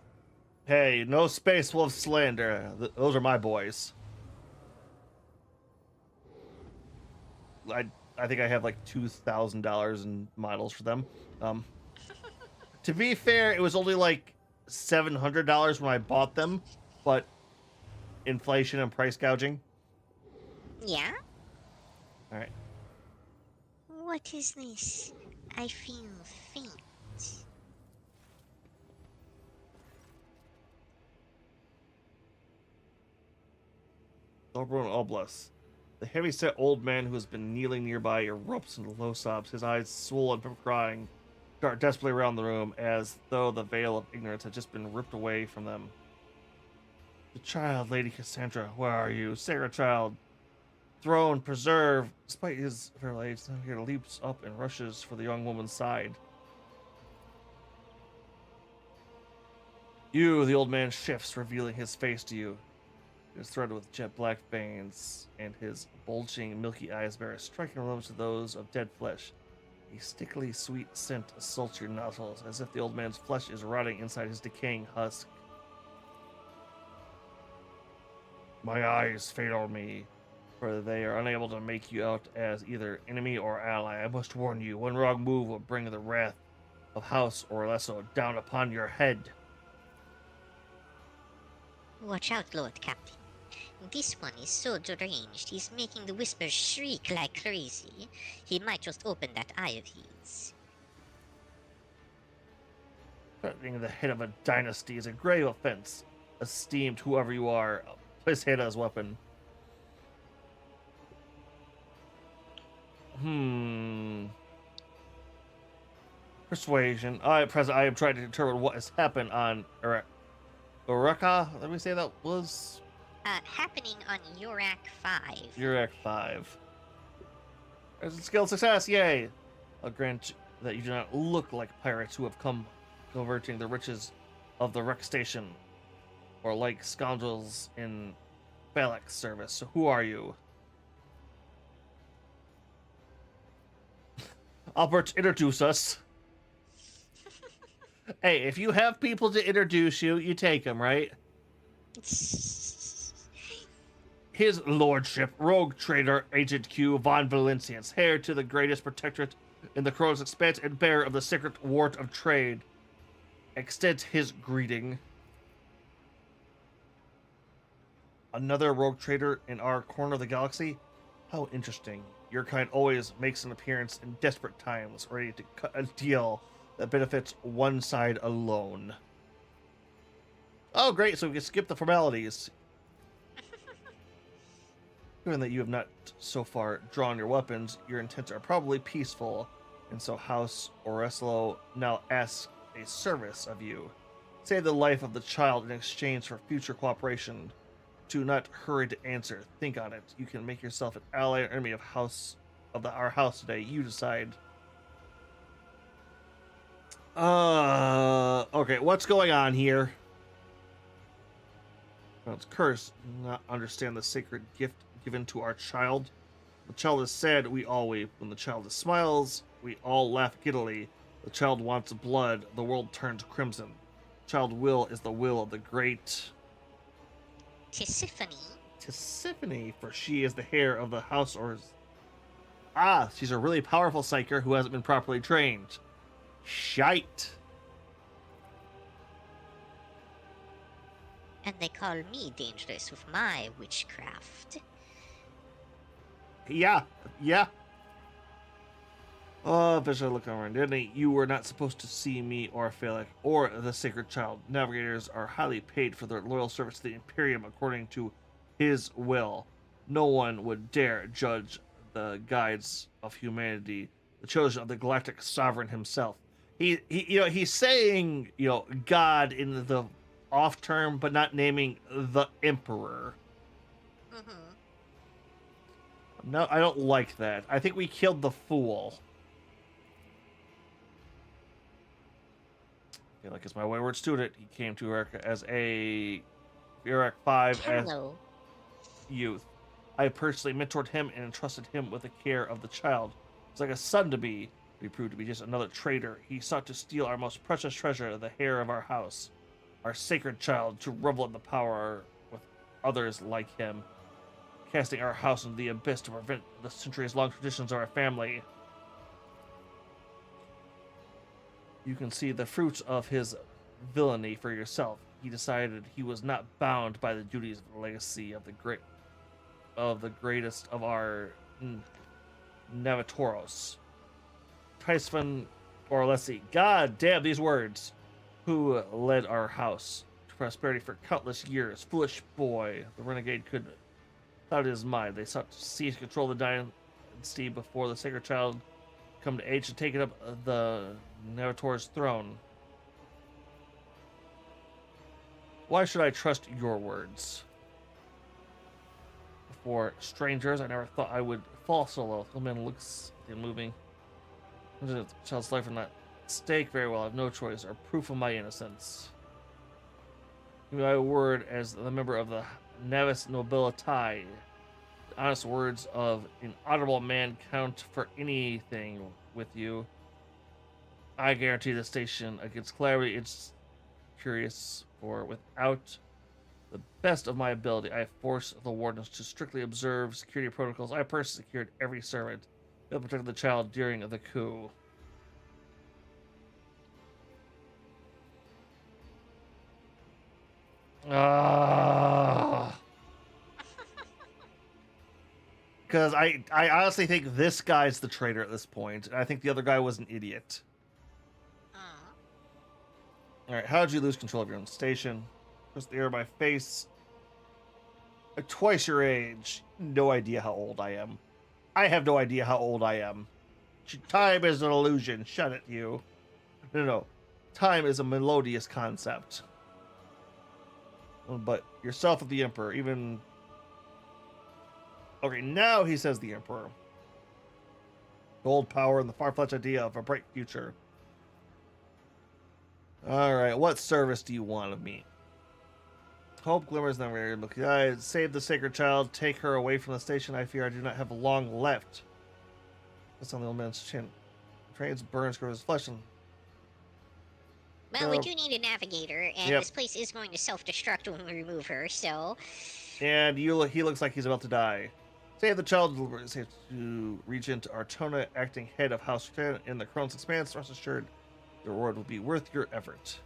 Hey, no Space Wolf slander. Those are my boys. I think I have like $2,000 in models for them. To be fair, it was only like $700 when I bought them, but inflation and price gouging.
Yeah?
Alright.
What is this? I feel faint.
Oberon Oblast. The heavy-set old man who has been kneeling nearby erupts into low sobs, his eyes swollen from crying, dart desperately around the room as though the veil of ignorance had just been ripped away from them. The child, Lady Cassandra, where are you? Sacred child, throne, preserve. Despite his fair age, Navigator leaps up and rushes for the young woman's side. You, the old man shifts, revealing his face to you. He is threaded with jet black veins, and his bulging, milky eyes bear a striking resemblance to those of dead flesh. A stickily sweet scent assaults your nostrils, as if the old man's flesh is rotting inside his decaying husk. My eyes fail me, for they are unable to make you out as either enemy or ally. I must warn you, one wrong move will bring the wrath of House Orlesso down upon your head.
Watch out, Lord Captain. This one is so deranged, he's making the whispers shriek like crazy. He might just open that eye of his.
Threatening the head of a dynasty is a grave offense. Esteemed whoever you are, place hand on his weapon. Persuasion. At present, I am trying to determine what has happened on Uraka. Let me say that was...
Happening on Urak 5.
Urak 5. There's a skill success, yay! I'll grant that you do not look like pirates who have come converting the riches of the wreck station, or like scoundrels in Balak's service. So who are you? Albert, introduce us. Hey, if you have people to introduce you, you take them, right? His lordship, rogue trader Agent Q von Valencius, heir to the greatest protectorate in the Chronos Expanse and bearer of the sacred wart of trade, extends his greeting. Another rogue trader in our corner of the galaxy? How interesting. Your kind always makes an appearance in desperate times, ready to cut a deal that benefits one side alone. Oh, great, so we can skip the formalities. Given that you have not so far drawn your weapons, your intents are probably peaceful, and so House Oreslo now asks a service of you. Save the life of the child in exchange for future cooperation. Do not hurry to answer. Think on it. You can make yourself an ally or enemy of our house today. You decide. Okay, what's going on here? Well, it's cursed. Not understand the sacred gift given to our child. The child is sad, we all weep. When the child smiles, we all laugh giddily. The child wants blood, the world turns crimson. Child will is the will of the great Tisiphone, for she is the heir of the house she's a really powerful psyker who hasn't been properly trained. Shite.
And they call me dangerous with my witchcraft.
Yeah. Oh, Bishop, look around. You were not supposed to see me or Phalek or the sacred child. Navigators are highly paid for their loyal service to the Imperium according to his will. No one would dare judge the guides of humanity, the chosen of the galactic sovereign himself. He's saying, God in the off term, but not naming the Emperor. No, I don't like that. I think we killed the fool. Like as my wayward student, he came to Erica as a Iraq 5 as youth. I personally mentored him and entrusted him with the care of the child. He's like a son to me. He proved to be just another traitor. He sought to steal our most precious treasure, the heir of our house, our sacred child, to revel in the power with others like him, casting our house into the abyss to prevent the centuries-long traditions of our family. You can see the fruits of his villainy for yourself. He decided he was not bound by the duties of the legacy of the greatest of our Navatoros. Tysfan Orlesi, god damn these words, who led our house to prosperity for countless years. Foolish boy, the renegade could cloud his mind. They sought to seize control of the dynasty before the sacred child come to age and take it up the Navator's throne. Why should I trust your words? For strangers, I never thought I would fall so low. The man looks moving. The child's life in that stake. Very well, I have no choice or proof of my innocence. Give me my word as the member of the Navis Nobilitae. The honest words of an honorable man count for anything with you. I guarantee the station against calamity. It's curious, for without the best of my ability, I forced the wardens to strictly observe security protocols. I personally secured every servant that protected the child during the coup. Because I honestly think this guy's the traitor at this point. And I think the other guy was an idiot. Alright, how did you lose control of your own station? Just the air of my face. Twice your age. No idea how old I am. I have no idea how old I am. Time is an illusion. Shut it, you. No. Time is a melodious concept. But yourself and the Emperor, even... Okay, now he says the Emperor. Gold power and the far-fetched idea of a bright future. Alright, what service do you want of me? Hope glimmers never look. I save the sacred child, take her away from the station. I fear I do not have long left. That's on the old man's chin. Trains burns grows his flesh and...
Well, we do need a navigator, and this place is going to self-destruct when we remove her, so...
And he looks like he's about to die. Save the child safe to Regent Artona, acting head of House in the Crone's Expanse. Rest assured, the reward will be worth your effort.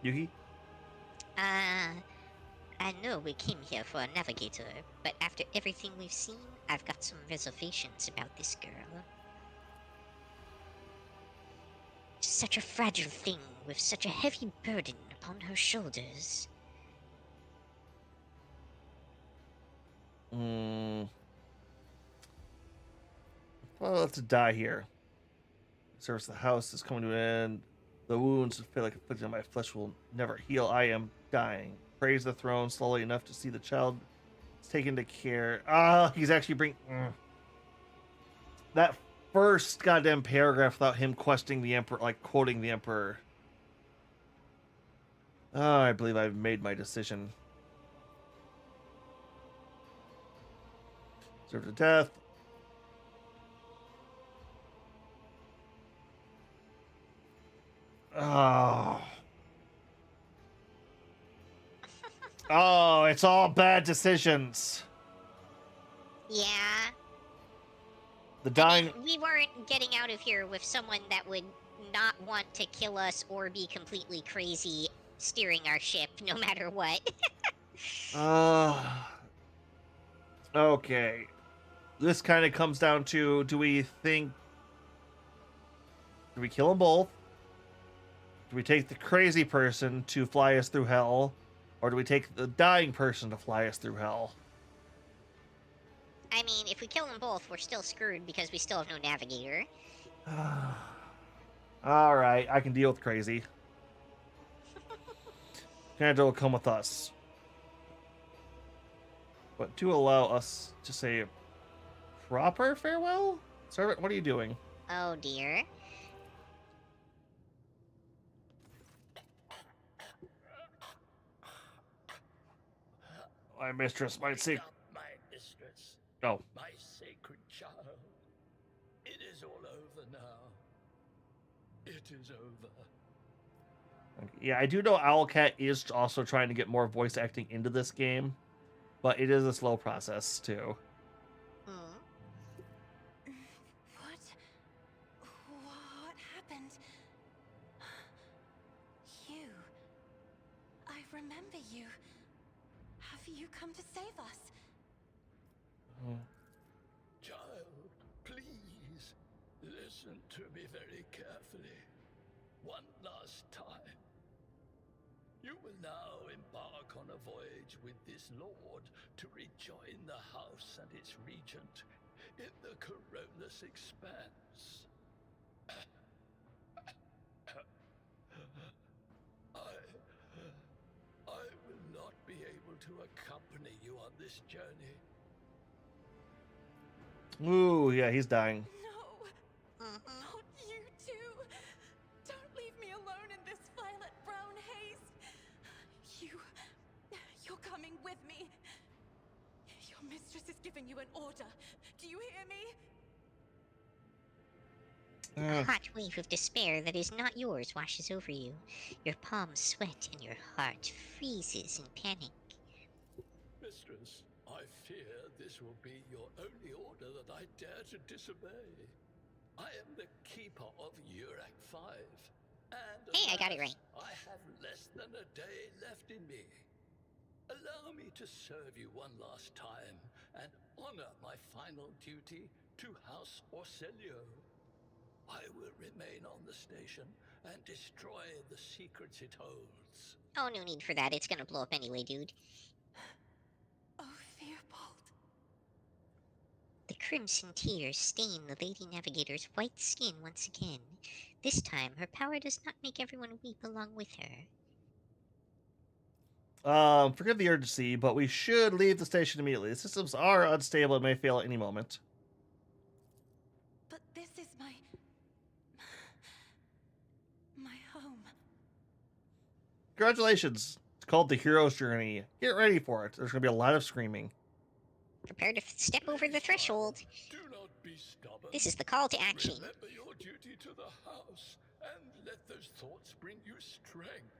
Yuki?
I know we came here for a navigator, but after everything we've seen, I've got some reservations about this girl. Such a fragile thing with such a heavy burden upon her shoulders.
Well, let's die here. Service the house is coming to an end. The wounds feel like afflicted on my flesh will never heal. I am dying. Praise the throne slowly enough to see the child is taken to care. He's actually bringing that first goddamn paragraph without him questioning the emperor, like quoting the emperor. I believe I've made my decision. Serve to death. Oh, it's all bad decisions.
Yeah.
The dying.
I mean, we weren't getting out of here with someone that would not want to kill us or be completely crazy steering our ship, no matter what.
Okay. This kind of comes down to, do we kill them both? Do we take the crazy person to fly us through hell? Or do we take the dying person to fly us through hell?
I mean, if we kill them both, we're still screwed because we still have no navigator.
Alright, I can deal with crazy. Canada will come with us. But to allow us to say a proper farewell? Servant, what are you doing?
Oh dear.
My mistress might see.
My mistress.
Oh.
My sacred child. It is all over now. It is over.
Yeah, I do know Owlcat is also trying to get more voice acting into this game, but it is a slow process too.
What happened? You. I remember you. Have you come to save us?
Child, please, listen to me very carefully. One last time. You will now embark on a voyage with this lord to rejoin the house and its regent in the Corollas Expanse. I will not be able to accompany you on this journey.
Ooh, yeah, he's dying.
No, not you too. Don't leave me alone in this violet brown haze. You're coming with me. Your mistress is giving you an order. Do you hear me?
A hot wave of despair that is not yours washes over you. Your palms sweat and your heart freezes in panic.
Mistress, I fear this will be your only order that I dare to disobey. I am the keeper of Urac 5, and
hey, I got it right.
I have less than a day left in me. Allow me to serve you one last time and honor my final duty to House Orselio. I will remain on the station and destroy the secrets it holds.
Oh, no need for that. It's gonna blow up anyway, dude.
Oh, Fearbolt.
The crimson tears stain the Lady Navigator's white skin once again. This time, her power does not make everyone weep along with her.
Forgive the urgency, but we should leave the station immediately. The systems are unstable and may fail at any moment.
But this is my home.
Congratulations. It's called the Hero's Journey. Get ready for it. There's going to be a lot of screaming.
Prepare to step over the threshold.
Do not be stubborn.
This is the call to action.
Remember your duty to the house and let those thoughts bring you strength.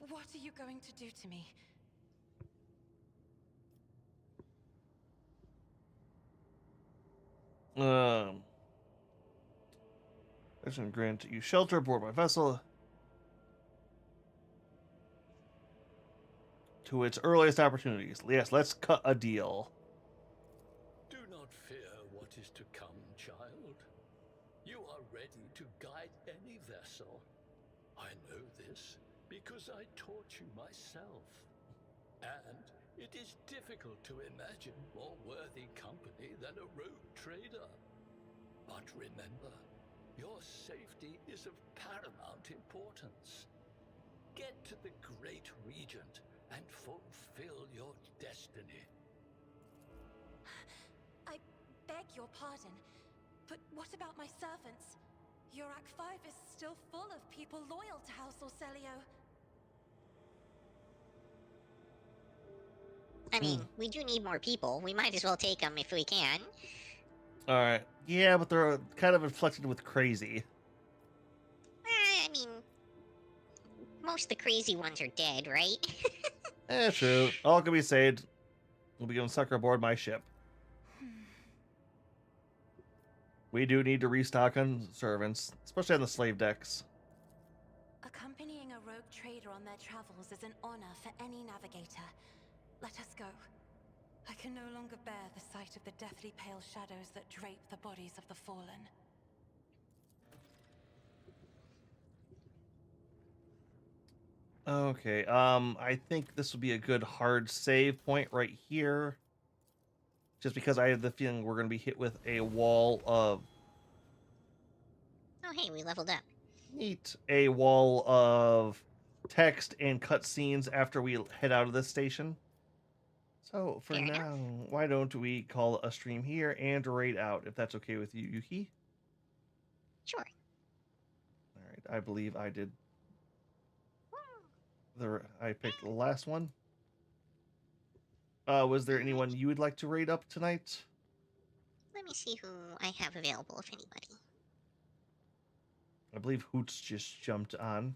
What are you going to do to me?
I should grant you shelter aboard my vessel to its earliest opportunities. Yes, let's cut a deal.
Do not fear what is to come, child. You are ready to guide any vessel. I know this because I taught you myself. And it is difficult to imagine more worthy company than a rogue trader. But remember, your safety is of paramount importance. Get to the Great Regent and fulfill your destiny.
I beg your pardon, but what about my servants? Yurak 5 is still full of people loyal to House Orselio.
I mean, we do need more people. We might as well take them if we can.
All right. Yeah, but they're kind of inflected with crazy.
I mean, most of the crazy ones are dead, right?
True. All can be saved. We'll be given sucker aboard my ship. We do need to restock on servants, especially on the slave decks.
Accompanying a rogue trader on their travels is an honor for any navigator. Let us go. I can no longer bear the sight of the deathly pale shadows that drape the bodies of the fallen.
Okay, I think this will be a good hard save point right here. Just because I have the feeling we're going to be hit with a wall of...
Oh, hey, we leveled up.
Neat. A wall of text and cutscenes after we head out of this station. So, for
Fair
now,
enough.
why don't we call a stream here and raid out, if that's okay with you, Yuki?
Sure.
Alright, I believe I did... I picked the last one. Was there anyone you would like to raid up tonight?
Let me see who I have available, if anybody.
I believe Hoots just jumped on.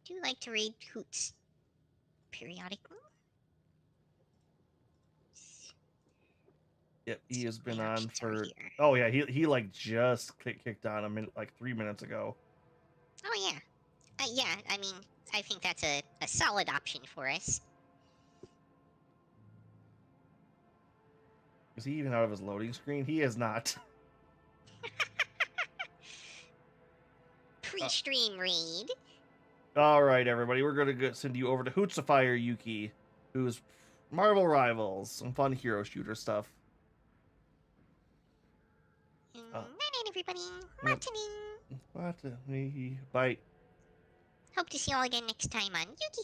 Do you like to raid Hoots periodically?
Yep, he has been
My
on
options are
for...
here.
Oh yeah, he like just kicked on a minute, like 3 minutes ago.
Oh, yeah. Yeah, I mean, I think that's a solid option for us.
Is he even out of his loading screen? He is not.
Pre-stream raid.
Alright, everybody, we're going to send you over to Hootsifier Yuki, who's Marvel Rivals, some fun hero shooter stuff.
Night, everybody.
Yep.
Martining.
What? Bye.
Hope to see you all again next time on Yuki